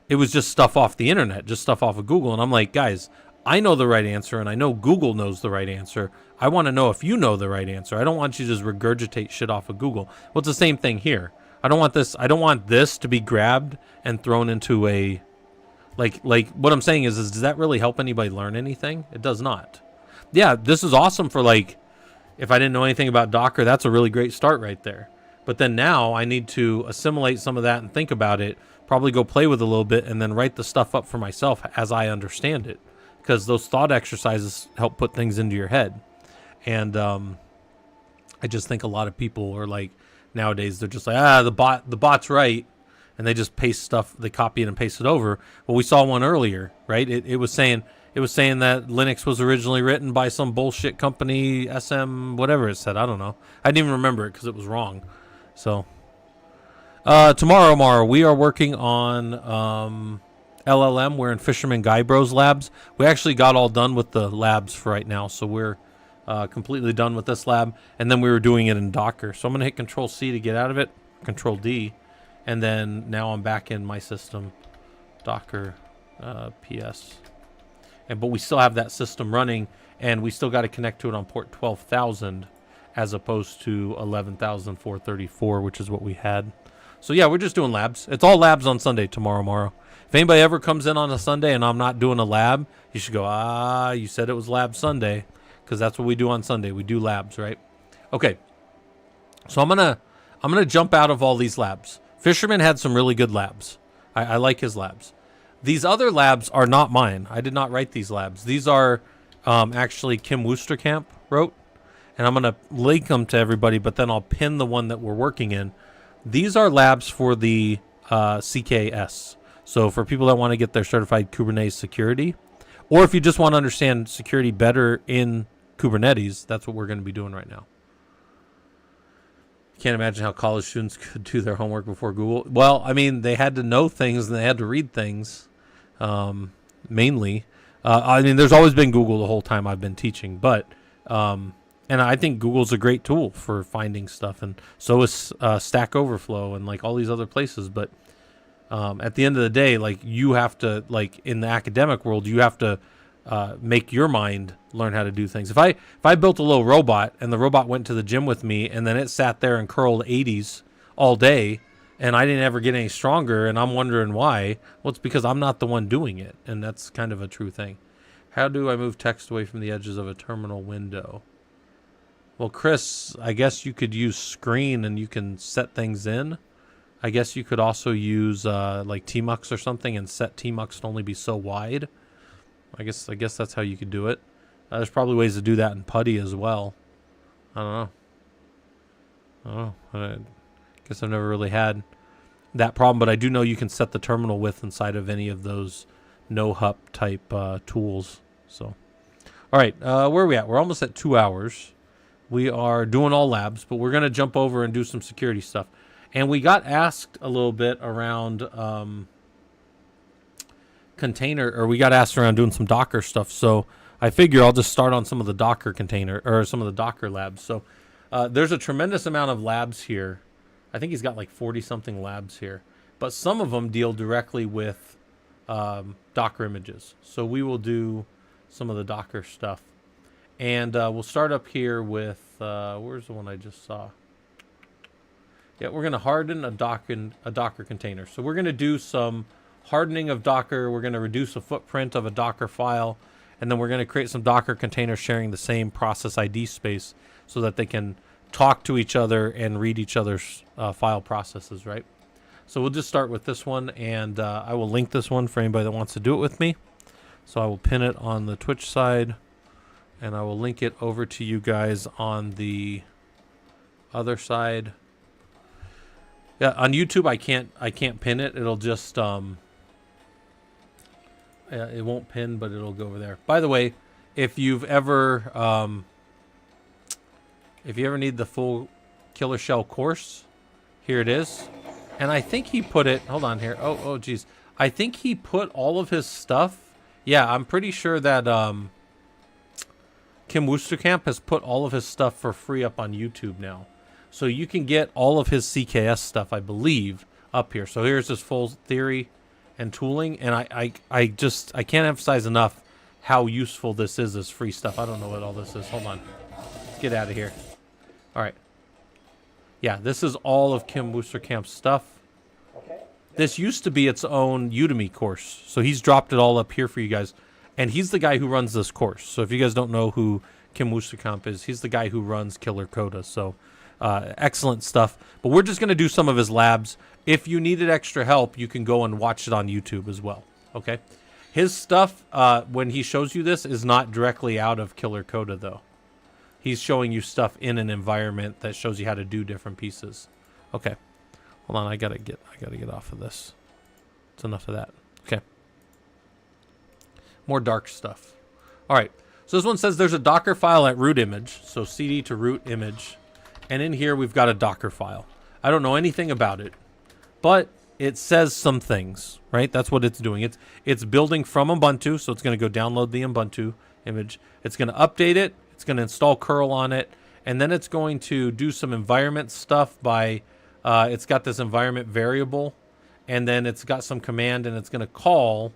it was just stuff off the internet, just stuff off of Google. And I'm like, guys, I know the right answer, and I know Google knows the right answer. I want to know if you know the right answer. I don't want you to just regurgitate shit off of Google. Well, it's the same thing here. I don't want this to be grabbed and thrown into a, like what I'm saying is does that really help anybody learn anything? It does not. Yeah, this is awesome for, like, if I didn't know anything about Docker, that's a really great start right there. But then now I need to assimilate some of that and think about it, probably go play with it a little bit, and then write the stuff up for myself as I understand it. Because those thought exercises help put things into your head. And I just think a lot of people are like, nowadays, they're just like, the bot's right. And they just paste stuff, they copy it and paste it over. Well, we saw one earlier, right? It was saying that Linux was originally written by some bullshit company, SM, whatever it said. I don't know. I didn't even remember it because it was wrong. So, tomorrow, we are working on LLM. We're in Fisherman Guybro's labs. We actually got all done with the labs for right now, so we're completely done with this lab. And then we were doing it in Docker. So I'm going to hit Control-C to get out of it, Control-D, and then now I'm back in my system, Docker PS. But we still have that system running, and we still got to connect to it on port 12,000 as opposed to 11,434, which is what we had. So yeah, we're just doing labs. It's all labs on Sunday, tomorrow. If anybody ever comes in on a Sunday and I'm not doing a lab, you should go, you said it was Lab Sunday, because that's what we do on Sunday. We do labs, right? Okay. So I'm gonna jump out of all these labs. Fisherman had some really good labs. I like his labs. These other labs are not mine. I did not write these labs. These are actually Kim Woosterkamp wrote. And I'm going to link them to everybody, but then I'll pin the one that we're working in. These are labs for the CKS. So for people that want to get their certified Kubernetes security, or if you just want to understand security better in Kubernetes, that's what we're going to be doing right now. Can't imagine how college students could do their homework before Google. Well, I mean, they had to know things and they had to read things, mainly. I mean, there's always been Google the whole time I've been teaching, but... and I think Google's a great tool for finding stuff, and so is Stack Overflow and like all these other places. But at the end of the day, like you have to, like in the academic world, you have to make your mind learn how to do things. If I built a little robot and the robot went to the gym with me and then it sat there and curled 80s all day and I didn't ever get any stronger and I'm wondering why, well, it's because I'm not the one doing it, and that's kind of a true thing. How do I move text away from the edges of a terminal window? Well, Chris, I guess you could use screen and you can set things in. I guess you could also use like tmux or something and set tmux to only be so wide. I guess that's how you could do it. There's probably ways to do that in PuTTY as well. I don't know. I guess I've never really had that problem, but I do know you can set the terminal width inside of any of those no-hup type tools. So, all right, where are we at? We're almost at 2 hours. We are doing all labs, but we're going to jump over and do some security stuff. And we got asked a little bit around we got asked around doing some Docker stuff. So I figure I'll just start on some of the Docker container, or some of the Docker labs. So there's a tremendous amount of labs here. I think he's got like 40-something labs here. But some of them deal directly with Docker images. So we will do some of the Docker stuff. And we'll start up here with, where's the one I just saw? Yeah, we're going to harden a Docker container. So we're going to do some hardening of Docker. We're going to reduce a footprint of a Docker file. And then we're going to create some Docker containers sharing the same process ID space so that they can talk to each other and read each other's file processes, right? So we'll just start with this one. And I will link this one for anybody that wants to do it with me. So I will pin it on the Twitch side. And I will link it over to you guys on the other side. Yeah, on YouTube I can't pin it. It'll just it won't pin, but it'll go over there. By the way, if you ever need the full Killer Shell course, here it is. And I think he put it. Hold on here. Oh geez. I think he put all of his stuff Yeah, I'm pretty sure that Kim Woosterkamp has put all of his stuff for free up on YouTube now. So you can get all of his CKS stuff, I believe, up here. So here's his full theory and tooling. And I can't emphasize enough how useful this is as free stuff. I don't know what all this is. Hold on. Let's get out of here. All right. Yeah, this is all of Kim Woosterkamp's stuff. This used to be its own Udemy course. So he's dropped it all up here for you guys. And he's the guy who runs this course. So if you guys don't know who Kim Woosterkamp is, he's the guy who runs Killercoda. So excellent stuff. But we're just going to do some of his labs. If you needed extra help, you can go and watch it on YouTube as well. Okay? His stuff, when he shows you this, is not directly out of Killercoda, though. He's showing you stuff in an environment that shows you how to do different pieces. Okay. Hold on, I gotta get off of this. It's enough of that. Okay. More dark stuff. All right. So this one says there's a Docker file at root image. So cd to root image. And in here we've got a Docker file. I don't know anything about it, but it says some things, right? That's what it's doing. It's building from Ubuntu, so it's going to go download the Ubuntu image. It's going to update it. It's going to install curl on it, and then it's going to do some environment stuff by it's got this environment variable, and then it's got some command, and it's going to call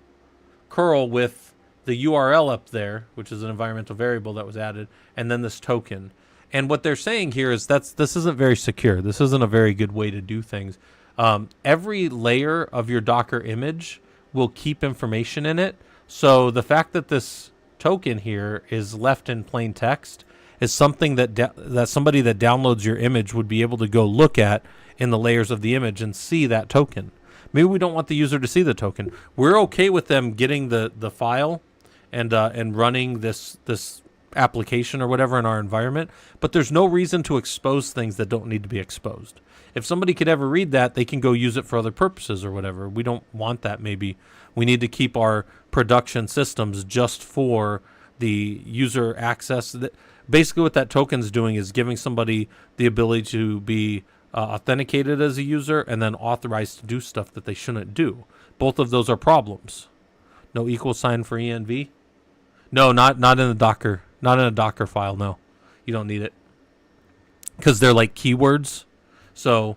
curl with the URL up there, which is an environmental variable that was added, and then this token. And what they're saying here is this isn't very secure. This isn't a very good way to do things. Every layer of your Docker image will keep information in it. So the fact that this token here is left in plain text is something that somebody that downloads your image would be able to go look at in the layers of the image and see that token. Maybe we don't want the user to see the token. We're okay with them getting the file and running this application or whatever in our environment, but there's no reason to expose things that don't need to be exposed. If somebody could ever read that, they can go use it for other purposes or whatever. We don't want that. Maybe we need to keep our production systems just for the user access. Basically what that token's doing is giving somebody the ability to be authenticated as a user and then authorized to do stuff that they shouldn't do. Both of those are problems. No equal sign for env? No, not in the Docker. Not in a Docker file, no. You don't need it. Because they're like keywords. So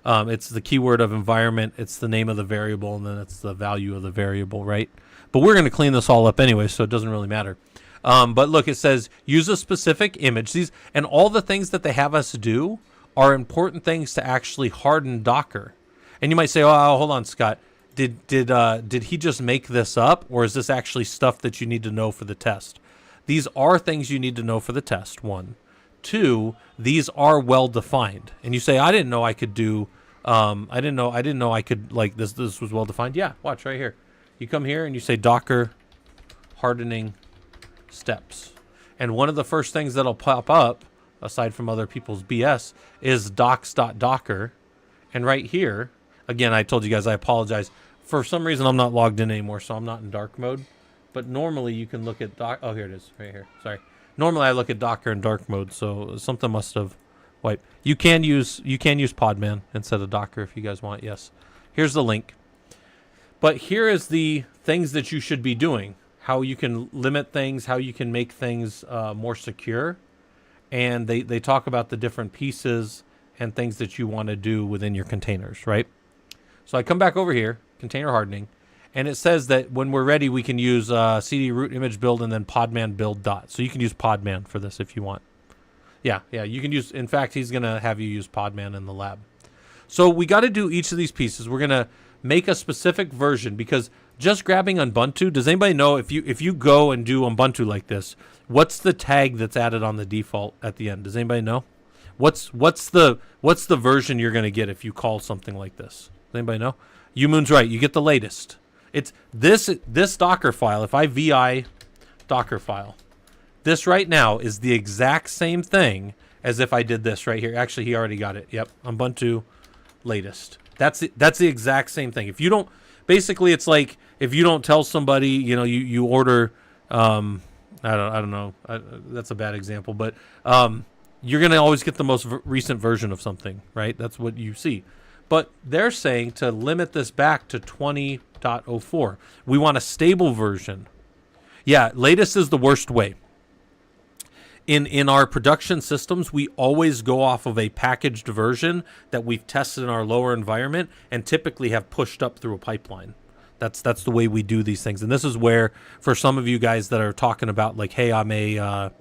it's the keyword of environment, it's the name of the variable, and then it's the value of the variable, right? But we're going to clean this all up anyway, so it doesn't really matter. But look, it says use a specific image. And all the things that they have us do are important things to actually harden Docker. And you might say, oh, hold on, Scott. Did he just make this up, or is this actually stuff that you need to know for the test? These are things you need to know for the test, one. Two, these are well defined. And you say, I didn't know I could do I didn't know I could, like, this was well defined. Yeah, watch right here. You come here and you say Docker hardening steps. And one of the first things that'll pop up, aside from other people's BS, is docs.docker. And right here, again, I told you guys I apologize. For some reason, I'm not logged in anymore, so I'm not in dark mode. But normally you can look at oh, here it is, right here. Sorry. Normally I look at Docker in dark mode, so something must have wiped. You can use Podman instead of Docker if you guys want. Yes. Here's the link. But here is the things that you should be doing. How you can limit things, how you can make things more secure. And they talk about the different pieces and things that you want to do within your containers, right? So I come back over here, container hardening, and it says that when we're ready, we can use cd root image build and then podman build dot. So you can use podman for this if you want. Yeah, you can use, in fact, he's going to have you use podman in the lab. So we got to do each of these pieces. We're going to make a specific version, because just grabbing Ubuntu, does anybody know if you go and do Ubuntu like this, what's the tag that's added on the default at the end? Does anybody know? What's the version you're going to get if you call something like this? Does anybody know? Umoon's right. You get the latest. It's this Docker file. If I vi Docker file, this right now is the exact same thing as if I did this right here. Actually, he already got it. Yep, Ubuntu latest. That's the exact same thing. If you don't, basically, it's like if you don't tell somebody, you order. I don't know. That's a bad example, but you're gonna always get the most recent version of something, right? That's what you see. But they're saying to limit this back to 20.04. We want a stable version. Yeah, latest is the worst way. In our production systems, we always go off of a packaged version that we've tested in our lower environment and typically have pushed up through a pipeline. That's the way we do these things. And this is where, for some of you guys that are talking about like, hey, I'm a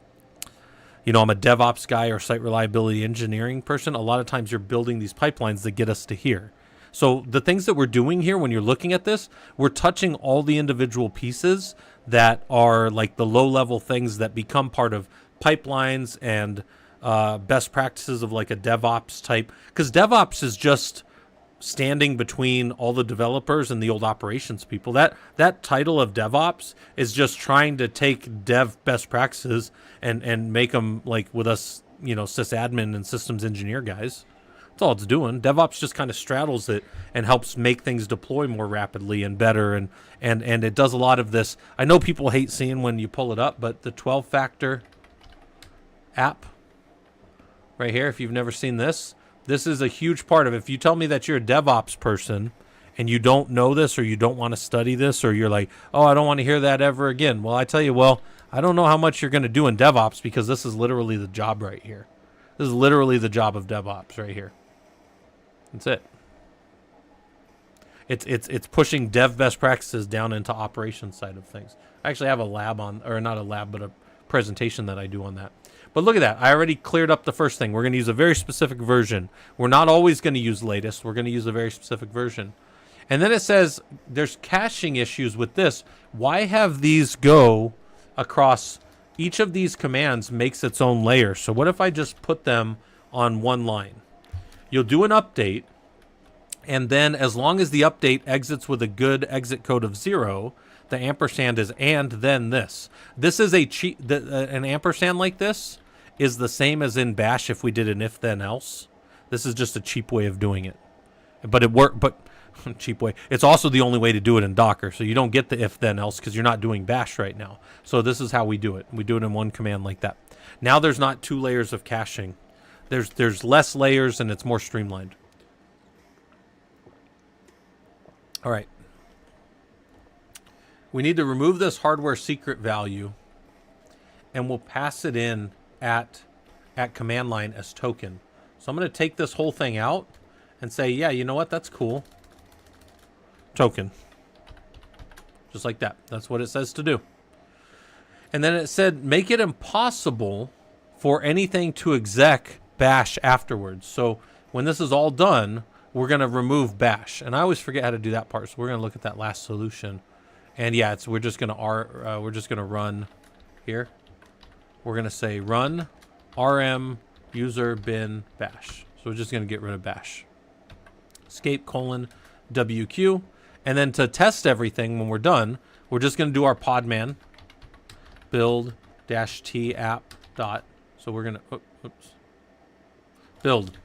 DevOps guy or site reliability engineering person, a lot of times you're building these pipelines that get us to here. So the things that we're doing here, when you're looking at this, we're touching all the individual pieces that are like the low-level things that become part of pipelines and best practices of like a DevOps type. Because DevOps is just standing between all the developers and the old operations people. That title of DevOps is just trying to take dev best practices and make them like with us, sysadmin and systems engineer guys. That's all it's doing. DevOps just kind of straddles it and helps make things deploy more rapidly and better. And it does a lot of this. I know people hate seeing when you pull it up, but the 12-factor app right here, if you've never seen this, this is a huge part of it. If you tell me that you're a DevOps person and you don't know this or you don't want to study this or you're like, oh, I don't want to hear that ever again. Well, I tell you, I don't know how much you're going to do in DevOps because this is literally the job right here. This is literally the job of DevOps right here. That's it. It's pushing dev best practices down into operations side of things. I actually have a lab on, or not a lab, but a presentation that I do on that. But look at that. I already cleared up the first thing. We're going to use a very specific version. We're not always going to use latest. We're going to use a very specific version. And then it says there's caching issues with this. Why have these go across each of these commands makes its own layer? So what if I just put them on one line? You'll do an update, and then as long as the update exits with a good exit code of 0, the ampersand is and then this. This is an ampersand like this is the same as in Bash if we did an if then else. This is just a cheap way of doing it. But cheap way. It's also the only way to do it in Docker. So you don't get the if then else because you're not doing Bash right now. So this is how we do it. We do it in one command like that. Now there's not 2 layers of caching. There's less layers and it's more streamlined. All right. We need to remove this hardware secret value and we'll pass it in at command line as token. So I'm going to take this whole thing out and say, yeah, you know what? That's cool. Token. Just like that. That's what it says to do. And then it said, make it impossible for anything to exec Bash afterwards. So when this is all done, we're going to remove Bash. And I always forget how to do that part. So we're going to look at that last solution. And yeah, we're just going to run here. We're going to say run rm user bin bash. So we're just going to get rid of Bash. Escape : WQ. And then to test everything when we're done, we're just going to do our podman build -t app dot. So we're going to, build.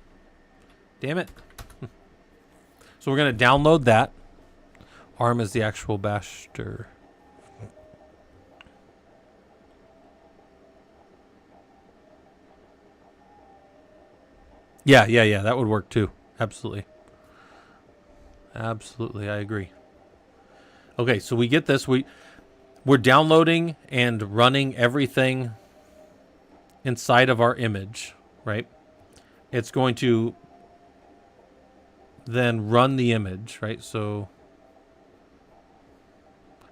Damn it. So we're going to download that. ARM is the actual bashter. Yeah, that would work too. Absolutely. Absolutely, I agree. Okay, so we get this. We're downloading and running everything inside of our image, right? It's going to then run the image, right? So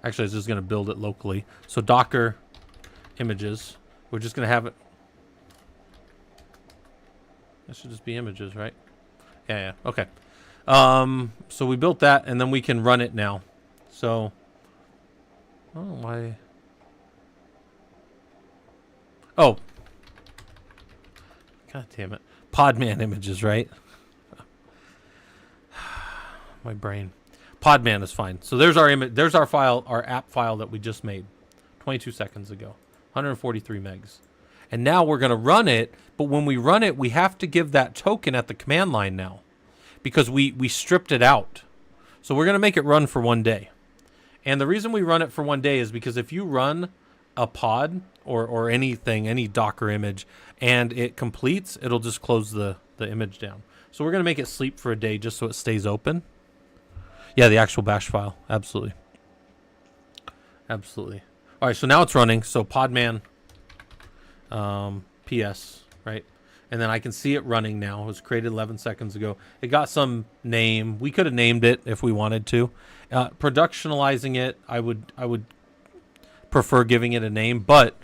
actually, it's just going to build it locally. So Docker images. We're just going to have it. That should just be images, right? Yeah. Okay. So we built that, and then we can run it now. So, oh, why? Oh. God damn it. Podman images, right? My brain. Podman is fine. So there's our image. There's our file, our app file that we just made 22 seconds ago. 143 megs. And now we're going to run it, but when we run it, we have to give that token at the command line now because we stripped it out. So we're going to make it run for 1 day. And the reason we run it for 1 day is because if you run a pod or anything, any Docker image, and it completes, it'll just close the image down. So we're going to make it sleep for a day just so it stays open. Yeah, the actual bash file. Absolutely. Absolutely. All All right, so now it's running. So Podman PS, right? And then I can see it running now. It was created 11 seconds ago. It got some name. We could have named it if we wanted to. Productionalizing it, I would prefer giving it a name. But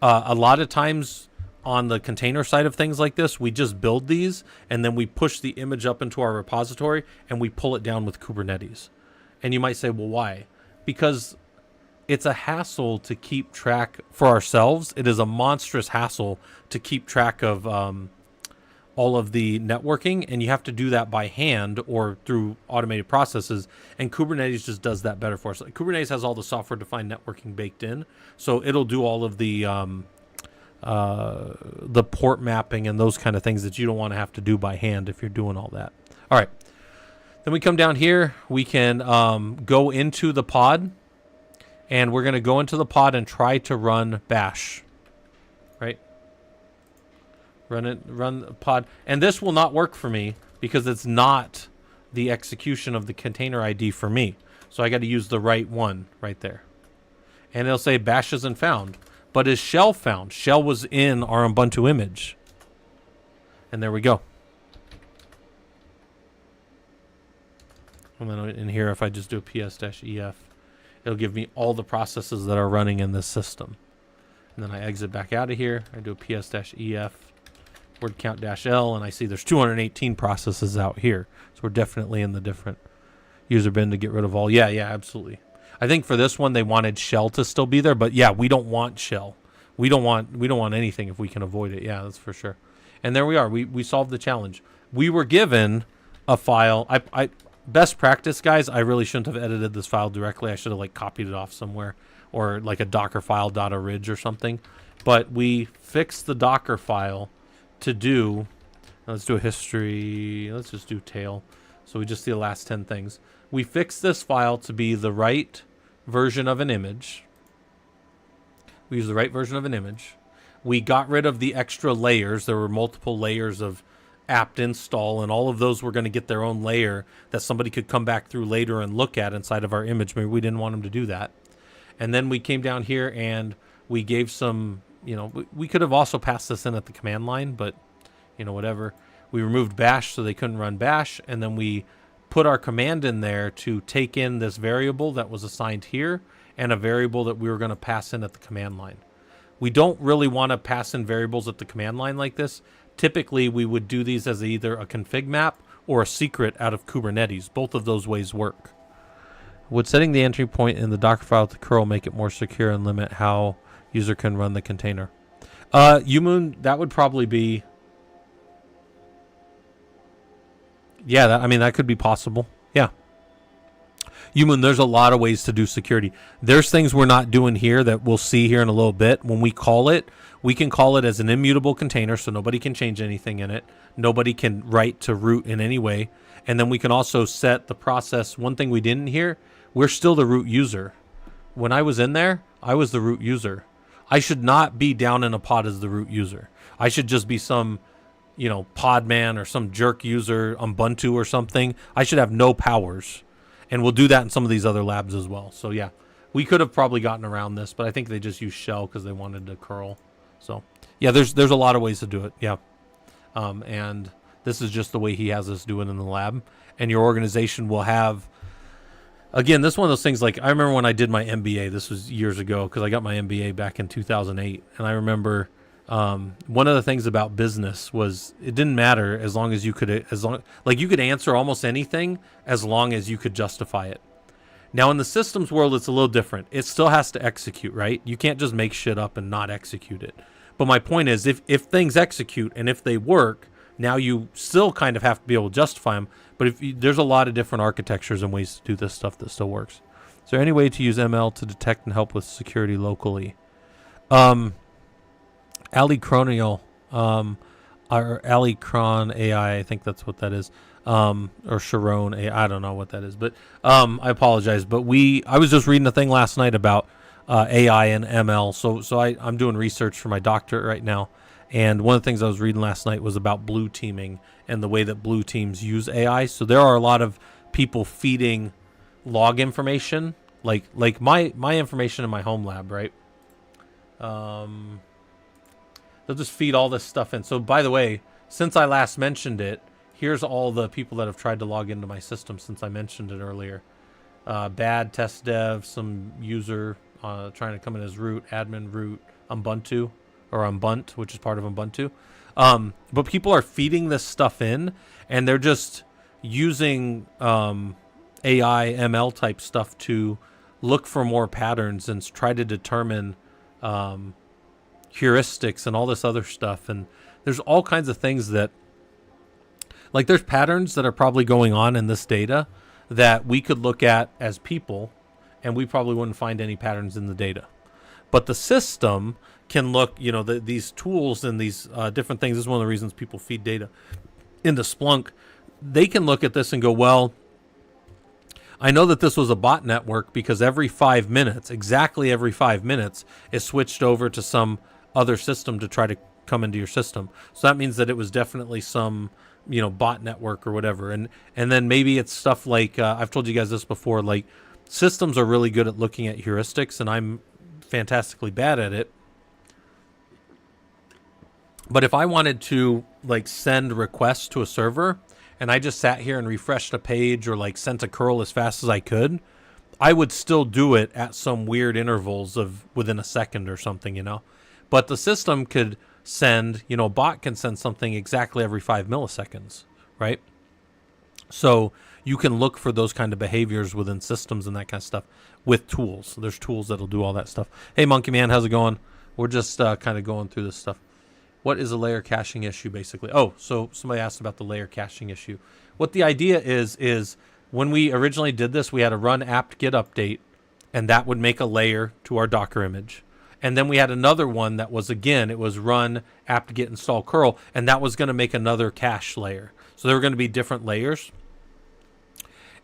a lot of times on the container side of things like this, we just build these and then we push the image up into our repository and we pull it down with Kubernetes. And you might say, well, why? Because it's a hassle to keep track for ourselves. It is a monstrous hassle to keep track of all of the networking, and you have to do that by hand or through automated processes, and Kubernetes just does that better for us. Like, Kubernetes has all the software-defined networking baked in, so it'll do all of the port mapping and those kind of things that you don't want to have to do by hand if you're doing all that. All right. Then we come down here. We can go into the pod, and we're going to go into the pod and try to run bash, right? Run the pod. And this will not work for me because it's not the execution of the container ID for me. So I got to use the right one right there. And it'll say bash isn't found. But is shell found? Shell was in our Ubuntu image. And there we go. And then in here, if I just do a ps-ef, it'll give me all the processes that are running in this system. And then I exit back out of here. I do a ps-ef, word count -l, and I see there's 218 processes out here. So we're definitely in the different user bin to get rid of all. Yeah, absolutely. I think for this one they wanted shell to still be there, but yeah, we don't want shell. We don't want anything if we can avoid it. Yeah, that's for sure. And there we are. We solved the challenge. We were given a file. I best practice, guys. I really shouldn't have edited this file directly. I should have copied it off somewhere, or like a Docker file .orig or something. But we fixed the Docker file to do. Let's do a history. Let's just do tail. So we just see the last 10 things. We fixed this file to be the right version of an image. We use the right version of an image. We got rid of the extra layers. There were multiple layers of apt install, and all of those were going to get their own layer that somebody could come back through later and look at inside of our image. Maybe we didn't want them to do that. And then we came down here and we gave some, we could have also passed this in at the command line, but whatever. We removed bash so they couldn't run bash, and then we put our command in there to take in this variable that was assigned here and a variable that we were going to pass in at the command line. We don't really want to pass in variables at the command line like this. Typically, we would do these as either a config map or a secret out of Kubernetes. Both of those ways work. Would setting the entry point in the Docker file to curl make it more secure and limit how user can run the container? Umoon, that would probably be... Yeah, that could be possible. Yeah. Umoon, there's a lot of ways to do security. There's things we're not doing here that we'll see here in a little bit. When we call it, we can call it as an immutable container, so nobody can change anything in it. Nobody can write to root in any way. And then we can also set the process. One thing we didn't hear, we're still the root user. When I was in there, I was the root user. I should not be down in a pod as the root user. I should just be some, podman or some jerk user, Ubuntu or something. I should have no powers. And we'll do that in some of these other labs as well. So yeah, we could have probably gotten around this, but I think they just used shell because they wanted to curl. So yeah, there's a lot of ways to do it. Yeah. And this is just the way he has us do it in the lab. And your organization will have, again, this is one of those things, like I remember when I did my MBA, this was years ago because I got my MBA back in 2008. And I remember one of the things about business was it didn't matter as long as you could, you could answer almost anything as long as you could justify it. Now in the systems world, it's a little different. It still has to execute, right? You can't just make shit up and not execute it. But my point is, if things execute and if they work, now you still kind of have to be able to justify them. But there's a lot of different architectures and ways to do this stuff that still works. Is there any way to use ML to detect and help with security locally? Alicronial, or Alicron AI, I think that's what that is. Or Sharon AI, I don't know what that is. But I apologize. But I was just reading a thing last night about AI and ML. So I'm doing research for my doctorate right now. And one of the things I was reading last night was about blue teaming and the way that blue teams use AI. So there are a lot of people feeding log information, like my information in my home lab, right? Um, they'll just feed all this stuff in. So by the way, since I last mentioned it, here's all the people that have tried to log into my system since I mentioned it earlier. Bad test dev, some user trying to come in as root, admin root, Ubuntu, or Ubunt, which is part of Ubuntu. But people are feeding this stuff in, and they're just using AI, ML type stuff to look for more patterns and try to determine heuristics and all this other stuff. And there's all kinds of things that, like, there's patterns that are probably going on in this data that we could look at as people, and we probably wouldn't find any patterns in the data. But the system can look, these tools and these different things. This is one of the reasons people feed data into Splunk. They can look at this and go, well, I know that this was a bot network because every 5 minutes, exactly every 5 minutes, is switched over to some other system to try to come into your system. So that means that it was definitely some, bot network or whatever. And then maybe it's stuff like, I've told you guys this before, like systems are really good at looking at heuristics, and I'm fantastically bad at it. But if I wanted to like send requests to a server and I just sat here and refreshed a page or like sent a curl as fast as I could, I would still do it at some weird intervals of within a second or something, But the system could send, a bot can send something exactly every 5 milliseconds, right? So you can look for those kind of behaviors within systems and that kind of stuff with tools. There's tools that'll do all that stuff. Hey, Monkey Man, how's it going? We're just kind of going through this stuff. What is a layer caching issue, basically? Oh, so somebody asked about the layer caching issue. What the idea is when we originally did this, we had a run apt-get update, and that would make a layer to our Docker image. And then we had another one that was, again, it was run apt-get install curl, and that was going to make another cache layer. So there were going to be different layers.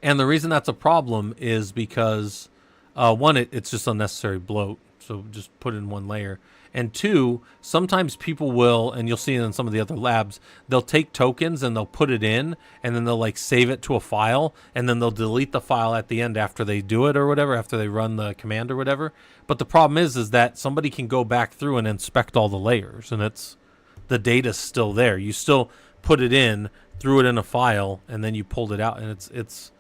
And the reason that's a problem is because, one, it's just unnecessary bloat. So just put in one layer. And two, sometimes people will, and you'll see it in some of the other labs, they'll take tokens and they'll put it in, and then they'll like save it to a file, and then they'll delete the file at the end after they do it or whatever, after they run the command or whatever. But the problem is that somebody can go back through and inspect all the layers, and the data's still there. You still put it in, threw it in a file, and then you pulled it out, and it's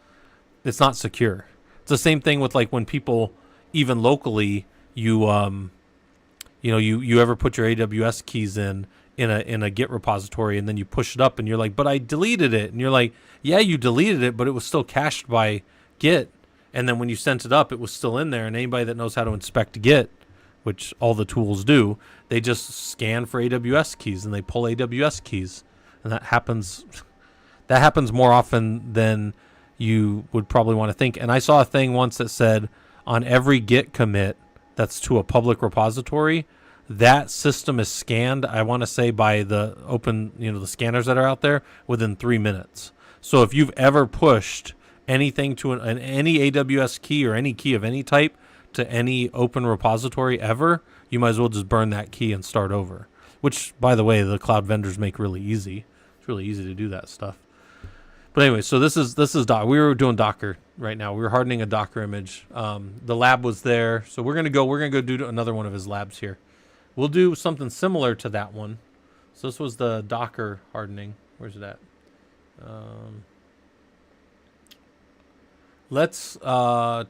not secure. It's the same thing with like when people, even locally, you ever put your AWS keys in a Git repository, and then you push it up and you're like, but I deleted it. And you're like, yeah, you deleted it, but it was still cached by Git. And then when you sent it up, it was still in there. And anybody that knows how to inspect Git, which all the tools do, they just scan for AWS keys and they pull AWS keys. And that happens more often than you would probably want to think. And I saw a thing once that said on every Git commit that's to a public repository, that system is scanned, I want to say, by the open, the scanners that are out there within 3 minutes. So if you've ever pushed anything to any AWS key or any key of any type to any open repository ever, you might as well just burn that key and start over. Which, by the way, the cloud vendors make really easy. It's really easy to do that stuff. But anyway, so this is Docker. We were doing Docker right now. We were hardening a Docker image. The lab was there, so we're gonna go do another one of his labs here. We'll do something similar to that one. So this was the Docker hardening. Where's it at? Let's do.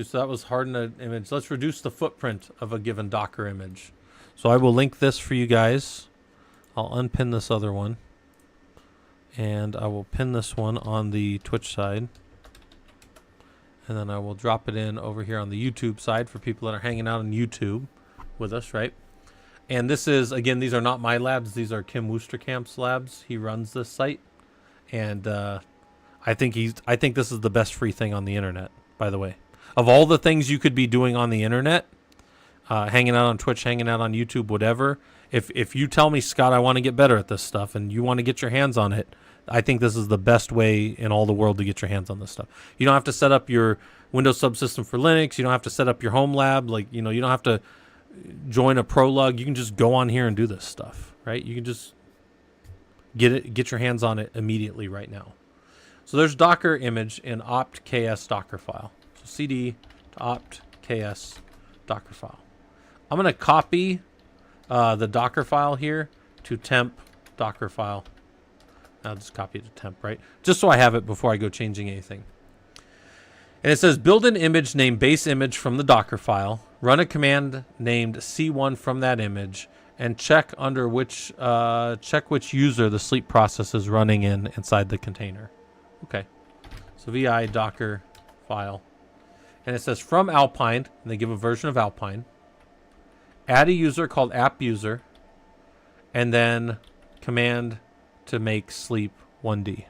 So that was harden an image. Let's reduce the footprint of a given Docker image. So I will link this for you guys. I'll unpin this other one. And I will pin this one on the Twitch side. And then I will drop it in over here on the YouTube side for people that are hanging out on YouTube with us, right? And this is, again, these are not my labs. These are Kim Woosterkamp's labs. He runs this site. And I think this is the best free thing on the internet, by the way. Of all the things you could be doing on the internet, hanging out on Twitch, hanging out on YouTube, whatever, if you tell me, Scott, I want to get better at this stuff, and you want to get your hands on it, I think this is the best way in all the world to get your hands on this stuff. You don't have to set up your Windows subsystem for Linux. You don't have to set up your home lab. You don't have to join a Prolog. You can just go on here and do this stuff, right? You can just get your hands on it immediately right now. So there's Docker image in opt.ks Docker file. So cd to opt ks Docker file. I'm going to copy the Docker file here to temp Docker file. I'll just copy it to temp, right? Just so I have it before I go changing anything. And it says build an image named base image from the Docker file, run a command named C1 from that image, and check which user the sleep process is running inside the container. Okay. So vi Docker file. And it says from Alpine, and they give a version of Alpine. Add a user called app user, and then command to make sleep 1D.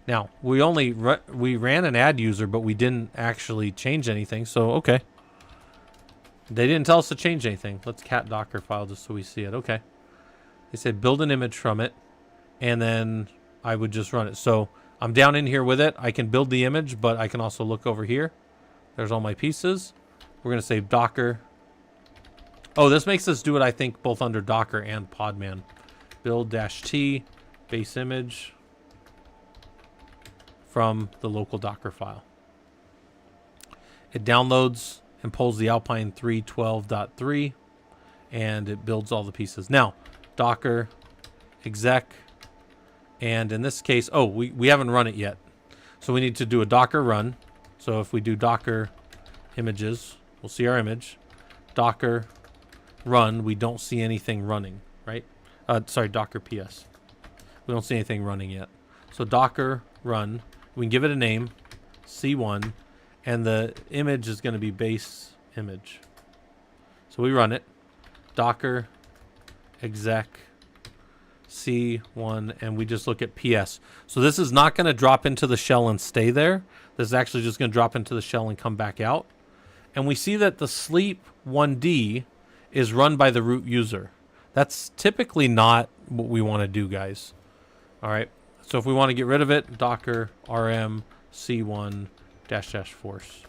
Now, we ran an add user, but we didn't actually change anything, so okay. They didn't tell us to change anything. Let's cat Docker file just so we see it. Okay. They said build an image from it, and then I would just run it. So I'm down in here with it. I can build the image, but I can also look over here. There's all my pieces. We're going to say Docker. Oh, this makes us do it, I think, both under Docker and Podman. Build-t base image from the local Docker file. It downloads and pulls the Alpine 3.12.3, and it builds all the pieces. Now, Docker exec, and in this case, oh, we haven't run it yet. So we need to do a Docker run. So if we do Docker images, we'll see our image. Docker run, we don't see anything running, right? Sorry, Docker PS. We don't see anything running yet. So Docker run, we can give it a name, C1, and the image is going to be base image. So we run it. Docker exec C1, and we just look at PS. So this is not going to drop into the shell and stay there. This is actually just going to drop into the shell and come back out. And we see that the sleep 1D is run by the root user. That's typically not what we want to do, guys. All right. So if we want to get rid of it, Docker rm C1 -- force.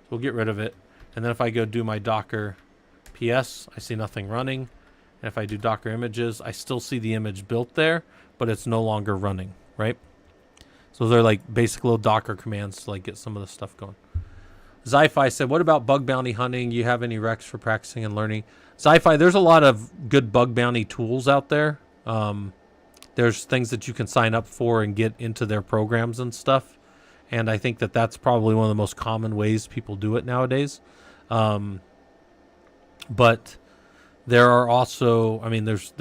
We'll get rid of it. And then if I go do my Docker PS, I see nothing running. And if I do Docker images, I still see the image built there, but it's no longer running, right? So they're like basic little Docker commands to like get some of the stuff going. Zi-Fi said, what about bug bounty hunting? You have any recs for practicing and learning? Zi-Fi, there's a lot of good bug bounty tools out there. There's things that you can sign up for and get into their programs and stuff. And I think that that's probably one of the most common ways people do it nowadays. But there are also, I mean, there's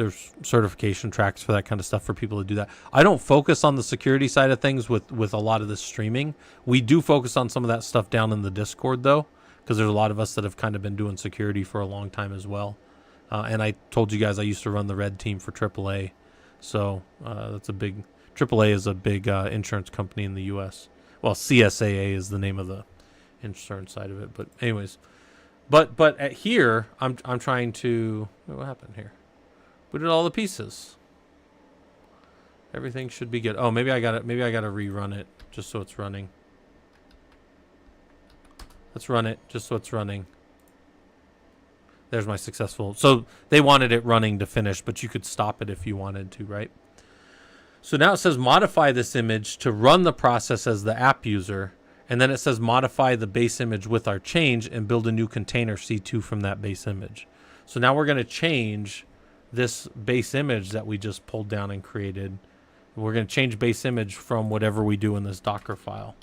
certification tracks for that kind of stuff for people to do that. I don't focus on the security side of things with a lot of the streaming. We do focus on some of that stuff down in the Discord, though, because there's a lot of us that have kind of been doing security for a long time as well. And I told you guys I used to run the red team for AAA. So that's a big, AAA is a big insurance company in the U.S. Well, CSAA is the name of the insurance side of it. But anyways, but at here, I'm trying to, what happened here? We did all the pieces. Everything should be good. Oh, maybe I got to rerun it just so it's running. Let's run it just so it's running. There's my successful. So they wanted it running to finish, but you could stop it if you wanted to, right? So now it says modify this image to run the process as the app user. And then it says modify the base image with our change and build a new container C2 from that base image. So now we're going to change this base image that we just pulled down and created. We're going to change base image from whatever we do in this Docker file.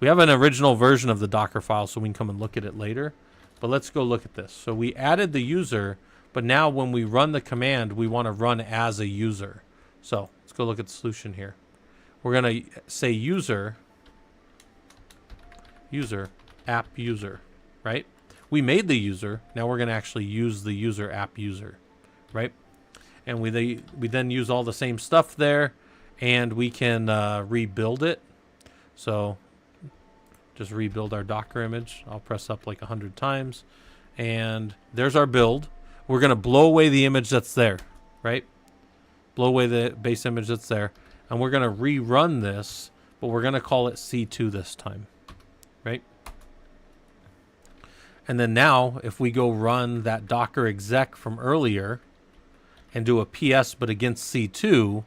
We have an original version of the Docker file, so we can come and look at it later. But let's go look at this. So we added the user, but now when we run the command, we want to run as a user. So let's go look at the solution here. We're going to say user app user, right? We made the user. Now we're going to actually use the user app user, right? And we then use all the same stuff there, and we can rebuild it. So just rebuild our Docker image. I'll press up like 100 times. And there's our build. We're going to blow away the image that's there, right? Blow away the base image that's there. And we're going to rerun this, but we're going to call it C2 this time, right? And then now, if we go run that Docker exec from earlier and do a PS but against C2,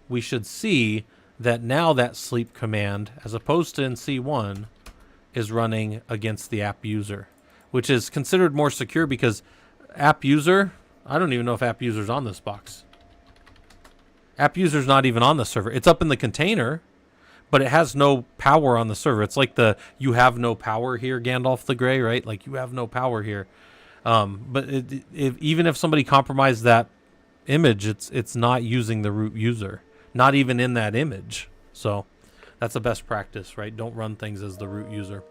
we should see that now that sleep command, as opposed to in C1, is running against the app user, which is considered more secure because app user, I don't even know if app user's on this box. App user's not even on the server. It's up in the container, but it has no power on the server. It's like the you have no power here, Gandalf the Grey, right? Like you have no power here. But even if somebody compromised that image, it's not using the root user, not even in that image. So that's a best practice, right? Don't run things as the root user.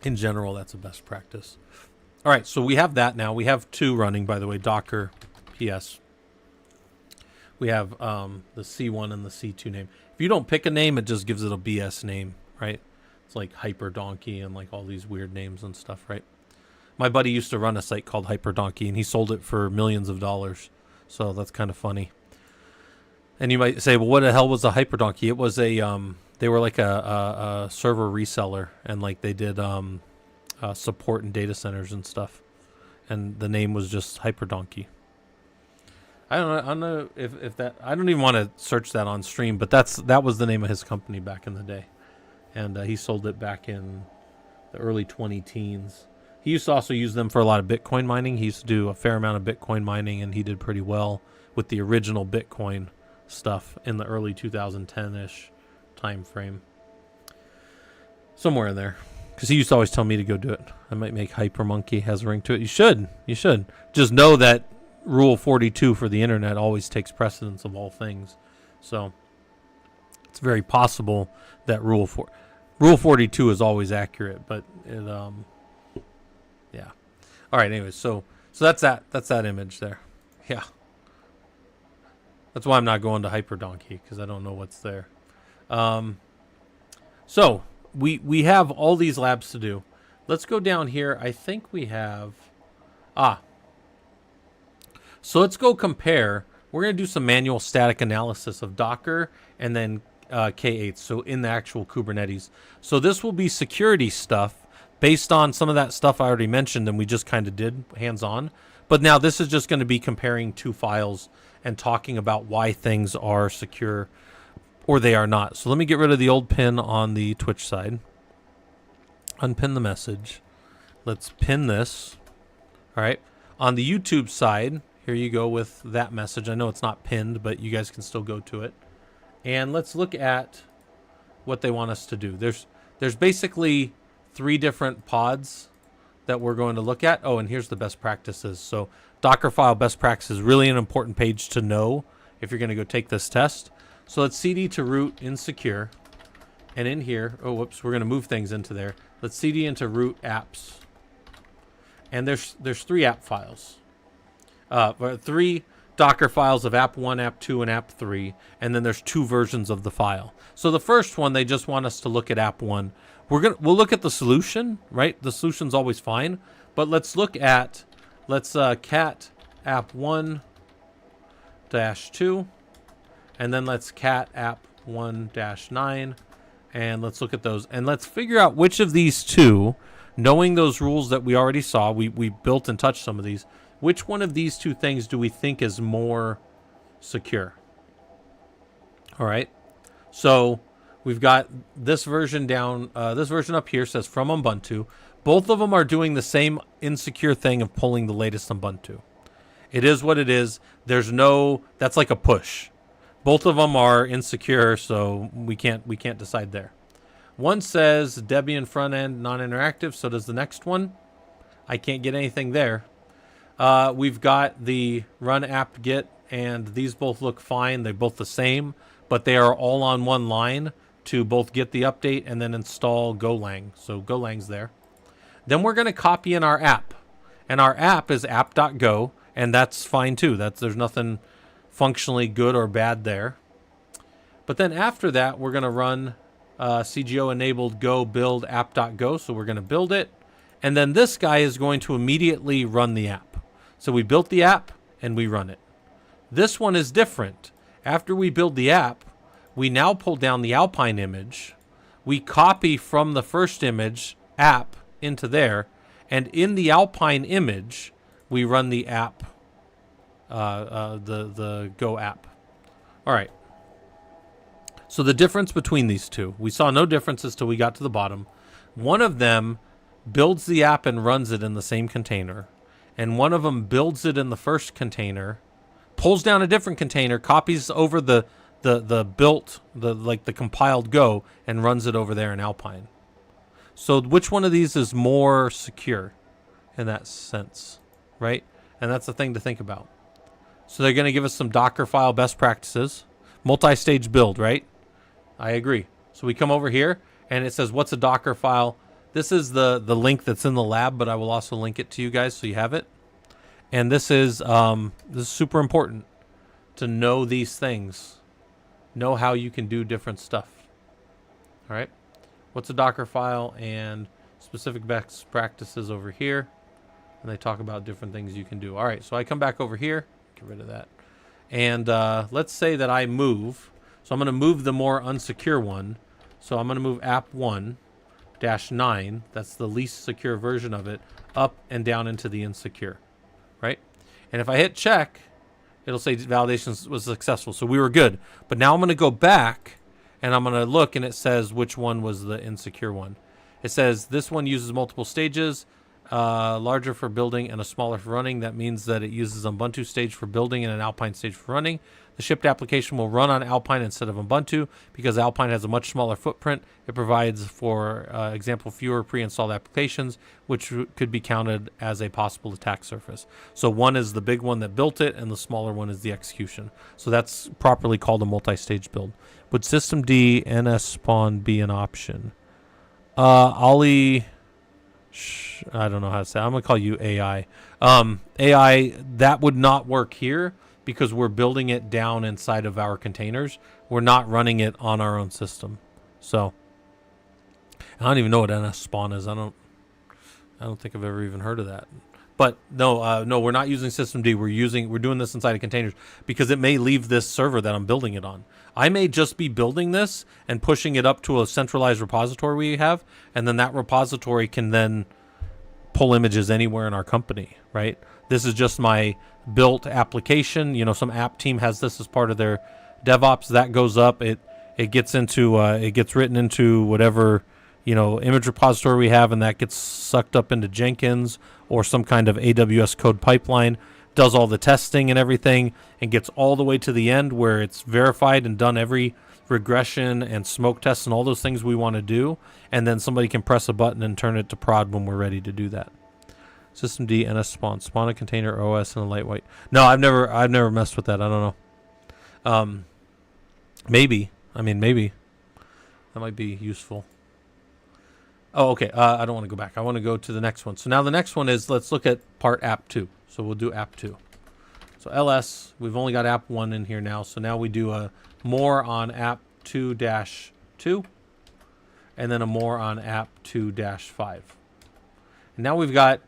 In general, that's a best practice. All right, so we have that now. We have two running, by the way, Docker PS. We have the C1 and the C2 name. If you don't pick a name, it just gives it a BS name, right? It's like Hyperdonkey and like all these weird names and stuff, right? My buddy used to run a site called Hyperdonkey, and he sold it for millions of dollars. So that's kind of funny. And you might say, well, what the hell was a Hyperdonkey? It was a, they were like a server reseller, and like they did support in data centers and stuff. And the name was just Hyperdonkey. I don't know if that, I don't even want to search that on stream, but that was the name of his company back in the day. And he sold it back in the early 2010s. He used to also use them for a lot of Bitcoin mining. He used to do a fair amount of Bitcoin mining, and he did pretty well with the original Bitcoin stuff in the early 2010-ish time frame. Somewhere in there. Because he used to always tell me to go do it. I might make Hypermonkey, has a ring to it. You should. You should. Just know that Rule 42 for the internet always takes precedence of all things. So it's very possible that Rule 42 is always accurate, but it yeah. All right, anyways, so that's that image there. Yeah. That's why I'm not going to Hyperdonkey, because I don't know what's there. So we have all these labs to do. Let's go down here. I think we have so let's go compare. We're going to do some manual static analysis of Docker and then K8, so in the actual Kubernetes. So this will be security stuff based on some of that stuff I already mentioned and we just kind of did hands-on. But now this is just going to be comparing two files and talking about why things are secure or they are not. So let me get rid of the old pin on the Twitch side. Unpin the message. Let's pin this. All right. On the YouTube side, here you go with that message. I know it's not pinned, but you guys can still go to it. And let's look at what they want us to do. There's basically 3 different pods that we're going to look at. Oh, and here's the best practices. So Dockerfile best practices, really an important page to know if you're going to go take this test. So let's cd to root in secure. And in here, oh, whoops, we're going to move things into there. Let's cd into root apps. And there's 3 app files. 3 Docker files of app 1, app 2, and app 3, and then there's 2 versions of the file. So the first one, they just want us to look at app 1. We'll look at the solution, right? The solution's always fine, but let's look at cat app 1-2, and then let's cat app 1-9, and let's look at those, and let's figure out which of these 2, knowing those rules that we already saw, we built and touched some of these. Which one of these 2 things do we think is more secure? All right. So we've got this version down. This version up here says from Ubuntu. Both of them are doing the same insecure thing of pulling the latest Ubuntu. It is what it is. There's no, that's like a push. Both of them are insecure, so we can't decide there. One says Debian front end non-interactive. So does the next one. I can't get anything there. We've got the run apt-get, and these both look fine. They're both the same, but they are all on one line to both get the update and then install Golang. So Golang's there. Then we're going to copy in our app, and our app is app.go, and that's fine too. There's nothing functionally good or bad there. But then after that, we're going to run CGO enabled go build app.go. So we're going to build it, and then this guy is going to immediately run the app. So we built the app and we run it. This one is different. After we build the app, we now pull down the Alpine image. We copy from the first image app into there. And in the Alpine image, we run the app, the Go app. All right. So the difference between these two, we saw no differences till we got to the bottom. One of them builds the app and runs it in the same container. And one of them builds it in the first container, pulls down a different container, copies over the built, the compiled Go, and runs it over there in Alpine. So which one of these is more secure in that sense, right? And that's the thing to think about. So they're going to give us some Docker file best practices. Multi-stage build, right? I agree. So we come over here, and it says, what's a Docker file? This is the link that's in the lab, but I will also link it to you guys so you have it. And this is super important to know these things. Know how you can do different stuff. All right? What's a Docker file and specific best practices over here. And they talk about different things you can do. All right, so I come back over here. Get rid of that. And let's say that I move. So I'm going to move the more unsecure one. So I'm going to move app1-9. That's the least secure version of it. Up and down into the insecure. Right? And if I hit check, it'll say validation was successful. So we were good. But now I'm going to go back. And I'm going to look, and it says which one was the insecure one. It says this one uses multiple stages, larger for building and a smaller for running. That means that it uses Ubuntu stage for building and an Alpine stage for running. The shipped application will run on Alpine instead of Ubuntu because Alpine has a much smaller footprint. It provides, for example, fewer pre-installed applications, which could be counted as a possible attack surface. So one is the big one that built it, and the smaller one is the execution. So that's properly called a multi-stage build. Would systemd ns-spawn be an option? Ollie, I don't know how to say it. I'm going to call you AI. AI, that would not work here because we're building it down inside of our containers. We're not running it on our own system. So, I don't even know what ns-spawn is. I don't think I've ever even heard of that. But no, we're not using systemd. We're doing this inside of containers because it may leave this server that I'm building it on. I may just be building this and pushing it up to a centralized repository we have, and then that repository can then pull images anywhere in our company, right? This is just my built application. You know, some app team has this as part of their DevOps. That goes up. It gets written into whatever, image repository we have, and that gets sucked up into Jenkins or some kind of AWS code pipeline, does all the testing and everything, and gets all the way to the end where it's verified and done every regression and smoke tests and all those things we want to do, and then somebody can press a button and turn it to prod when we're ready to do that. Systemd ns-spawn, spawn a container OS and a lightweight. No, I've never messed with that. I don't know. Maybe that might be useful. Oh, okay. I don't want to go back. I want to go to the next one. So now the next one is, let's look at part app 2. So we'll do app 2. So ls, we've only got app 1 in here now. So now we do a more on app 2-2, and then a more on app 2-5. And now we've got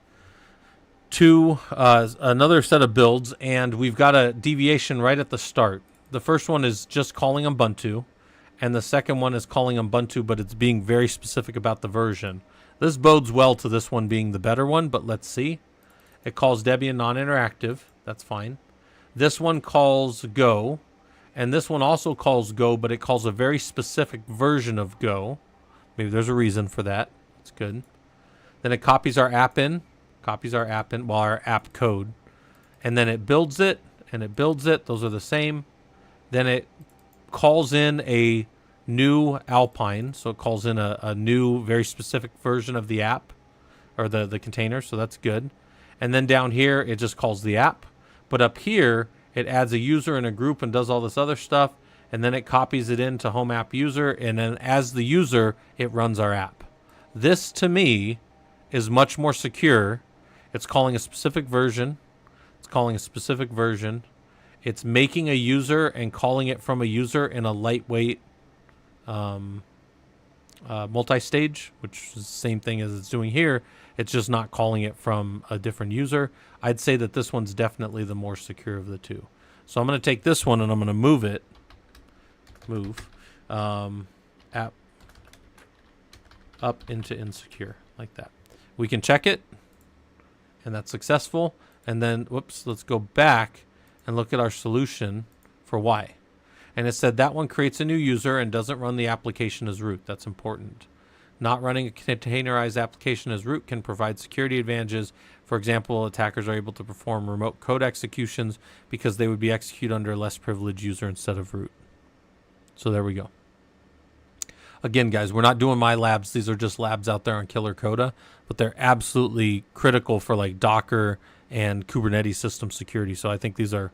another set of builds, and we've got a deviation right at the start. The first one is just calling Ubuntu, and the second one is calling Ubuntu, but it's being very specific about the version. This bodes well to this one being the better one, but let's see. It calls Debian non-interactive. That's fine. This one calls Go, and this one also calls Go, but it calls a very specific version of Go. Maybe there's a reason for that. That's good. Then it copies our app in, our app code, and then it builds it, and it builds it. Those are the same. Then it calls in a new Alpine, so it calls in a new, very specific version of the app, or the container, so that's good. And then down here, it just calls the app. But up here, it adds a user and a group and does all this other stuff, and then it copies it into home app user, and then as the user, it runs our app. This, to me, is much more secure. It's calling a specific version. It's making a user and calling it from a user in a lightweight multi-stage, which is the same thing as it's doing here. It's just not calling it from a different user. I'd say that this one's definitely the more secure of the two. So I'm going to take this one and I'm going to move it. App up into insecure, like that. We can check it, and that's successful. And then, let's go back and look at our solution for Y. And it said that one creates a new user and doesn't run the application as root. That's important. Not running a containerized application as root can provide security advantages. For example, attackers are able to perform remote code executions because they would be executed under a less privileged user instead of root. So there we go. Again, guys, we're not doing my labs. These are just labs out there on Killercoda, but they're absolutely critical for like Docker and Kubernetes system security. So I think these are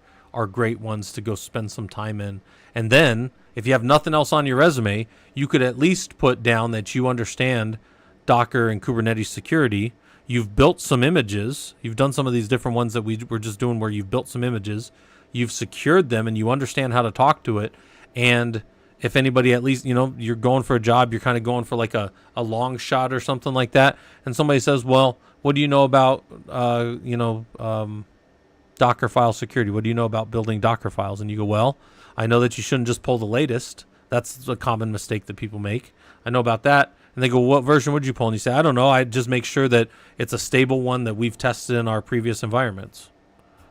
great ones to go spend some time in. And then if you have nothing else on your resume, you could at least put down that you understand Docker and Kubernetes security. You've built some images. You've done some of these different ones that we were just doing where you've built some images. You've secured them and you understand how to talk to it. And if anybody, at least, you're going for a job, you're kind of going for like a long shot or something like that. And somebody says, well, what do you know about, Docker file security? What do you know about building Docker files? And you go, well, I know that you shouldn't just pull the latest. That's a common mistake that people make. I know about that. And they go, what version would you pull? And you say, I don't know. I just make sure that it's a stable one that we've tested in our previous environments.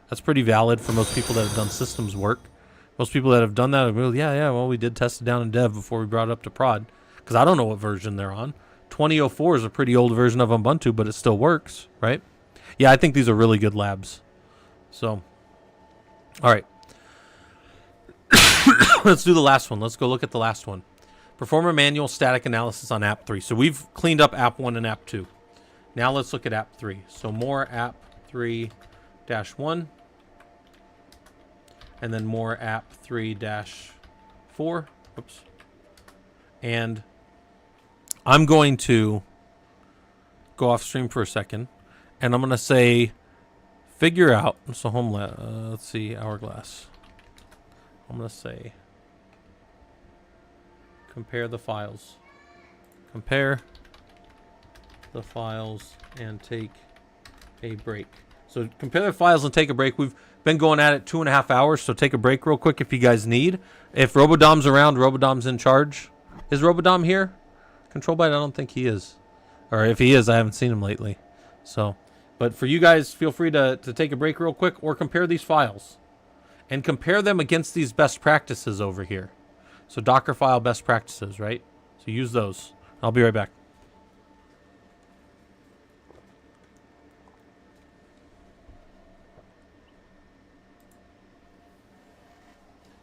That's pretty valid for most people that have done systems work. Most people that have done that, well, well, we did test it down in dev before we brought it up to prod. Because I don't know what version they're on. 2004 is a pretty old version of Ubuntu, but it still works, right? Yeah, I think these are really good labs. So, all right. Let's do the last one. Let's go look at the last one. Perform a manual static analysis on app 3. So we've cleaned up app 1 and app 2. Now let's look at app 3. So more app 3-1. And then more app 3-4. Oops. And I'm going to go off stream for a second. And I'm going to say, figure out. So let's see, hourglass. I'm going to say, compare the files. Compare the files and take a break. So compare the files and take a break. We've been going at it 2.5 hours, so take a break real quick if you guys need. If Robodom's around, Robodom's in charge. Is Robodom here? Control Byte, I don't think he is. Or if he is, I haven't seen him lately. So, but for you guys, feel free to take a break real quick or compare these files. And compare them against these best practices over here. So Docker file best practices, right? So use those. I'll be right back.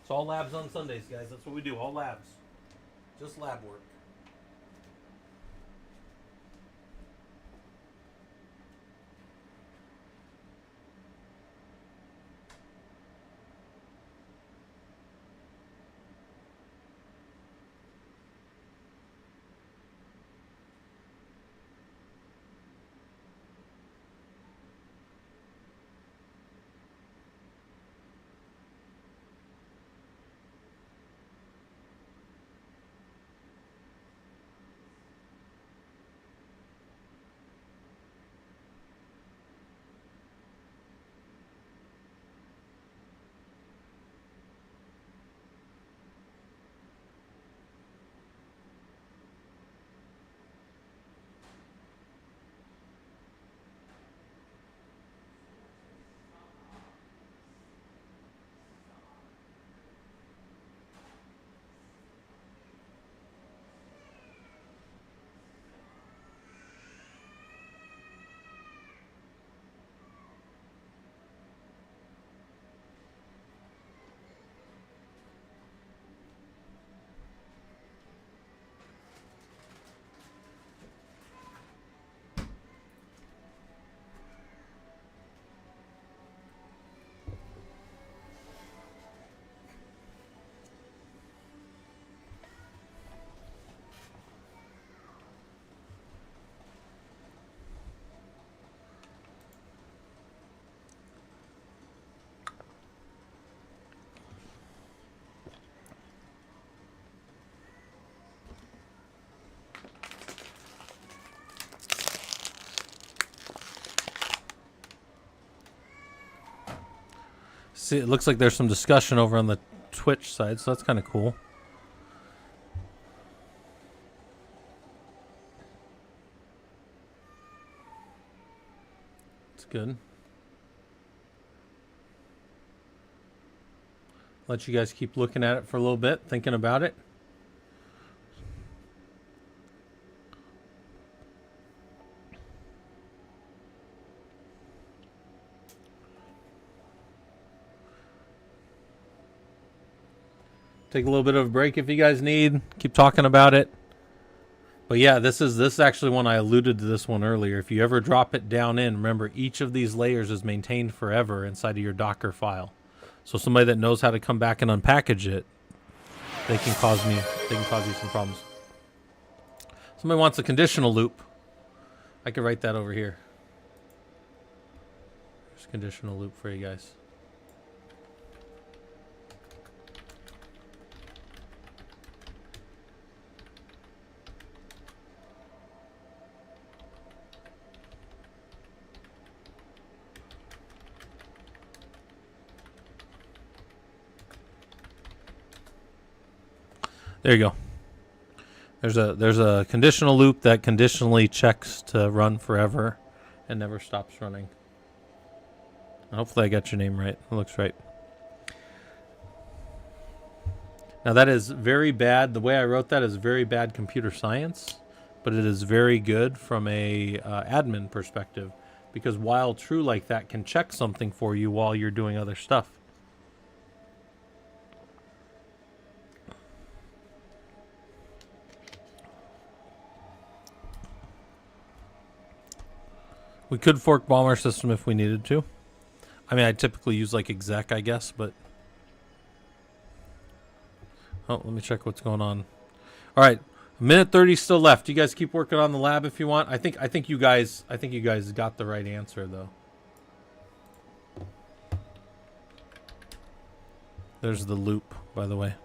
It's all labs on Sundays, guys. That's what we do. All labs. Just lab work. See, it looks like there's some discussion over on the Twitch side, so that's kind of cool. It's good. Let you guys keep looking at it for a little bit, thinking about it. Take a little bit of a break if you guys need. Keep talking about it. But yeah, this is actually one I alluded to this one earlier. If you ever drop it down in, remember each of these layers is maintained forever inside of your Docker file. So somebody that knows how to come back and unpackage it, they can cause you some problems. Somebody wants a conditional loop. I could write that over here. There's a conditional loop for you guys. There you go. There's a conditional loop that conditionally checks to run forever and never stops running. Hopefully I got your name right. It looks right. Now that is very bad. The way I wrote that is very bad computer science, but it is very good from a admin perspective, because while true like that can check something for you while you're doing other stuff. We could fork Bomber system if we needed to. I mean, I typically use like exec, I guess, but... Oh, let me check what's going on. All right, a minute 30 still left. You guys keep working on the lab if you want. I think you guys got the right answer though. There's the loop, by the way.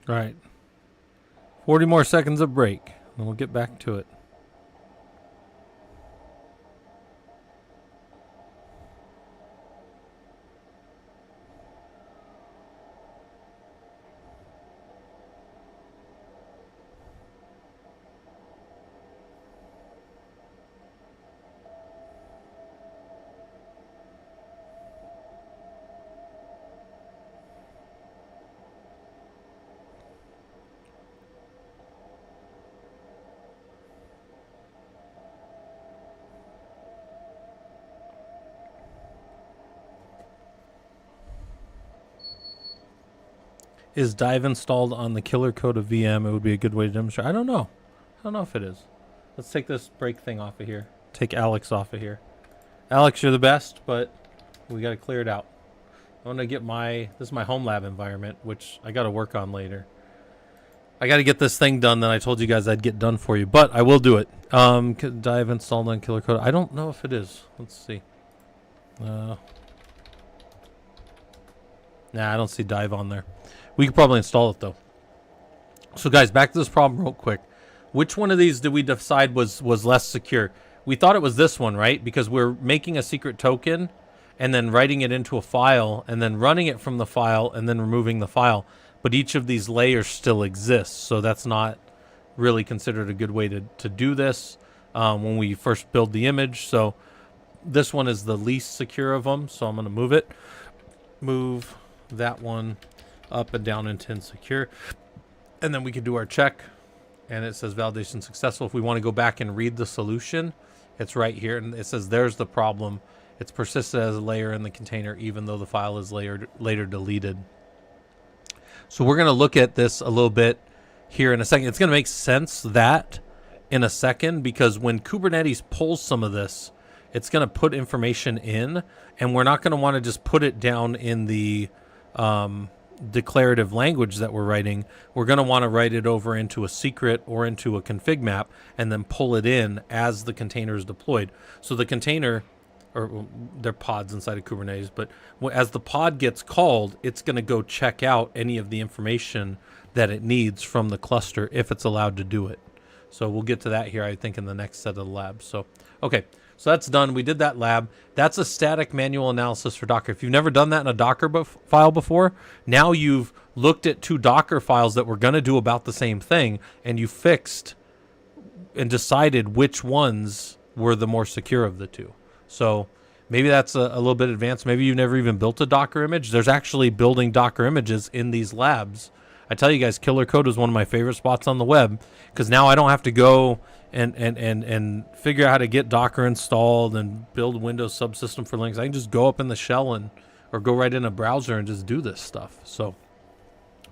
All right. 40 more seconds of break, and we'll get back to it. Is Dive installed on the Killercoda VM? It would be a good way to demonstrate. I don't know. I don't know if it is. Let's take this break thing off of here. Take Alex off of here. Alex, you're the best, but we got to clear it out. I want to get this is my home lab environment, which I got to work on later. I got to get this thing done that I told you guys I'd get done for you, but I will do it. Dive installed on Killercoda. I don't know if it is. Let's see. Nah, I don't see Dive on there. We could probably install it, though. So, guys, back to this problem real quick. Which one of these did we decide was less secure? We thought it was this one, right? Because we're making a secret token and then writing it into a file and then running it from the file and then removing the file. But each of these layers still exists, so that's not really considered a good way to do this when we first build the image. So this one is the least secure of them, so I'm going to move it. Move that one up and down into insecure, and then we can do our check, and it says validation successful. If we want to go back and read the solution, it's right here, and it says there's the problem. It's persisted as a layer in the container even though the file is later deleted. So we're going to look at this a little bit here in a second. It's going to make sense that in a second, because when Kubernetes pulls some of this, it's going to put information in, and we're not going to want to just put it down in the declarative language that we're writing, we're going to want to write it over into a secret or into a config map and then pull it in as the container is deployed. So the container, or they're pods inside of Kubernetes, but as the pod gets called, it's going to go check out any of the information that it needs from the cluster if it's allowed to do it. So we'll get to that here, I think, in the next set of the labs. So, okay. So that's done. We did that lab. That's a static manual analysis for Docker. If you've never done that in a Docker file before, now you've looked at 2 Docker files that were going to do about the same thing, and you fixed and decided which ones were the more secure of the 2. So maybe that's a little bit advanced. Maybe you've never even built a Docker image. There's actually building Docker images in these labs. I tell you guys, Killercoda is one of my favorite spots on the web because now I don't have to go and figure out how to get Docker installed and build Windows subsystem for Linux. I can just go up in the shell or go right in a browser and just do this stuff. So, all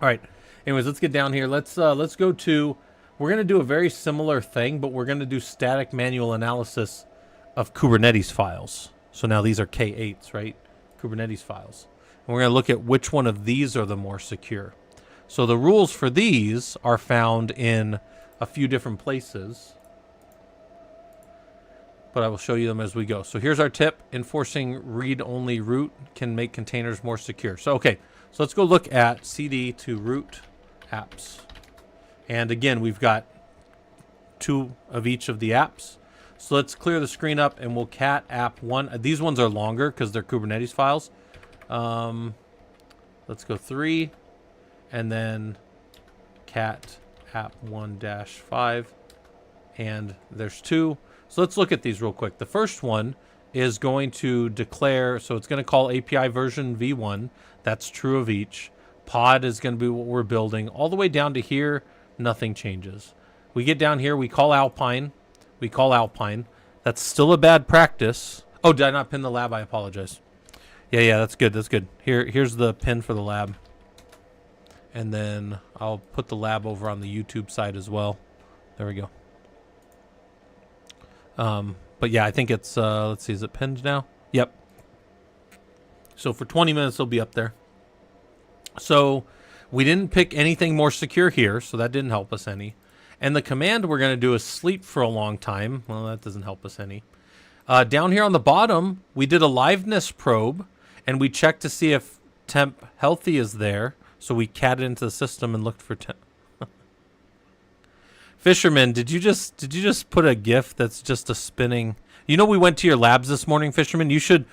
right. Anyways, let's get down here. Let's go to. We're going to do a very similar thing, but we're going to do static manual analysis of Kubernetes files. So now these are K8s, right? Kubernetes files. And we're going to look at which one of these are the more secure. So the rules for these are found in a few different places, but I will show you them as we go. So here's our tip. Enforcing read-only root can make containers more secure. So, okay, so let's go look at cd to root apps. And again, we've got 2 of each of the apps. So let's clear the screen up and we'll cat app 1. These ones are longer because they're Kubernetes files. Let's go 3 and then cat app 1-5. And there's 2. So let's look at these real quick. The first one is going to declare, so it's going to call API version v1. That's true of each. Pod is going to be what we're building. All the way down to here, nothing changes. We get down here, we call Alpine. We call Alpine. That's still a bad practice. Oh, did I not pin the lab? I apologize. Yeah, that's good. That's good. Here's the pin for the lab. And then I'll put the lab over on the YouTube side as well. There we go. But yeah, I think it's, let's see, is it pinned now? Yep. So for 20 minutes, it'll be up there. So we didn't pick anything more secure here, so that didn't help us any. And the command we're going to do is sleep for a long time. Well, that doesn't help us any. Down here on the bottom, we did a liveness probe, and we checked to see if temp healthy is there. So we catted into the system and looked for temp. Fisherman, did you just put a GIF that's just a spinning? You know, we went to your labs this morning, Fisherman. You should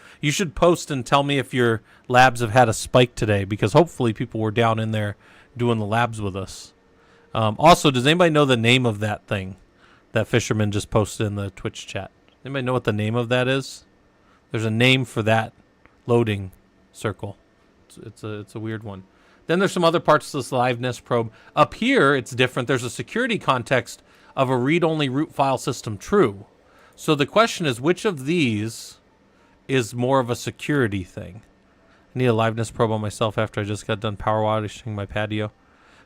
post and tell me if your labs have had a spike today, because hopefully people were down in there doing the labs with us. Also, does anybody know the name of that thing that Fisherman just posted in the Twitch chat? Anybody know what the name of that is? There's a name for that loading circle. It's a weird one. Then there's some other parts of this liveness probe. Up here, it's different. There's a security context of a read-only root file system true. So the question is, which of these is more of a security thing? I need a liveness probe on myself after I just got done power washing my patio.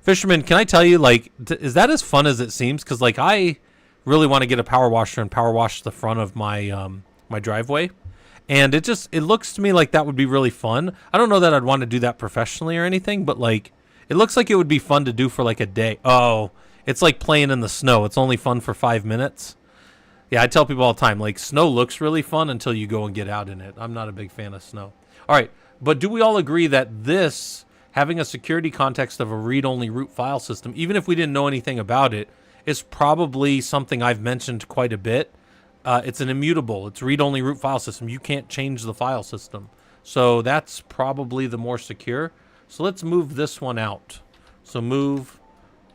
Fisherman, can I tell you, like, is that as fun as it seems? Because, like, I really want to get a power washer and power wash the front of my my driveway. And it looks to me like that would be really fun. I don't know that I'd want to do that professionally or anything, but, like, it looks like it would be fun to do for, like, a day. Oh, it's like playing in the snow. It's only fun for 5 minutes. Yeah, I tell people all the time, like, snow looks really fun until you go and get out in it. I'm not a big fan of snow. All right, but do we all agree that this, having a security context of a read-only root file system, even if we didn't know anything about it, is probably something I've mentioned quite a bit? It's an immutable. It's read-only root file system. You can't change the file system. So that's probably the more secure. So let's move this one out. So move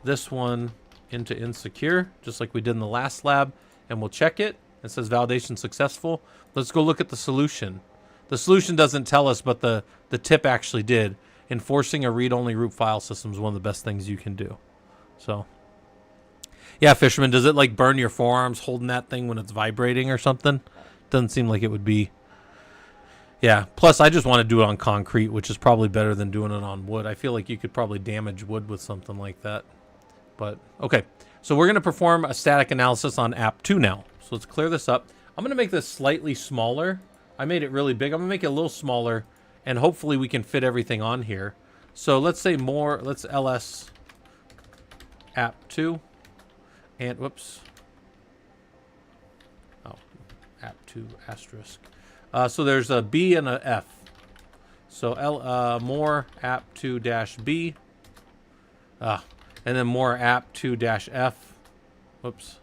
this one into insecure, just like we did in the last lab, and we'll check it. It says validation successful. Let's go look at the solution. The solution doesn't tell us, but the tip actually did. Enforcing a read-only root file system is one of the best things you can do. So, yeah, Fisherman, does it like burn your forearms holding that thing when it's vibrating or something? Doesn't seem like it would be. Yeah, plus I just want to do it on concrete, which is probably better than doing it on wood. I feel like you could probably damage wood with something like that. But, okay. So we're going to perform a static analysis on app 2 now. So let's clear this up. I'm going to make this slightly smaller. I made it really big. I'm going to make it a little smaller, and hopefully we can fit everything on here. So let's say let's ls app2 and whoops. Oh, app2 asterisk. So there's a B and a F. So more app2 dash B. And then more app2 dash F. Whoops.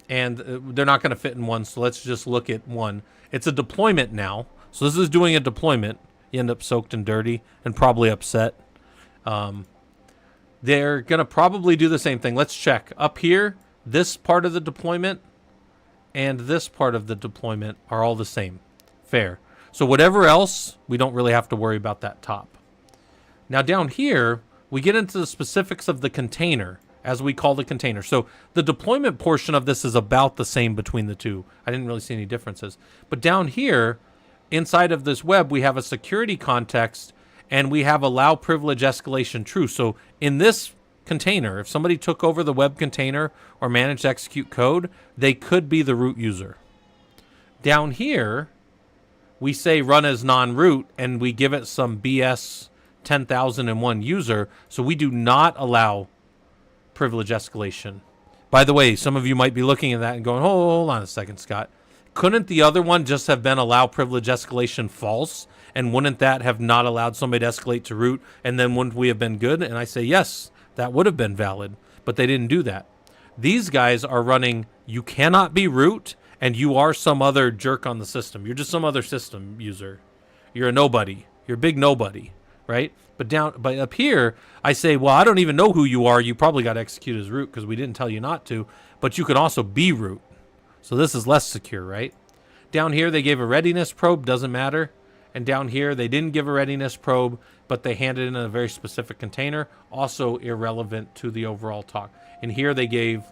And they're not going to fit in one, so let's just look at one. It's a deployment now. So this is doing a deployment. You end up soaked and dirty and probably upset. They're going to probably do the same thing. Let's check. Up here, this part of the deployment and this part of the deployment are all the same. Fair. So whatever else, we don't really have to worry about that top. Now down here, we get into the specifics of the container, as we call the container. So the deployment portion of this is about the same between the two. I didn't really see any differences. But down here, inside of this web, we have a security context and we have allow privilege escalation true. So in this container, if somebody took over the web container or managed to execute code, they could be the root user. Down here, we say run as non-root and we give it some BS 10,001 user. So we do not allow privilege escalation. By the way, some of you might be looking at that and going, oh, hold on a second, Scott. Couldn't the other one just have been allow privilege escalation false? And wouldn't that have not allowed somebody to escalate to root? And then wouldn't we have been good? And I say, yes, that would have been valid. But they didn't do that. These guys are running, you cannot be root, and you are some other jerk on the system. You're just some other system user. You're a nobody. You're a big nobody, right? But up here, I say, well, I don't even know who you are. You probably got executed as root because we didn't tell you not to. But you can also be root. So this is less secure, right? Down here, they gave a readiness probe. Doesn't matter. And down here, they didn't give a readiness probe, but they handed it in a very specific container. Also irrelevant to the overall talk. And here they gave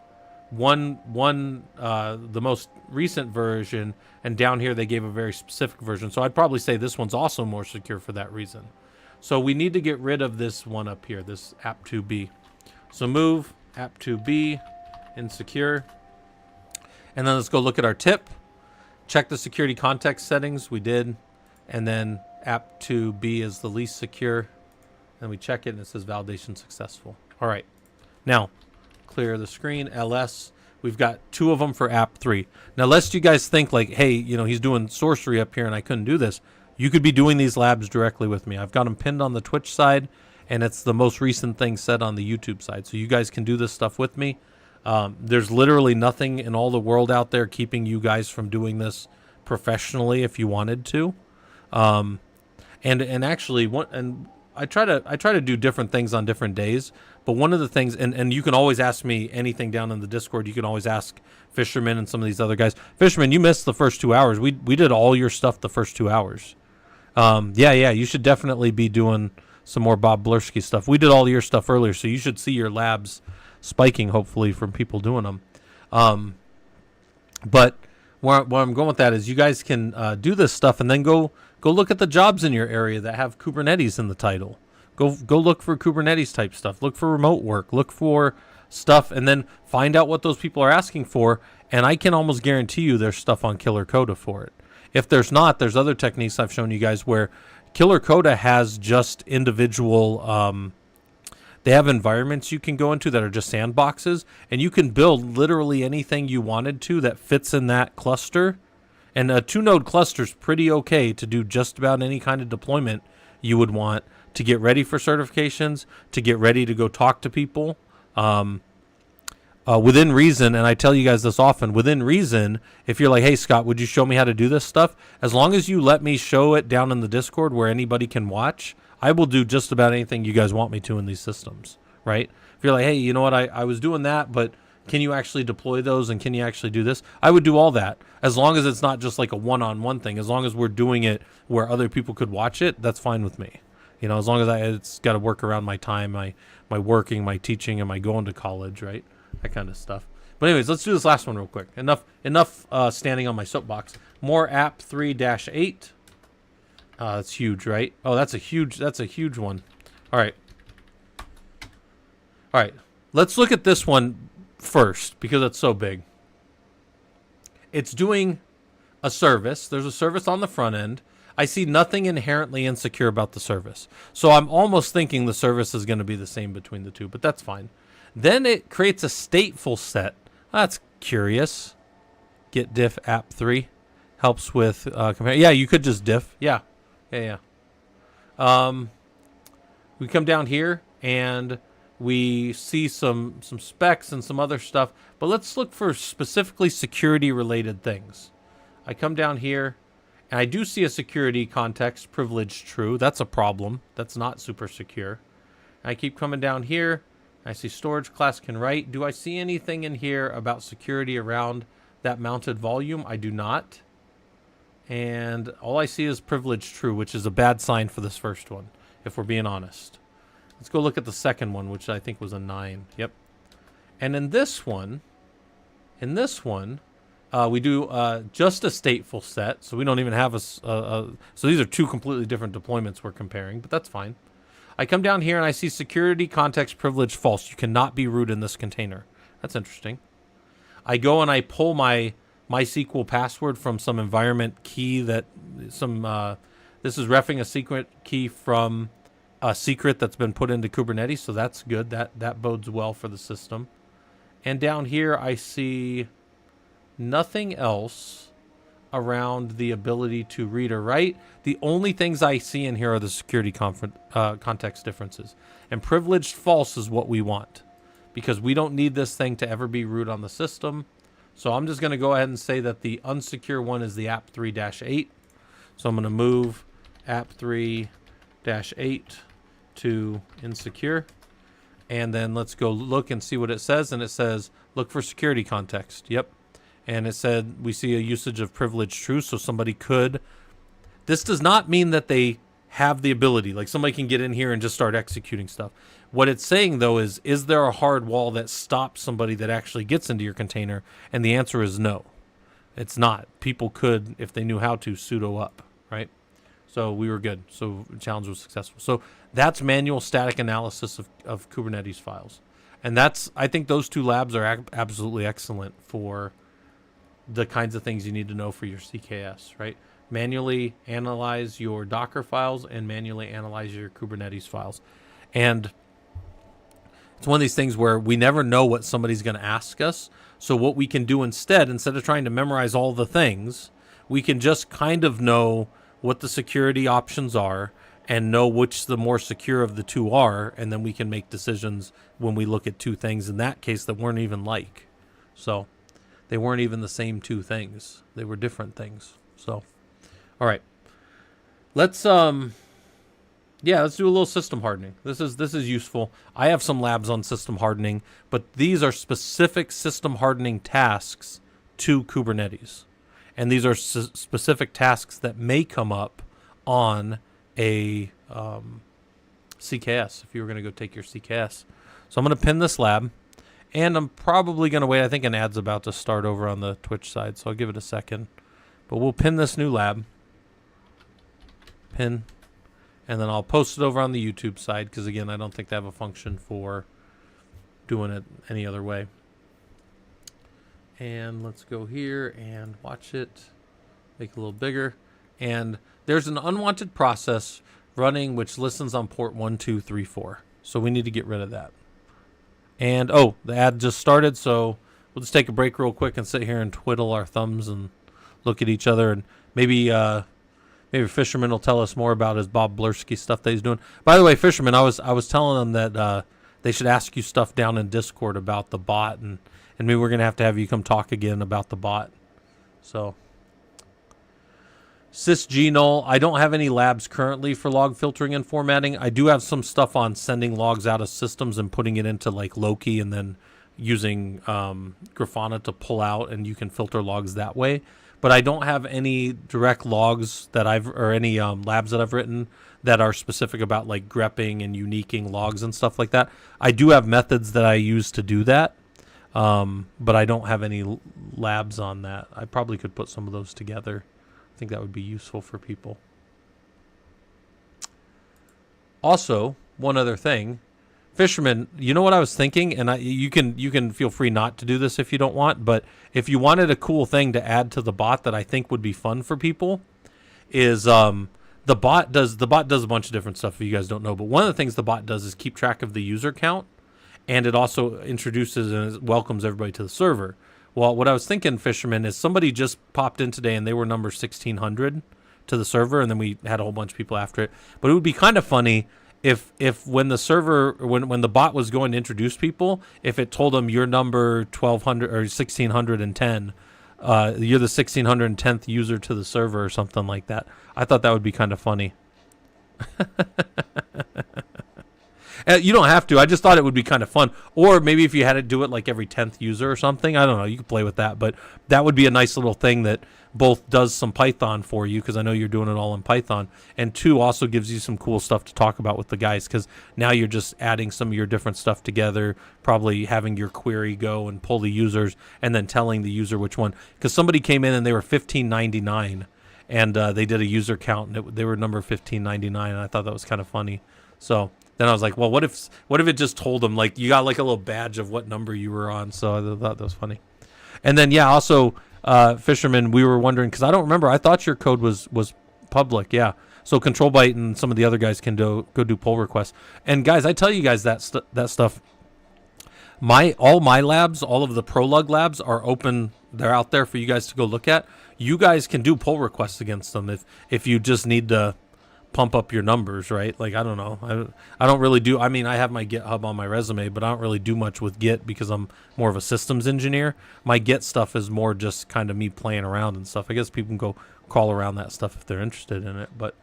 the most recent version, and down here they gave a very specific version. So I'd probably say this one's also more secure for that reason. So we need to get rid of this one up here, this app2b. So move app2b insecure. And then let's go look at our tip. Check the security context settings. We did. And then app2b is the least secure. And we check it and it says validation successful. All right. Now, clear the screen, ls. We've got 2 of them for app3. Now, lest you guys think like, hey, you know, he's doing sorcery up here and I couldn't do this. You could be doing these labs directly with me. I've got them pinned on the Twitch side, and it's the most recent thing said on the YouTube side. So you guys can do this stuff with me. There's literally nothing in all the world out there keeping you guys from doing this professionally if you wanted to. And actually, I try to do different things on different days. But one of the things, and you can always ask me anything down in the Discord. You can always ask Fisherman and some of these other guys. Fisherman, you missed the first 2 hours. We did all your stuff the first 2 hours. Yeah, you should definitely be doing some more Bob Blursky stuff. We did all your stuff earlier, so you should see your labs spiking, hopefully, from people doing them. But where I'm going with that is you guys can do this stuff and then go look at the jobs in your area that have Kubernetes in the title. Go look for Kubernetes type stuff. Look for remote work. Look for stuff, and then find out what those people are asking for. And I can almost guarantee you there's stuff on Killercoda for it. If there's not, there's other techniques I've shown you guys where Killercoda has just individual. They have environments you can go into that are just sandboxes, and you can build literally anything you wanted to that fits in that cluster. And a 2-node cluster is pretty okay to do just about any kind of deployment you would want to get ready for certifications, to get ready to go talk to people. Within reason, and I tell you guys this often, within reason, if you're like, hey, Scott, would you show me how to do this stuff? As long as you let me show it down in the Discord where anybody can watch, I will do just about anything you guys want me to in these systems, right? If you're like, hey, you know what, I was doing that, but can you actually deploy those and can you actually do this? I would do all that. As long as it's not just like a one-on-one thing, as long as we're doing it where other people could watch it, that's fine with me. You know, as long as it's got to work around my time, my working, my teaching, and my going to college, right? That kind of stuff. But anyways, let's do this last one real quick. Enough standing on my soapbox. More app 3-8. That's huge, right? Oh, that's a huge one. All right. Let's look at this one first because it's so big. It's doing a service. There's a service on the front end. I see nothing inherently insecure about the service. So I'm almost thinking the service is going to be the same between the two, but that's fine. Then it creates a stateful set. That's curious. Git diff app3 helps with compare. Yeah, you could just diff. Yeah. We come down here and we see some specs and some other stuff, but let's look for specifically security related things. I come down here and I do see a security context privilege true. That's a problem. That's not super secure. I keep coming down here. I see storage class can write. Do I see anything in here about security around that mounted volume? I do not. And all I see is privilege true, which is a bad sign for this first one, if we're being honest. Let's go look at the second one, which I think was a 9. Yep. And in this one, we do just a stateful set, so we don't even have so these are two completely different deployments we're comparing, but that's fine. I come down here and I see security context privilege false. You cannot be root in this container. That's interesting. I go and I pull my MySQL password from some environment key that this is refing a secret key from a secret that's been put into Kubernetes, so that's good. That bodes well for the system. And down here I see nothing else around the ability to read or write. The only things I see in here are the security context differences. And privileged false is what we want, because we don't need this thing to ever be root on the system. So I'm just going to go ahead and say that the unsecure one is the app3-8. So I'm going to move app3-8 to insecure. And then let's go look and see what it says. And it says, look for security context. Yep. And it said we see a usage of privilege true, so somebody could. This does not mean that they have the ability. Like somebody can get in here and just start executing stuff. What it's saying, though, is there a hard wall that stops somebody that actually gets into your container? And the answer is no. It's not. People could, if they knew how to, sudo up, right? So we were good. So the challenge was successful. So that's manual static analysis of Kubernetes files. And I think those two labs are absolutely excellent for the kinds of things you need to know for your CKS, right? Manually analyze your Docker files and manually analyze your Kubernetes files. And it's one of these things where we never know what somebody's going to ask us. So what we can do instead of trying to memorize all the things, we can just kind of know what the security options are and know which the more secure of the two are. And then we can make decisions when we look at two things in that case that weren't even like. So they weren't even the same two things. They were different things. So, all right. Let's do a little system hardening. This is useful. I have some labs on system hardening, but these are specific system hardening tasks to Kubernetes. And these are specific tasks that may come up on a CKS, if you were going to go take your CKS. So I'm going to pin this lab. And I'm probably going to wait. I think an ad's about to start over on the Twitch side, so I'll give it a second. But we'll pin this new lab. Pin. And then I'll post it over on the YouTube side, because, again, I don't think they have a function for doing it any other way. And let's go here and watch it. Make it a little bigger. And there's an unwanted process running which listens on port 1234. So we need to get rid of that. And, the ad just started, so we'll just take a break real quick and sit here and twiddle our thumbs and look at each other. And maybe Fisherman will tell us more about his Bob Blursky stuff that he's doing. By the way, Fisherman, I was telling them that they should ask you stuff down in Discord about the bot, and maybe we're going to have you come talk again about the bot. So, sysgnull, I don't have any labs currently for log filtering and formatting. I do have some stuff on sending logs out of systems and putting it into like Loki and then using Grafana to pull out, and you can filter logs that way. But I don't have any direct logs any labs that I've written that are specific about like grepping and uniquing logs and stuff like that. I do have methods that I use to do that, but I don't have any labs on that. I probably could put some of those together. I think that would be useful for people. Also, one other thing, Fisherman, you know what I was thinking, and you can feel free not to do this if you don't want, but if you wanted a cool thing to add to the bot that I think would be fun for people, is the bot does a bunch of different stuff if you guys don't know. But one of the things the bot does is keep track of the user count, and it also introduces and welcomes everybody to the server. Well, what I was thinking, Fisherman, is somebody just popped in today and they were number 1600 to the server, and then we had a whole bunch of people after it. But it would be kind of funny if when the server when the bot was going to introduce people, if it told them you're number 1200 or 1610, you're the 1610th user to the server or something like that. I thought that would be kind of funny. You don't have to. I just thought it would be kind of fun. Or maybe if you had to do it like every 10th user or something. I don't know. You could play with that. But that would be a nice little thing that both does some Python for you, because I know you're doing it all in Python. And two, also gives you some cool stuff to talk about with the guys, because now you're just adding some of your different stuff together, probably having your query go and pull the users and then telling the user which one. Because somebody came in and they were 1599 and they did a user count and they were number 1599, and I thought that was kind of funny. So then I was like, well, what if it just told them, like, you got like a little badge of what number you were on? So I thought that was funny. And then, yeah, also, Fisherman, we were wondering, because I don't remember, I thought your code was public, yeah. So Control Byte and some of the other guys can go do pull requests. And guys, I tell you guys that stuff. All my labs, all of the Prolog labs are open. They're out there for you guys to go look at. You guys can do pull requests against them if you just need to pump up your numbers, right? Like, I don't know. I don't really do. I mean, I have my GitHub on my resume, but I don't really do much with Git because I'm more of a systems engineer. My Git stuff is more just kind of me playing around and stuff. I guess people can go crawl around that stuff if they're interested in it. But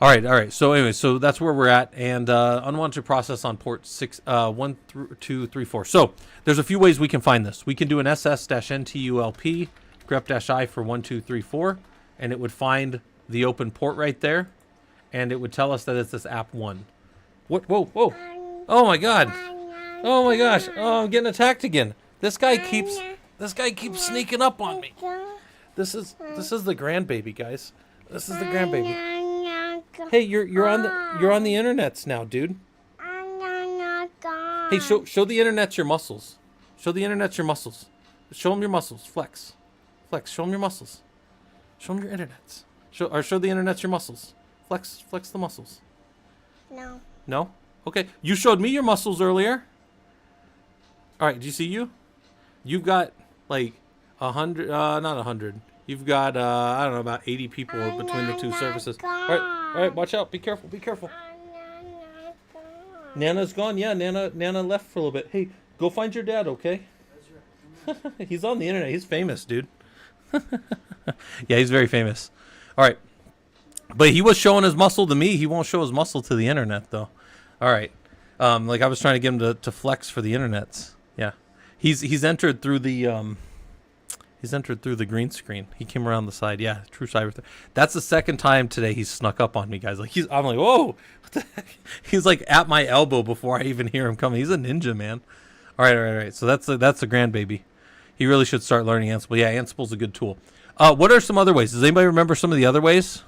all right. So anyway, so that's where we're at. And unwanted process on port 1 through 2, 3, 4. So there's a few ways we can find this. We can do an ss-ntulp grep-i for 1, 2, 3, 4, and it would find the open port right there, and it would tell us that it's this app 1. What? Whoa! Oh my God! Oh my gosh! Oh, I'm getting attacked again. This guy keeps sneaking up on me. This is the grandbaby, guys. This is the grandbaby. Hey, you're on the internets now, dude. Hey, show the internets your muscles. Show the internets your muscles. Show them your muscles. Flex. Show them your muscles. Show them your internets. Show the internets your muscles. Flex the muscles. No. No? Okay. You showed me your muscles earlier. All right. Do you see you? You've got like 100. Not 100. You've got I don't know, about 80 people between the two services. All right. Watch out. Be careful. Nana's gone. Yeah. Nana left for a little bit. Hey, go find your dad. Okay. He's on the internet. He's famous, dude. Yeah, he's very famous. All right. But he was showing his muscle to me. He won't show his muscle to the internet, though. All right. Like I was trying to get him to flex for the internets. Yeah. He's entered through the green screen. He came around the side. Yeah, true cyber. That's the second time today he's snuck up on me, guys. Like I'm like, whoa. What the heck? He's like at my elbow before I even hear him coming. He's a ninja, man. All right. So that's a grandbaby. He really should start learning Ansible. Yeah, Ansible's a good tool. What are some other ways? Does anybody remember some of the other ways?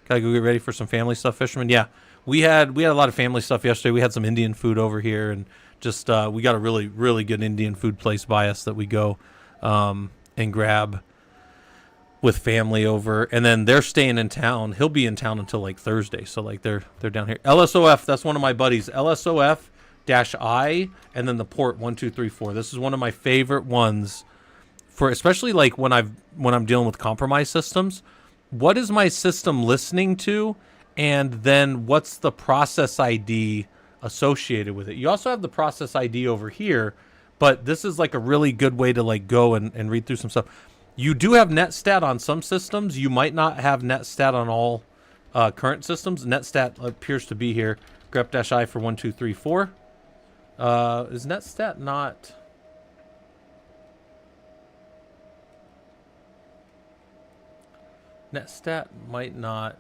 Gotta go get ready for some family stuff, Fisherman. Yeah, we had a lot of family stuff yesterday. We had some Indian food over here, and just we got a really, really good Indian food place by us that we go and grab with family over. And then they're staying in town. He'll be in town until like Thursday, so like they're down here. LSOF, that's one of my buddies. LSOF-I, and then the port 1, 2, 3, 4. This is one of my favorite ones. For especially like when I'm dealing with compromised systems, what is my system listening to, and then what's the process ID associated with it? You also have the process ID over here, but this is like a really good way to like go and read through some stuff. You do have netstat on some systems. You might not have netstat on all current systems. Netstat appears to be here. grep-i for 1, 2, 3, 4. Is netstat not? Netstat might not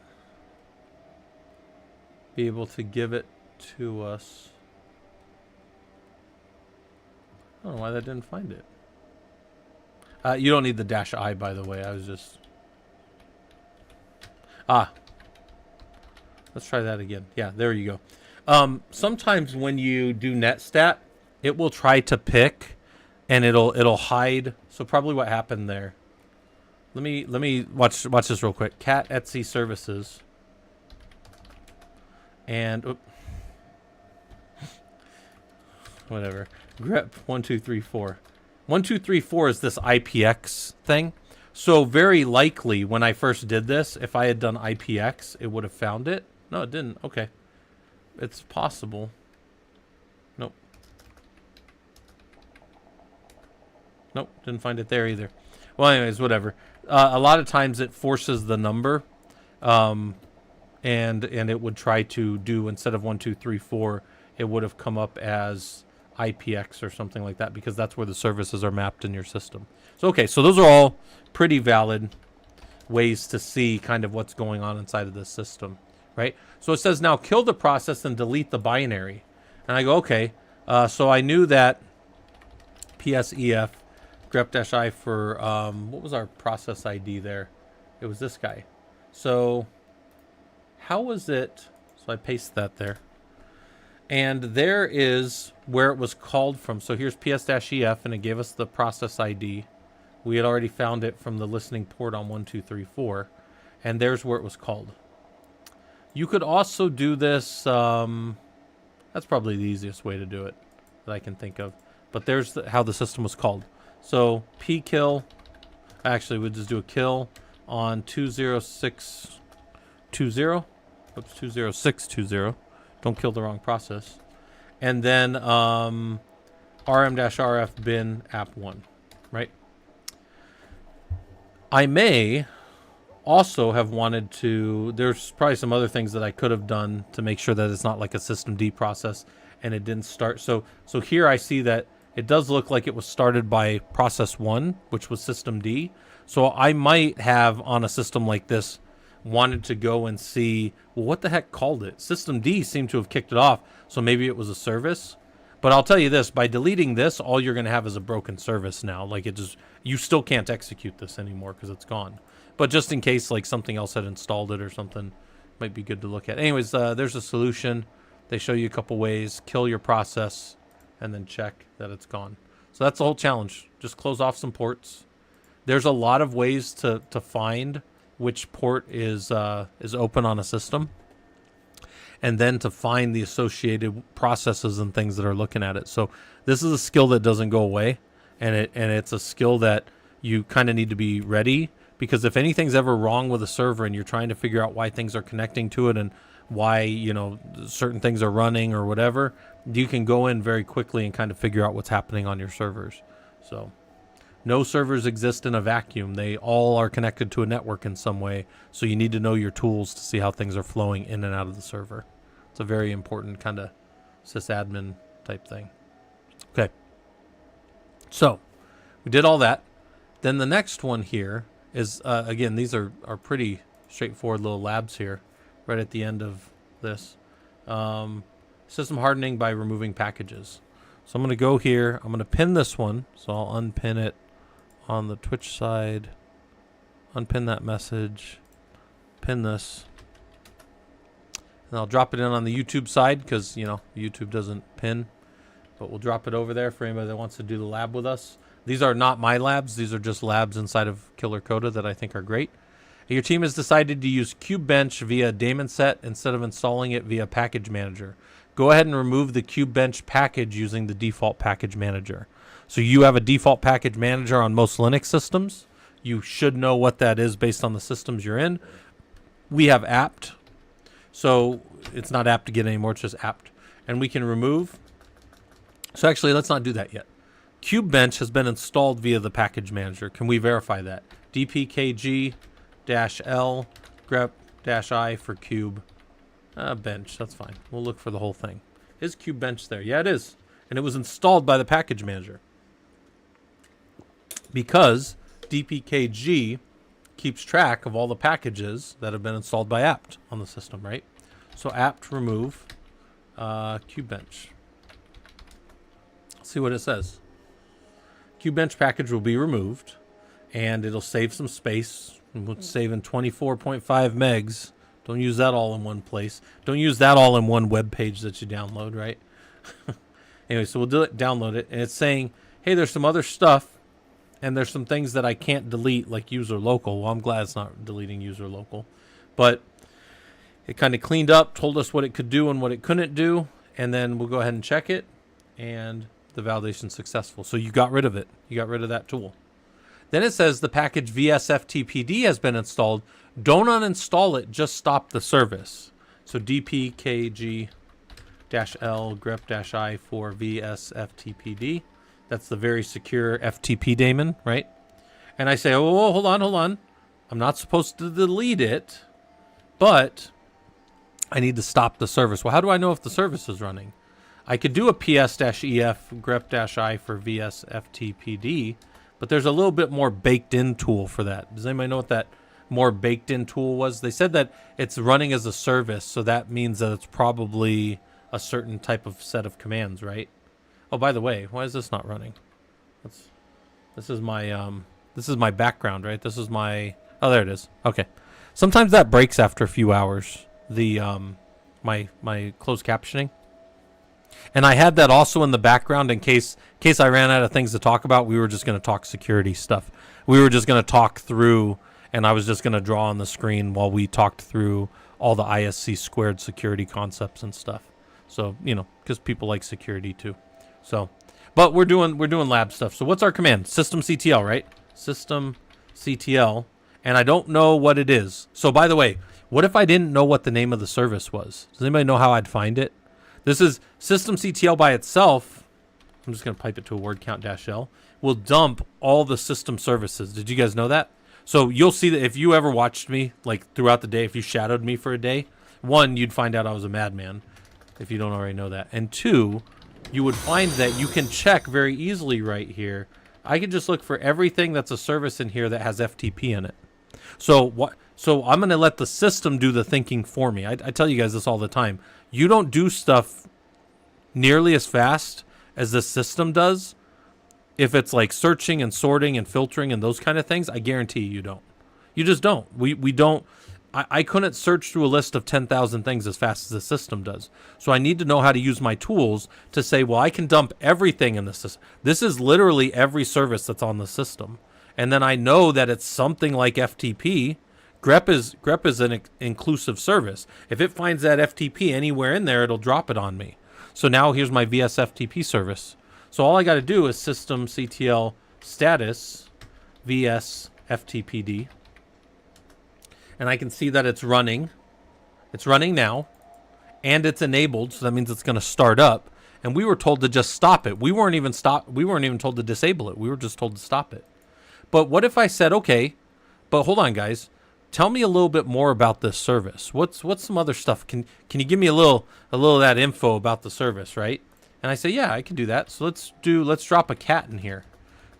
be able to give it to us. I don't know why that didn't find it. You don't need the -I, by the way. I was just... Let's try that again. Yeah, there you go. Sometimes when you do netstat, it will try to pick, and it'll hide. So probably what happened there. let me watch this real quick. Cat Etsy services. And whatever. Grep 1234. 1234 is this IPX thing. So very likely when I first did this, if I had done IPX, it would have found it. No, it didn't. Okay. It's possible. Nope. Nope, didn't find it there either. Well, anyways, whatever. A lot of times it forces the number, and it would try to do, instead of 1234, it would have come up as IPX or something like that, because that's where the services are mapped in your system. So, okay, so those are all pretty valid ways to see kind of what's going on inside of this system, right? So it says now kill the process and delete the binary. And I go, okay, so I knew that PSEF grep-i for, what was our process ID there? It was this guy. So how was it? So I paste that there. And there is where it was called from. So here's PS-EF, and it gave us the process ID. We had already found it from the listening port on 1234. And there's where it was called. You could also do this. That's probably the easiest way to do it that I can think of. But there's how the system was called. So pkill, actually we'll just do a kill on 20620. Oops, 20620. Don't kill the wrong process. And then rm-rf bin app1, right? I may also have wanted to, there's probably some other things that I could have done to make sure that it's not like a systemd process and it didn't start. So here I see that it does look like it was started by process 1, which was systemd. So I might have, on a system like this, wanted to go and see, well, what the heck called it? Systemd seemed to have kicked it off, so maybe it was a service. But I'll tell you this, by deleting this, all you're going to have is a broken service now. Like, it just, you still can't execute this anymore because it's gone. But just in case, like, something else had installed it or something, might be good to look at. Anyways, there's a solution. They show you a couple ways. Kill your process, and then check that it's gone. So that's the whole challenge. Just close off some ports. There's a lot of ways to find which port is open on a system, and then to find the associated processes and things that are looking at it. So this is a skill that doesn't go away, and it's a skill that you kind of need to be ready, because if anything's ever wrong with a server and you're trying to figure out why things are connecting to it and why, you know, certain things are running or whatever, you can go in very quickly and kind of figure out what's happening on your servers. So no servers exist in a vacuum. They all are connected to a network in some way. So you need to know your tools to see how things are flowing in and out of the server. It's a very important kind of sysadmin type thing. Okay. So we did all that. Then the next one here is, again, these are pretty straightforward little labs here right at the end of this. System hardening by removing packages. So I'm going to go here. I'm going to pin this one. So I'll unpin it on the Twitch side. Unpin that message. Pin this. And I'll drop it in on the YouTube side because, you know, YouTube doesn't pin. But we'll drop it over there for anybody that wants to do the lab with us. These are not my labs. These are just labs inside of Killercoda that I think are great. Your team has decided to use KubeBench via daemon set instead of installing it via package manager. Go ahead and remove the KubeBench package using the default package manager. So you have a default package manager on most Linux systems. You should know what that is based on the systems you're in. We have apt. So it's not apt to get anymore, it's just apt. And we can remove. So actually, let's not do that yet. KubeBench has been installed via the package manager. Can we verify that? dpkg-l grep-i for cube bench. That's fine. We'll look for the whole thing. Is KubeBench there? Yeah, it is. And it was installed by the package manager. Because dpkg keeps track of all the packages that have been installed by apt on the system, right? So apt remove KubeBench. Let's see what it says. KubeBench package will be removed, and it'll save some space. We'll save in 24.5 megs. Don't use that all in one place. Don't use that all in one web page that you download, right? Anyway, so we'll download it, and it's saying, hey, there's some other stuff and there's some things that I can't delete, like user local. Well, I'm glad it's not deleting user local, but it kind of cleaned up, told us what it could do and what it couldn't do, and then we'll go ahead and check it, and the validation's successful. So you got rid of it. You got rid of that tool. Then it says the package vsftpd has been installed. Don't uninstall it, just stop the service. So dpkg-l grep-i for vsftpd. That's the very secure FTP daemon, right? And I say, oh, hold on. I'm not supposed to delete it, but I need to stop the service. Well, how do I know if the service is running? I could do a ps-ef grep-i for vsftpd, but there's a little bit more baked in tool for that. Does anybody know what that more baked in tool was? They said that it's running as a service, so that means that it's probably a certain type of set of commands, right? Oh, by the way, why is this not running? This is my background, right? This is my, oh, there it is. Okay. Sometimes that breaks after a few hours, the my closed captioning. And I had that also in the background in case I ran out of things to talk about. We were just going to talk security stuff. We were just going to talk through, and I was just going to draw on the screen while we talked through all the ISC squared security concepts and stuff. So, you know, because people like security too. So, but we're doing lab stuff. So what's our command? Systemctl, right? Systemctl, and I don't know what it is. So by the way, what if I didn't know what the name of the service was? Does anybody know how I'd find it? This is systemctl by itself. I'm just going to pipe it to a word count -l. Will dump all the system services. Did you guys know that? So you'll see that if you ever watched me, like throughout the day, if you shadowed me for a day, one, you'd find out I was a madman, if you don't already know that. And two, you would find that you can check very easily right here. I can just look for everything that's a service in here that has FTP in it. So I'm going to let the system do the thinking for me. I tell you guys this all the time. You don't do stuff nearly as fast as the system does. If it's like searching and sorting and filtering and those kind of things, I guarantee you don't. You just don't. We don't. I couldn't search through a list of 10,000 things as fast as the system does. So I need to know how to use my tools to say, well, I can dump everything in the system. This is literally every service that's on the system. And then I know that it's something like FTP. grep is an inclusive service. If it finds that FTP anywhere in there, it'll drop it on me. So now here's my vsftp service. So all I got to do is systemctl status vsftpd. And I can see that it's running. It's running now. And it's enabled, so that means it's going to start up. And we were told to just stop it. We weren't even told to disable it. We were just told to stop it. But what if I said, okay, but hold on, guys. Tell me a little bit more about this service. What's some other stuff? Can you give me a little of that info about the service, right? And I say, yeah, I can do that. So let's drop a cat in here.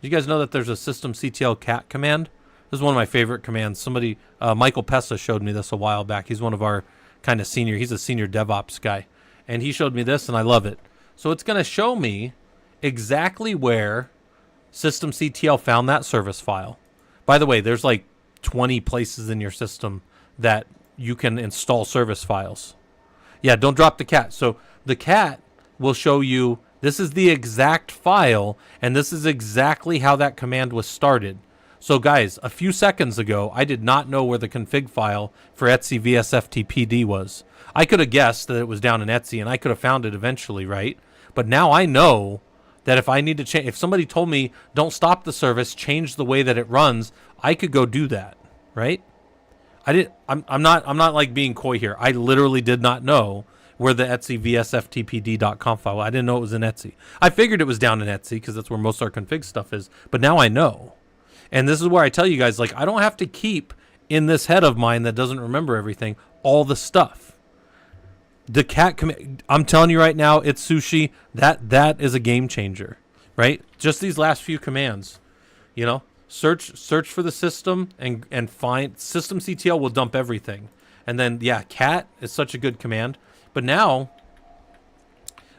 Do you guys know that there's a systemctl cat command? This is one of my favorite commands. Somebody, Michael Pessa showed me this a while back. He's one of our kind of he's a senior DevOps guy. And he showed me this, and I love it. So it's going to show me exactly where systemctl found that service file. By the way, there's like 20 places in your system that you can install service files. Yeah, don't drop the cat. So the cat will show you this is the exact file, and this is exactly how that command was started. So guys, a few seconds ago, I did not know where the config file for Etsy vsftpd was. I could have guessed that it was down in Etsy, and I could have found it eventually, right? But now I know that if I need to change, if somebody told me don't stop the service, change the way that it runs, I could go do that, right? I'm not like being coy here. I literally did not know where the Etsy vsftpd.conf file. I didn't know it was in Etsy. I figured it was down in Etsy because that's where most of our config stuff is. But now I know. And this is where I tell you guys, like, I don't have to keep in this head of mine that doesn't remember everything, all the stuff. The cat command, I'm telling you right now, it's sushi. That is a game changer, right? Just these last few commands, you know, search for the system and find systemctl will dump everything. And then, yeah, cat is such a good command. But now,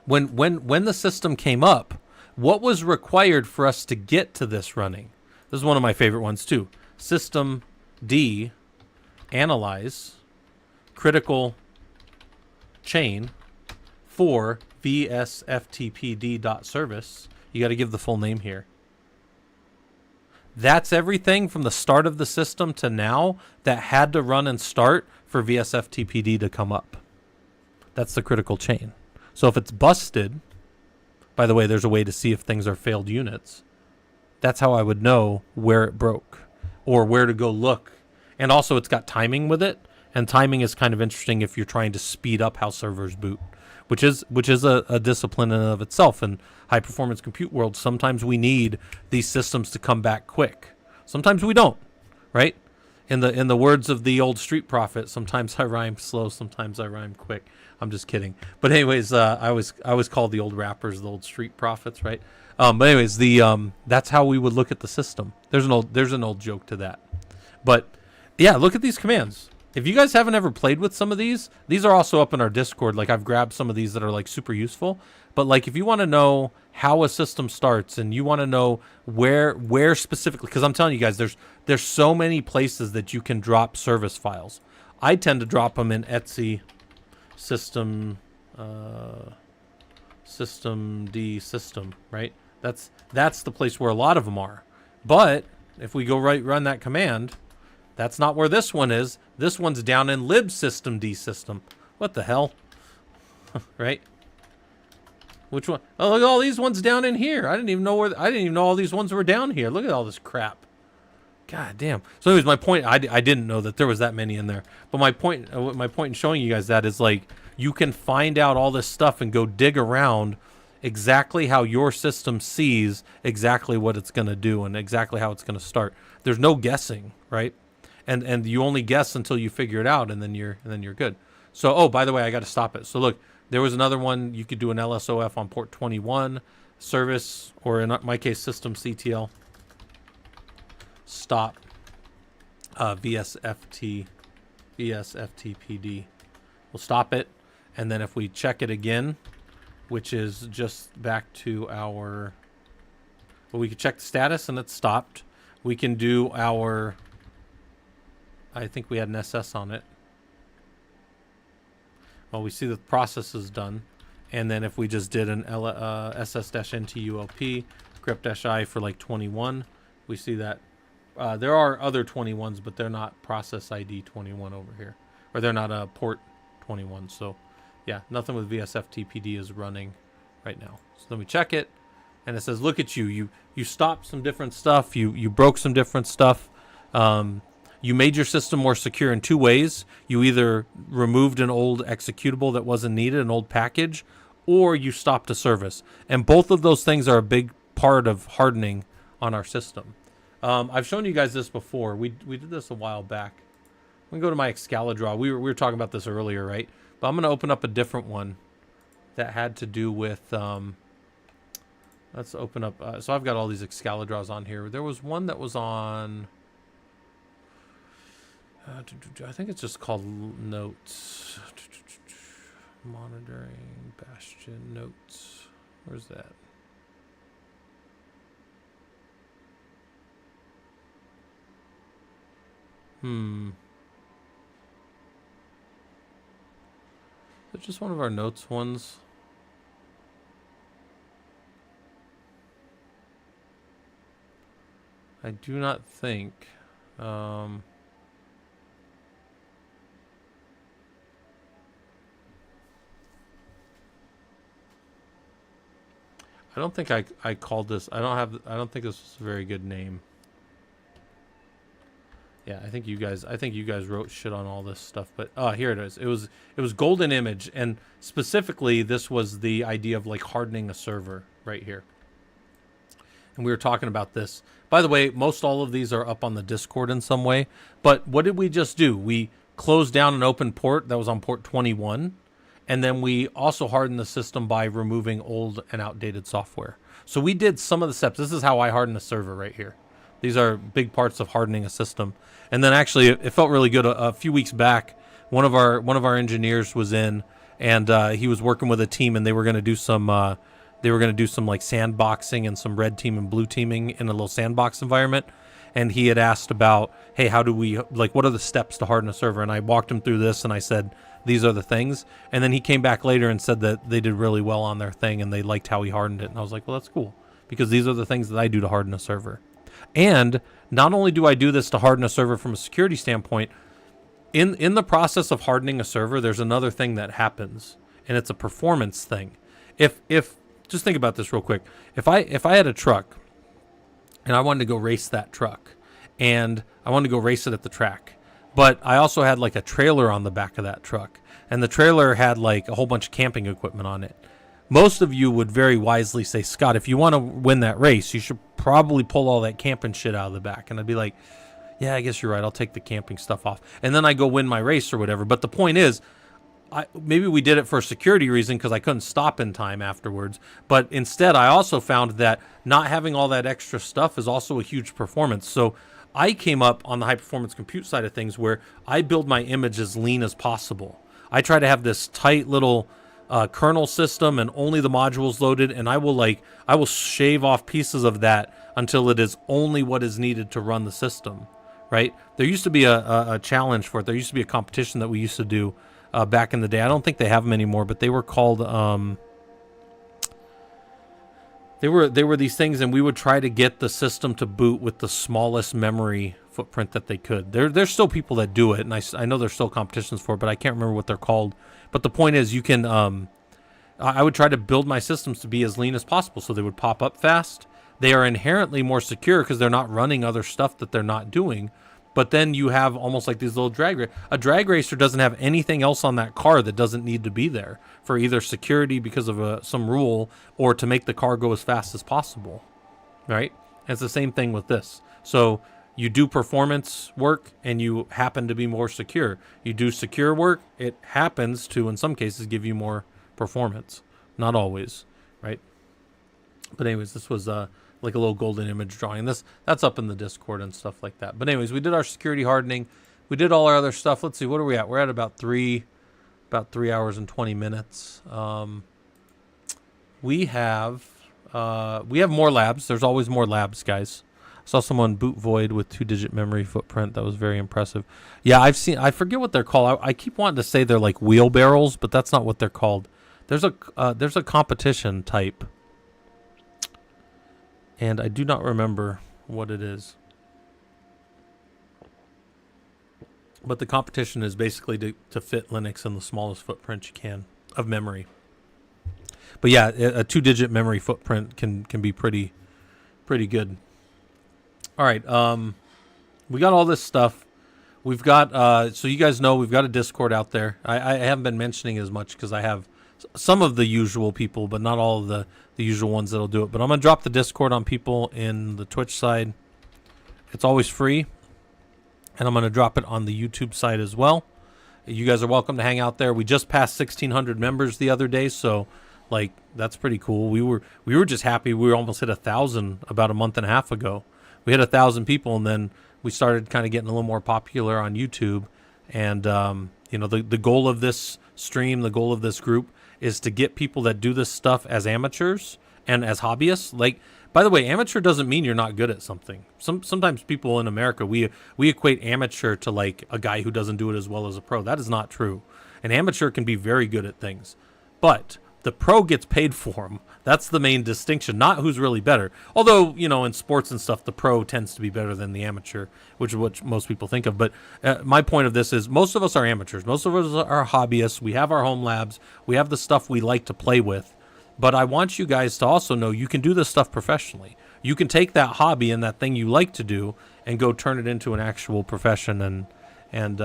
when the system came up, what was required for us to get to this running? This is one of my favorite ones too. System D analyze critical chain for vsftpd.service. You got to give the full name here. That's everything from the start of the system to now that had to run and start for VSFTPD to come up. That's the critical chain. So if it's busted, by the way, there's a way to see if things are failed units. That's how I would know where it broke or where to go look. And also it's got timing with it. And timing is kind of interesting if you're trying to speed up how servers boot, which is a discipline in and of itself. In high performance compute world, sometimes we need these systems to come back quick. Sometimes we don't, right? In the words of the old street prophet, sometimes I rhyme slow, sometimes I rhyme quick. I'm just kidding. But anyways, I was called the old rappers, the old street prophets, right? But anyways, that's how we would look at the system. There's an old joke to that. But yeah, look at these commands. If you guys haven't ever played with some of these are also up in our Discord. Like I've grabbed some of these that are like super useful. But like if you want to know how a system starts and you want to know where specifically, because I'm telling you guys, there's so many places that you can drop service files. I tend to drop them in Etsy system system, right? That's the place where a lot of them are. But if we go run that command, that's not where this one is. This one's down in libsystemd system. What the hell? Right? Which one? Oh, look at all these ones down in here. I didn't even know all these ones were down here. Look at all this crap. God damn. So anyways, my point, I didn't know that there was that many in there. But my point in showing you guys that is like you can find out all this stuff and go dig around exactly how your system sees exactly what it's going to do and exactly how it's going to start. There's no guessing, right? And you only guess until you figure it out, and then you're good. So, oh, by the way, I got to stop it. So look, there was another one. You could do an LSOF on port 21, service, or in my case, system CTL. Stop VSFTPD. We'll stop it, and then if we check it again, which is just back to our, well, we can check the status and it's stopped. We can do our, I think we had an SS on it. Well, we see the process is done. And then if we just did an SS-NTULP, grep-I for like 21, we see that there are other 21s, but they're not process ID 21 over here. Or they're not port 21. So yeah, nothing with VSFTPD is running right now. So then we check it, and it says, look at you. You stopped some different stuff. You broke some different stuff. You made your system more secure in two ways. You either removed an old executable that wasn't needed, an old package, or you stopped a service. And both of those things are a big part of hardening on our system. I've shown you guys this before. We did this a while back. We can go to my Excalidraw. We were talking about this earlier, right? But I'm going to open up a different one that had to do with... let's open up... so I've got all these Excalidraws on here. There was one that was on... I think it's just called notes. Monitoring, Bastion, notes. Where's that? Is it just one of our notes ones? I do not think. I don't think I called this. I don't think this was a very good name. Yeah, I think you guys wrote shit on all this stuff, but here it is. It was golden image, and specifically this was the idea of like hardening a server right here. And we were talking about this. By the way, most all of these are up on the Discord in some way. But what did we just do? We closed down an open port that was on port 21. And then we also hardened the system by removing old and outdated software. So we did some of the steps. This is how I harden a server right here. These are big parts of hardening a system. And then actually, it felt really good. A few weeks back, one of our engineers was in, and he was working with a team, and they were going to do some like sandboxing and some red team and blue teaming in a little sandbox environment. And he had asked about, hey, how do we, like, what are the steps to harden a server? And I walked him through this, and I said, these are the things. And then he came back later and said that they did really well on their thing, and they liked how he hardened it. And I was like, well, that's cool, because these are the things that I do to harden a server. And not only do I do this to harden a server from a security standpoint, in the process of hardening a server, there's another thing that happens, and it's a performance thing. If just think about this real quick. If I had a truck and I wanted to go race that truck, and I wanted to go race it at the track, but I also had like a trailer on the back of that truck, and the trailer had like a whole bunch of camping equipment on it. Most of you would very wisely say, Scott, if you want to win that race, you should probably pull all that camping shit out of the back. And I'd be like, yeah, I guess you're right. I'll take the camping stuff off. And then I go win my race or whatever. But the point is, maybe we did it for a security reason because I couldn't stop in time afterwards. But instead, I also found that not having all that extra stuff is also a huge performance. So I came up on the high performance compute side of things where I build my image as lean as possible. I try to have this tight little kernel system and only the modules loaded, and I will shave off pieces of that until it is only what is needed to run the system, right? There used to be a challenge for it. There used to be a competition that we used to do back in the day. I don't think they have them anymore, but they were called they were these things, and we would try to get the system to boot with the smallest memory footprint that they could. There's still people that do it, and I know there's still competitions for it, but I can't remember what they're called. But the point is, you can I would try to build my systems to be as lean as possible so they would pop up fast. They are inherently more secure because they're not running other stuff that they're not doing. But then you have almost like these little a drag racer doesn't have anything else on that car that doesn't need to be there for either security because of some rule or to make the car go as fast as possible, right? And it's the same thing with this. So you do performance work and you happen to be more secure. You do secure work, it happens to, in some cases, give you more performance. Not always, right? But anyways, this was like a little golden image drawing. That's up in the Discord and stuff like that. But anyways, we did our security hardening. We did all our other stuff. Let's see, what are we at? We're at about 3 hours and 20 minutes. We have more labs. There's always more labs, guys. I saw someone boot void with 2-digit memory footprint. That was very impressive. Yeah, I forget what they're called. I keep wanting to say they're like wheelbarrows, but that's not what they're called. There's a competition type, and I do not remember what it is. But the competition is basically to fit Linux in the smallest footprint you can of memory. But yeah, a 2-digit memory footprint can be pretty good. All right, we got all this stuff. We've got, so you guys know, we've got a Discord out there. I haven't been mentioning as much because I have some of the usual people, but not all of the usual ones that'll do it. But I'm going to drop the Discord on people in the Twitch side. It's always free. And I'm going to drop it on the YouTube side as well. You guys are welcome to hang out there. We just passed 1,600 members the other day, so like that's pretty cool. We were just happy. We were almost hit 1,000 about a month and a half ago. We hit 1,000 people, and then we started kind of getting a little more popular on YouTube. And the goal of this stream, the goal of this group, is to get people that do this stuff as amateurs and as hobbyists. Like, by the way, amateur doesn't mean you're not good at something. Sometimes people in America, we equate amateur to like a guy who doesn't do it as well as a pro. That is not true. An amateur can be very good at things, but the pro gets paid for them. That's the main distinction, not who's really better. Although, in sports and stuff, the pro tends to be better than the amateur, which is what most people think of. But my point of this is most of us are amateurs. Most of us are hobbyists. We have our home labs. We have the stuff we like to play with. But I want you guys to also know you can do this stuff professionally. You can take that hobby and that thing you like to do and go turn it into an actual profession. And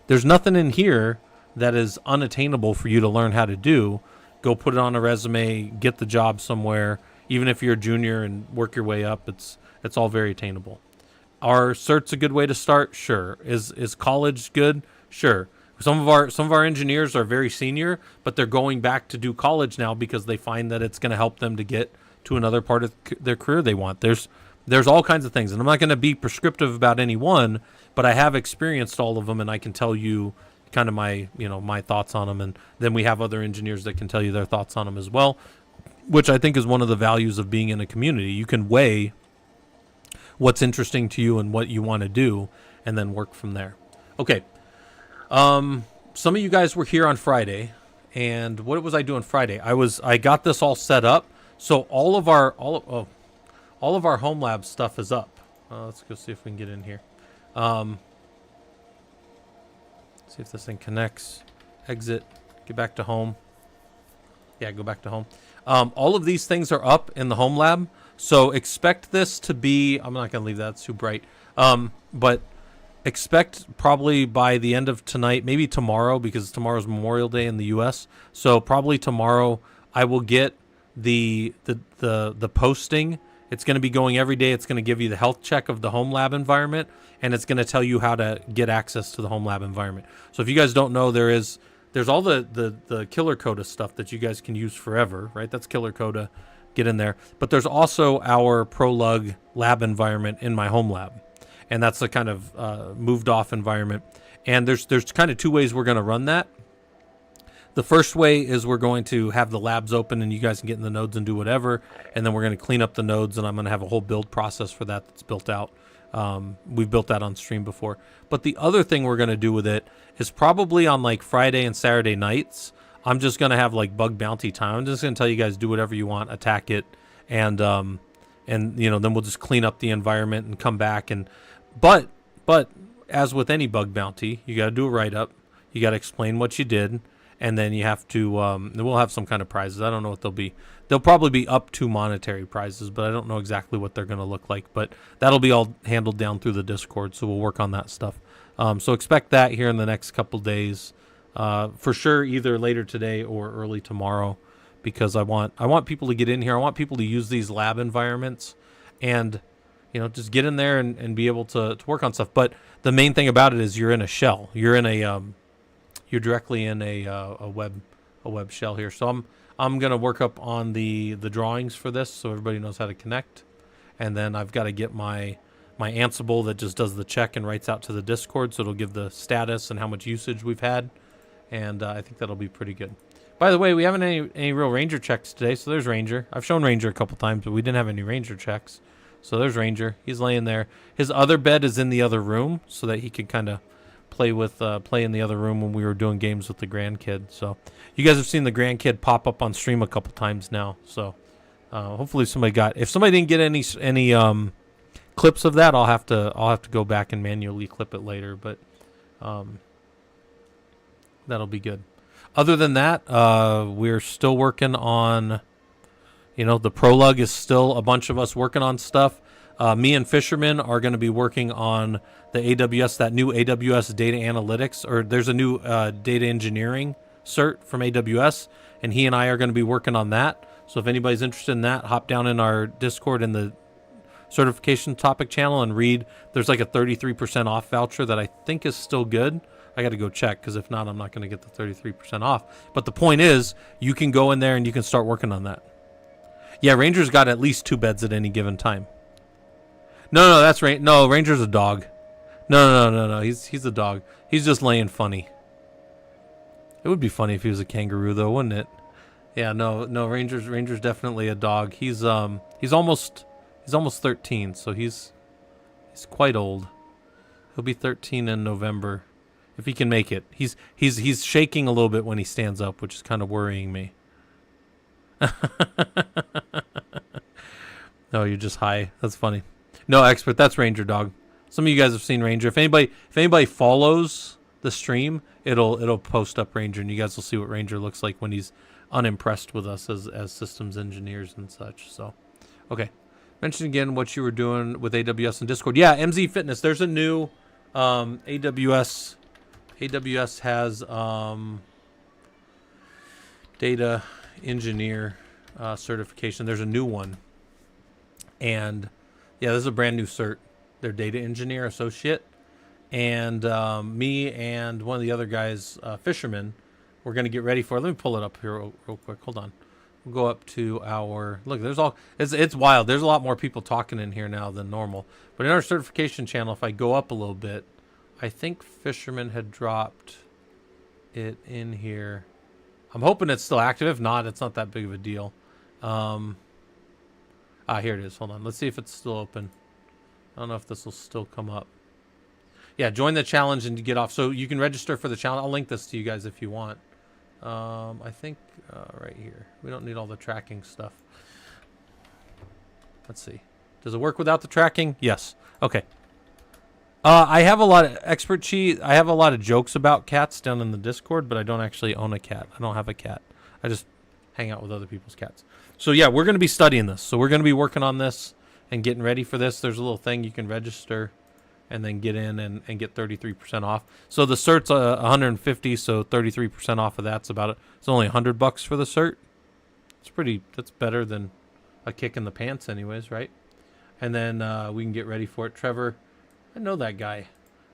there's nothing in here that is unattainable for you to learn how to do. Go put it on a resume, get the job somewhere. Even if you're a junior and work your way up, it's all very attainable. Are certs a good way to start? Sure. Is college good? Sure. Some of our engineers are very senior, but they're going back to do college now because they find that it's going to help them to get to another part of their career they want. There's all kinds of things, and I'm not going to be prescriptive about any one, but I have experienced all of them, and I can tell you kind of my thoughts on them, and then we have other engineers that can tell you their thoughts on them as well, which I think is one of the values of being in a community. You can weigh what's interesting to you and what you want to do, and then work from there. Okay. Some of you guys were here on Friday, and what was I doing Friday? I got this all set up, so all of our home lab stuff is up. Let's go see if we can get in here. See if this thing connects. Exit. Get back to home. Yeah, go back to home. All of these things are up in the home lab, so expect this to be... I'm not going to leave that too bright. But expect probably by the end of tonight, maybe tomorrow, because tomorrow's Memorial Day in the U.S., so probably tomorrow I will get the posting. It's going to be going every day. It's going to give you the health check of the home lab environment, and it's going to tell you how to get access to the home lab environment. So if you guys don't know, there's all the Killercoda stuff that you guys can use forever, right? That's Killercoda. Get in there. But there's also our ProLug lab environment in my home lab, and that's the kind of moved off environment. And there's kind of two ways we're going to run that. The first way is we're going to have the labs open and you guys can get in the nodes and do whatever. And then we're going to clean up the nodes, and I'm going to have a whole build process for that that's built out. We've built that on stream before. But the other thing we're going to do with it is probably on like Friday and Saturday nights, I'm just going to have like bug bounty time. I'm just going to tell you guys, do whatever you want, attack it. And you know, then we'll just clean up the environment and come back. But as with any bug bounty, you got to do a write-up. You got to explain what you did. And then you have to, we'll have some kind of prizes. I don't know what they'll be. They'll probably be up to monetary prizes, but I don't know exactly what they're going to look like. But that'll be all handled down through the Discord, so we'll work on that stuff. So expect that here in the next couple days. For sure, either later today or early tomorrow, because I want people to get in here. I want people to use these lab environments and, you know, just get in there and be able to work on stuff. But the main thing about it is you're in a shell. You're in a... You're directly in a web shell here. So I'm gonna work up on the drawings for this so everybody knows how to connect, and then I've got to get my Ansible that just does the check and writes out to the Discord, so it'll give the status and how much usage we've had, and I think that'll be pretty good. By the way, we haven't any real Ranger checks today, so there's Ranger. I've shown Ranger a couple times, but we didn't have any Ranger checks. So there's Ranger. He's laying there. His other bed is in the other room so that he could kind of play in the other room when we were doing games with the grandkid. So you guys have seen the grandkid pop up on stream a couple times now. So hopefully if somebody didn't get any clips of that, I'll have to go back and manually clip it later, but that'll be good. Other than that, we're still working on, you know, the ProLug is still a bunch of us working on stuff. Me and Fisherman are going to be working on the AWS, that new AWS data analytics, or there's a new data engineering cert from AWS, and he and I are going to be working on that. So if anybody's interested in that, hop down in our Discord in the certification topic channel and read. There's like a 33% off voucher that I think is still good. I got to go check, because if not, I'm not going to get the 33% off. But the point is, you can go in there and you can start working on that. Yeah, Ranger's got at least 2 beds at any given time. No, that's Ranger's a dog. No. He's a dog. He's just laying funny. It would be funny if he was a kangaroo, though, wouldn't it? Yeah, no. Ranger's definitely a dog. He's almost 13, so he's quite old. He'll be 13 in November, if he can make it. He's shaking a little bit when he stands up, which is kind of worrying me. No, you're just high. That's funny. No, expert. That's Ranger dog. Some of you guys have seen Ranger. If anybody follows the stream, it'll post up Ranger, and you guys will see what Ranger looks like when he's unimpressed with us as systems engineers and such. So, okay. Mention again what you were doing with AWS and Discord. Yeah, MZ Fitness. There's a new AWS. AWS has data engineer certification. There's a new one, and yeah, this is a brand new cert. They're data engineer associate, and me and one of the other guys, Fisherman, we're gonna get ready for it. Let me pull it up here real quick. Hold on. We'll go up to our look. There's all it's wild. There's a lot more people talking in here now than normal. But in our certification channel, if I go up a little bit, I think Fisherman had dropped it in here. I'm hoping it's still active. If not, it's not that big of a deal. Here it is. Hold on. Let's see if it's still open. I don't know if this will still come up. Yeah, join the challenge and get off. So you can register for the challenge. I'll link this to you guys if you want. I think right here. We don't need all the tracking stuff. Let's see. Does it work without the tracking? Yes. Okay. I have a lot of expert sheet. I have a lot of jokes about cats down in the Discord, but I don't actually own a cat. I don't have a cat. I just hang out with other people's cats. So yeah, we're going to be studying this. So we're going to be working on this and getting ready for this. There's a little thing you can register and then get in and get 33% off. So the cert's 150, so 33% off of that's about it. It's only $100 for the cert. That's better than a kick in the pants anyways, right? And then we can get ready for it. Trevor, I know that guy.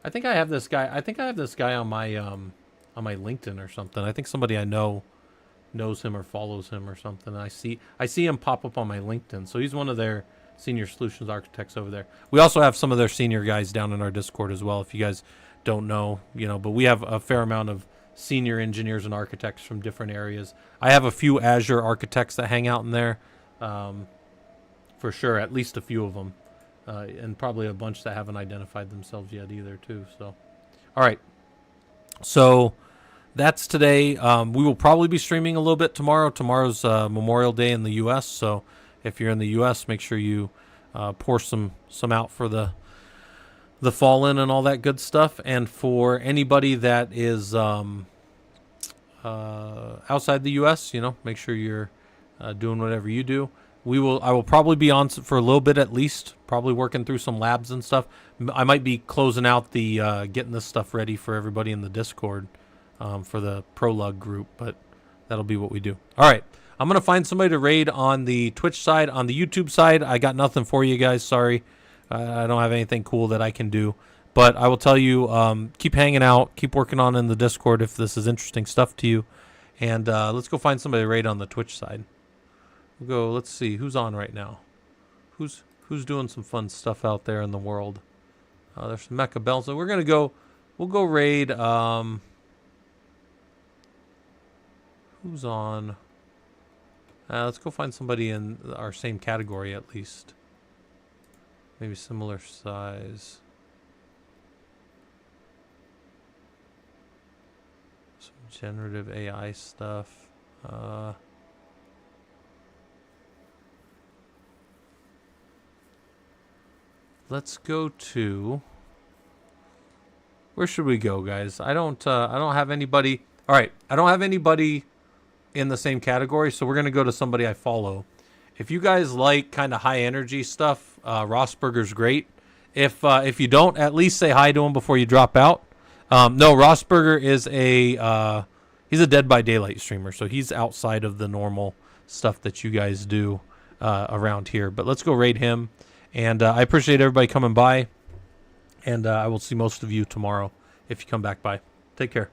I think I have this guy on my LinkedIn or something. I think somebody I know knows him or follows him or something. I see him pop up on my LinkedIn. So he's one of their senior solutions architects over there. We also have some of their senior guys down in our Discord as well, if you guys don't know, but we have a fair amount of senior engineers and architects from different areas. I have a few Azure architects that hang out in there, for sure, at least a few of them, and probably a bunch that haven't identified themselves yet either too. So, all right. So that's today. We will probably be streaming a little bit tomorrow. Tomorrow's Memorial Day in the U.S., so if you're in the U.S., make sure you pour some out for the Fallen and all that good stuff. And for anybody that is outside the U.S., make sure you're doing whatever you do. I will probably be on for a little bit at least, probably working through some labs and stuff. I might be closing out the getting this stuff ready for everybody in the Discord for the Prolog group, but that'll be what we do. All right. I'm going to find somebody to raid on the Twitch side. On the YouTube side, I got nothing for you guys. Sorry. I don't have anything cool that I can do. But I will tell you, keep hanging out. Keep working on in the Discord if this is interesting stuff to you. And let's go find somebody to raid on the Twitch side. Let's see. Who's on right now? Who's doing some fun stuff out there in the world? There's some Mecha Bells. So we'll go raid. Who's on? Let's go find somebody in our same category at least. Maybe similar size. Some generative AI stuff. Let's go to... Where should we go, guys? I don't have anybody... All right, I don't have anybody in the same category, so we're going to go to somebody I follow. If you guys like kind of high energy stuff, Rossburger's great. If you don't, at least say hi to him before you drop out. No, Rossburger is he's a Dead by Daylight streamer, so he's outside of the normal stuff that you guys do around here. But let's go raid him. And I appreciate everybody coming by. And I will see most of you tomorrow if you come back by. Take care.